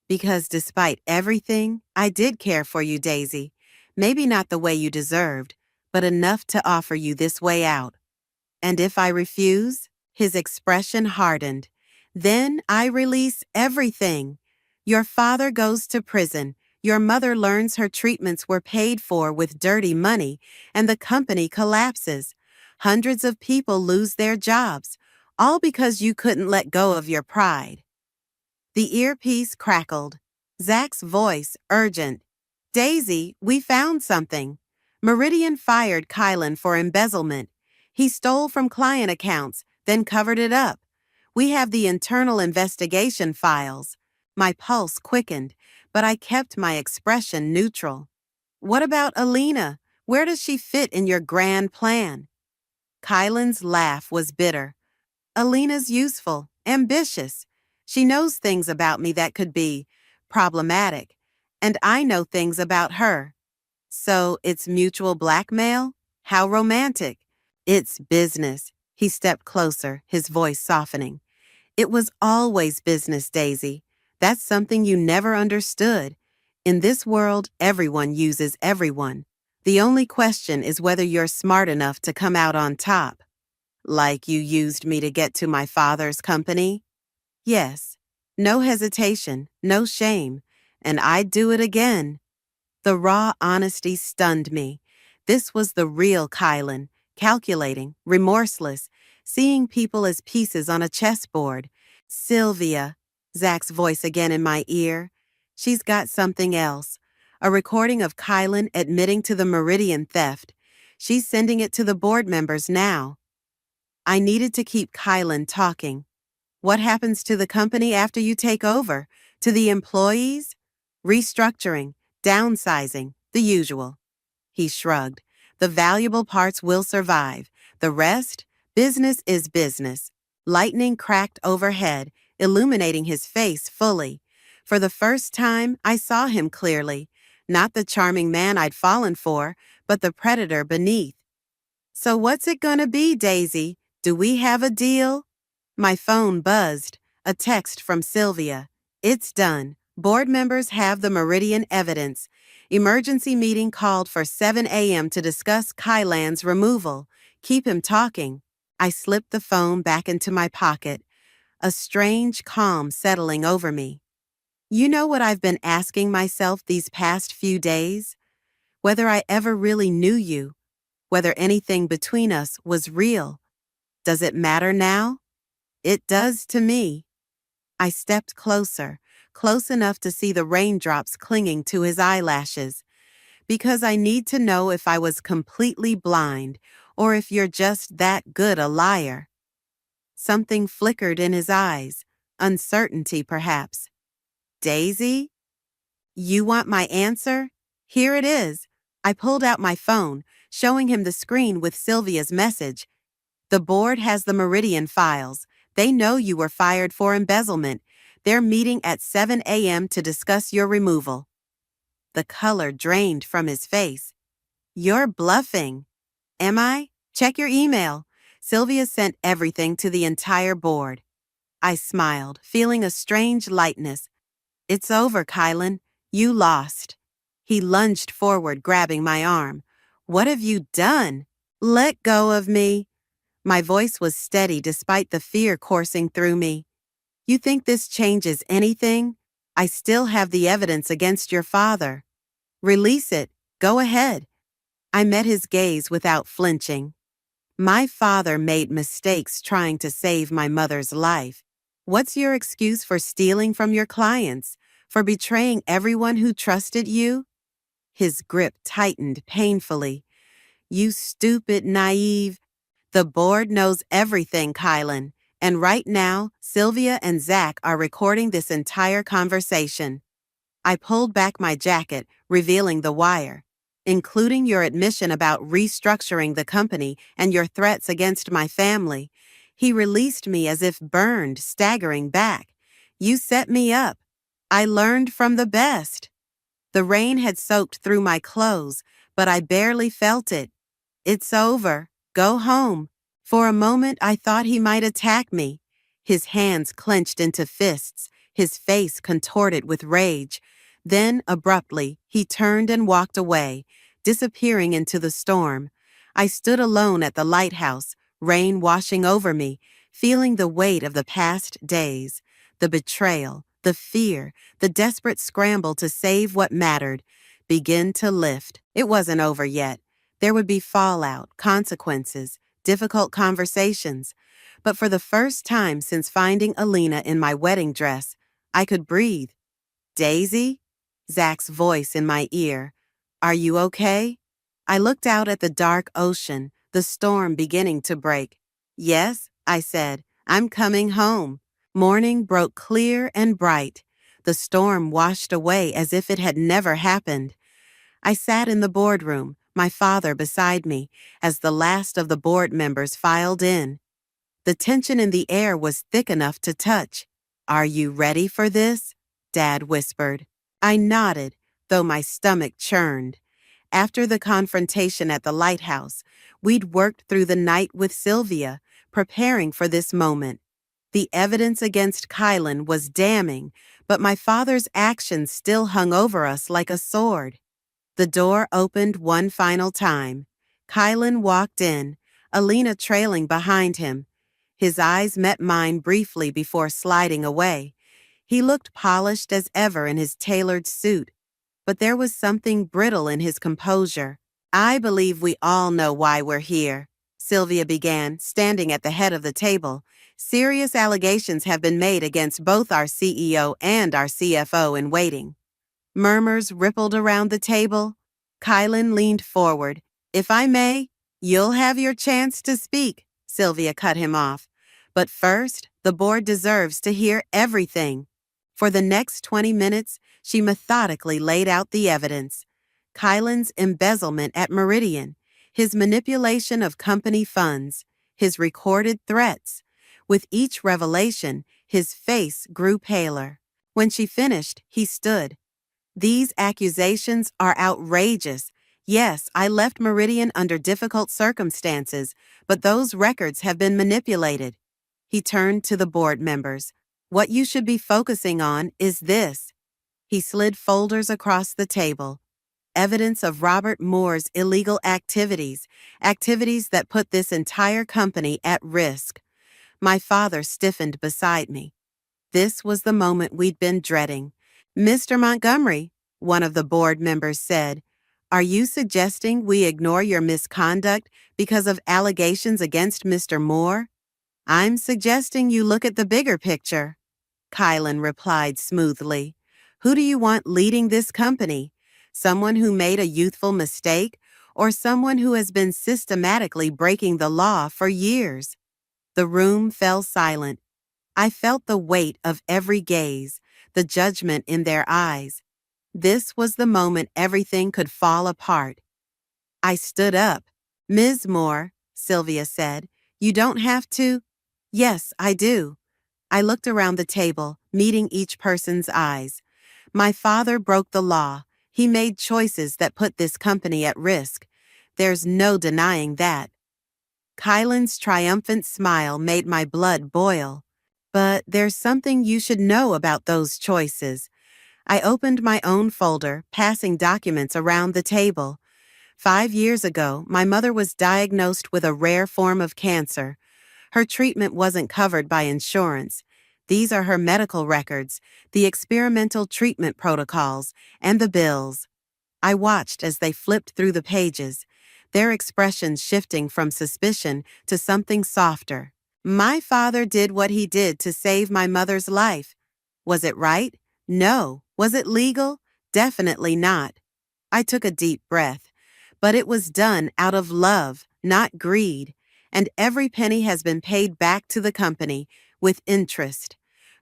Because despite everything, I did care for you, Daisy. Maybe not the way you deserved, but enough to offer you this way out. And if I refuse? His expression hardened. Then I release everything. Your father goes to prison. Your mother learns her treatments were paid for with dirty money, and the company collapses. Hundreds of people lose their jobs, all because you couldn't let go of your pride. The earpiece crackled. Zach's voice, urgent. Daisy, we found something. Meridian fired Kylan for embezzlement. He stole from client accounts, then covered it up. We have the internal investigation files. My pulse quickened, but I kept my expression neutral. What about Alina? Where does she fit in your grand plan? Kylan's laugh was bitter. Alina's useful, ambitious. She knows things about me that could be problematic, and I know things about her. So it's mutual blackmail? How romantic. It's business. He stepped closer, his voice softening. It was always business, Daisy. That's something you never understood. In this world, everyone uses everyone. The only question is whether you're smart enough to come out on top. Like you used me to get to my father's company? Yes. No hesitation, no shame. And I'd do it again. The raw honesty stunned me. This was the real Kylan, calculating, remorseless, seeing people as pieces on a chessboard. Sylvia, Zach's voice again in my ear. She's got something else. A recording of Kylan admitting to the Meridian theft. She's sending it to the board members now. I needed to keep Kylan talking. What happens to the company after you take over? To the employees? Restructuring, downsizing, the usual. He shrugged. The valuable parts will survive. The rest? Business is business. Lightning cracked overhead, illuminating his face fully. For the first time, I saw him clearly. Not the charming man I'd fallen for, but the predator beneath. So what's it gonna be, Daisy? Do we have a deal? My phone buzzed. A text from Sylvia. It's done. Board members have the Meridian evidence. Emergency meeting called for 7 a.m. to discuss Kylan's removal. Keep him talking. I slipped the phone back into my pocket, a strange calm settling over me. You know what I've been asking myself these past few days? Whether I ever really knew you, whether anything between us was real. Does it matter now? It does to me. I stepped closer, close enough to see the raindrops clinging to his eyelashes, because I need to know if I was completely blind or if you're just that good a liar. Something flickered in his eyes, uncertainty perhaps. Daisy? You want my answer? Here it is. I pulled out my phone, showing him the screen with Sylvia's message. The board has the Meridian files. They know you were fired for embezzlement. They're meeting at 7 a.m. to discuss your removal. The color drained from his face. You're bluffing. Am I? Check your email. Sylvia sent everything to the entire board. I smiled, feeling a strange lightness. It's over, Kylan. You lost. He lunged forward, grabbing my arm. What have you done? Let go of me. My voice was steady despite the fear coursing through me. You think this changes anything? I still have the evidence against your father. Release it. Go ahead. I met his gaze without flinching. My father made mistakes trying to save my mother's life. What's your excuse for stealing from your clients? For betraying everyone who trusted you? His grip tightened painfully. You stupid, naive. The board knows everything, Kylan. And right now, Sylvia and Zach are recording this entire conversation. I pulled back my jacket, revealing the wire, including your admission about restructuring the company and your threats against my family. He released me as if burned, staggering back. You set me up. I learned from the best. The rain had soaked through my clothes, but I barely felt it. It's over. Go home. For a moment, I thought he might attack me. His hands clenched into fists, his face contorted with rage. Then, abruptly, he turned and walked away, disappearing into the storm. I stood alone at the lighthouse, rain washing over me, feeling the weight of the past days, the betrayal, the fear, the desperate scramble to save what mattered, begin to lift. It wasn't over yet. There would be fallout, consequences, difficult conversations, but for the first time since finding Alina in my wedding dress, I could breathe. Daisy? Zach's voice in my ear. Are you okay? I looked out at the dark ocean, the storm beginning to break. Yes, I said, I'm coming home. Morning broke clear and bright. The storm washed away as if it had never happened. I sat in the boardroom, my father beside me, as the last of the board members filed in. The tension in the air was thick enough to touch. Are you ready for this? Dad whispered. I nodded, though my stomach churned. After the confrontation at the lighthouse, we'd worked through the night with Sylvia, preparing for this moment. The evidence against Kylan was damning, but my father's actions still hung over us like a sword. The door opened one final time. Kylan walked in, Alina trailing behind him. His eyes met mine briefly before sliding away. He looked polished as ever in his tailored suit, but there was something brittle in his composure. I believe we all know why we're here, Sylvia began, standing at the head of the table. Serious allegations have been made against both our CEO and our CFO in waiting. Murmurs rippled around the table. Kylan leaned forward. If I may, you'll have your chance to speak, Sylvia cut him off. But first, the board deserves to hear everything. For the next 20 minutes, she methodically laid out the evidence. Kylan's embezzlement at Meridian, his manipulation of company funds, his recorded threats. With each revelation, his face grew paler. When she finished, he stood. These accusations are outrageous. Yes, I left Meridian under difficult circumstances, but those records have been manipulated. He turned to the board members. What you should be focusing on is this. He slid folders across the table. Evidence of Robert Moore's illegal activities that put this entire company at risk. My father stiffened beside me. This was the moment we'd been dreading. Mr. Montgomery, one of the board members said, are you suggesting we ignore your misconduct because of allegations against Mr. Moore? I'm suggesting you look at the bigger picture. Kylan replied smoothly. Who do you want leading this company? Someone who made a youthful mistake or someone who has been systematically breaking the law for years? The room fell silent. I felt the weight of every gaze, the judgment in their eyes. This was the moment everything could fall apart. I stood up. Ms. Moore, Sylvia said, you don't have to. Yes, I do. I looked around the table, meeting each person's eyes. My father broke the law. He made choices that put this company at risk. There's no denying that. Kylan's triumphant smile made my blood boil. But there's something you should know about those choices. I opened my own folder, passing documents around the table. 5 years ago, my mother was diagnosed with a rare form of cancer. Her treatment wasn't covered by insurance. These are her medical records, the experimental treatment protocols, and the bills. I watched as they flipped through the pages, their expressions shifting from suspicion to something softer. My father did what he did to save my mother's life. Was it right? No. Was it legal? Definitely not. I took a deep breath. But it was done out of love, not greed, and every penny has been paid back to the company with interest.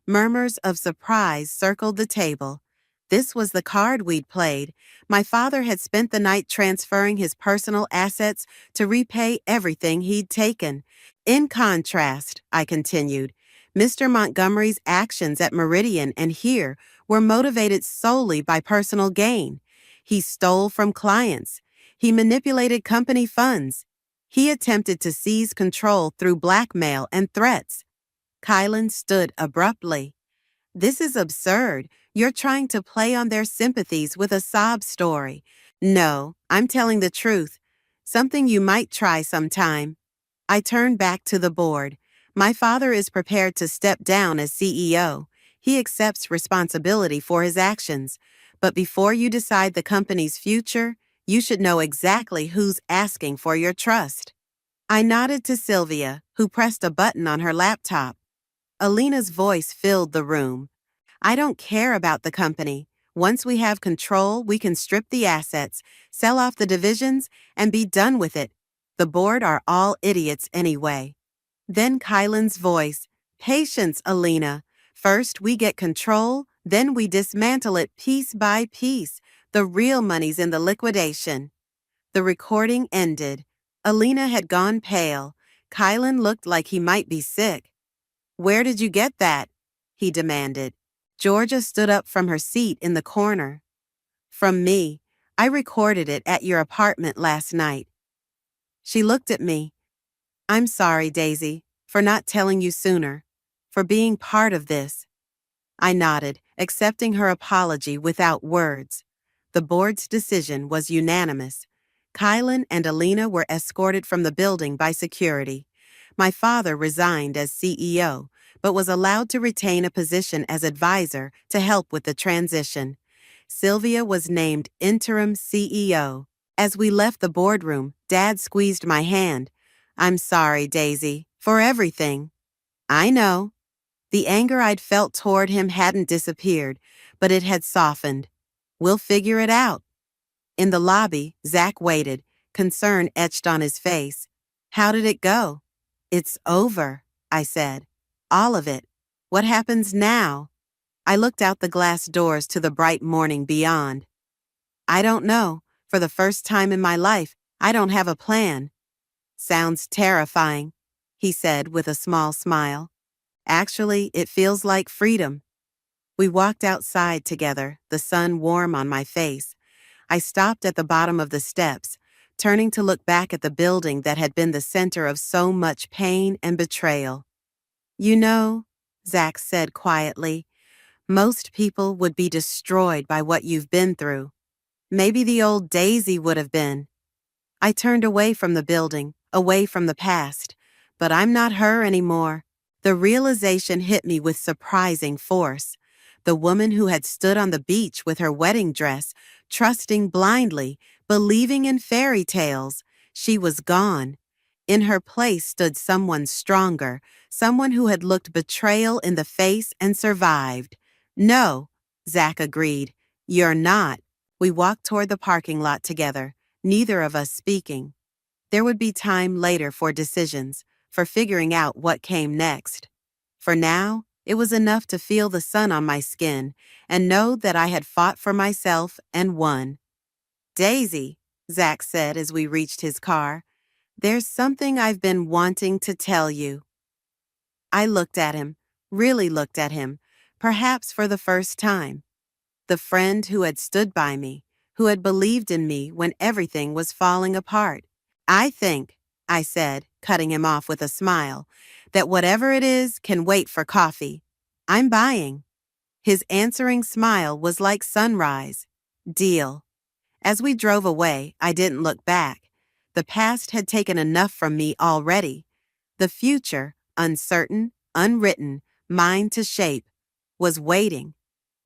Murmurs of surprise circled the table. This was the card we'd played. My father had spent the night transferring his personal assets to repay everything he'd taken. In contrast, I continued, Mr. Montgomery's actions at Meridian and here were motivated solely by personal gain. He stole from clients. He manipulated company funds. He attempted to seize control through blackmail and threats. Kylan stood abruptly. This is absurd. You're trying to play on their sympathies with a sob story. No, I'm telling the truth. Something you might try sometime. I turned back to the board. My father is prepared to step down as CEO. He accepts responsibility for his actions. But before you decide the company's future, you should know exactly who's asking for your trust. I nodded to Sylvia, who pressed a button on her laptop. Alina's voice filled the room. I don't care about the company. Once we have control, we can strip the assets, sell off the divisions, and be done with it. The board are all idiots anyway. Then Kylan's voice, patience, Alina. First we get control, then we dismantle it piece by piece. The real money's in the liquidation. The recording ended. Alina had gone pale. Kylan looked like he might be sick. Where did you get that? He demanded. Georgia stood up from her seat in the corner. From me. I recorded it at your apartment last night. She looked at me. I'm sorry, Daisy, for not telling you sooner, for being part of this. I nodded, accepting her apology without words. The board's decision was unanimous. Kylan and Alina were escorted from the building by security. My father resigned as CEO, but was allowed to retain a position as advisor to help with the transition. Sylvia was named interim CEO. As we left the boardroom, Dad squeezed my hand. I'm sorry, Daisy, for everything. I know. The anger I'd felt toward him hadn't disappeared, but it had softened. We'll figure it out. In the lobby, Zach waited, concern etched on his face. How did it go? It's over, I said. All of it. What happens now? I looked out the glass doors to the bright morning beyond. I don't know. For the first time in my life, I don't have a plan. Sounds terrifying, he said with a small smile. Actually, it feels like freedom. We walked outside together, the sun warm on my face. I stopped at the bottom of the steps, turning to look back at the building that had been the center of so much pain and betrayal. You know, Zach said quietly, most people would be destroyed by what you've been through. Maybe the old Daisy would have been. I turned away from the building, away from the past, but I'm not her anymore. The realization hit me with surprising force. The woman who had stood on the beach with her wedding dress, trusting blindly, believing in fairy tales, she was gone. In her place stood someone stronger, someone who had looked betrayal in the face and survived. No, Zach agreed. You're not. We walked toward the parking lot together, neither of us speaking. There would be time later for decisions, for figuring out what came next. For now, it was enough to feel the sun on my skin and know that I had fought for myself and won. Daisy, Zach said as we reached his car, there's something I've been wanting to tell you. I looked at him, really looked at him, perhaps for the first time. The friend who had stood by me, who had believed in me when everything was falling apart. I think, I said, cutting him off with a smile, that whatever it is can wait for coffee. I'm buying. His answering smile was like sunrise. Deal. As we drove away, I didn't look back. The past had taken enough from me already. The future, uncertain, unwritten, mine to shape, was waiting.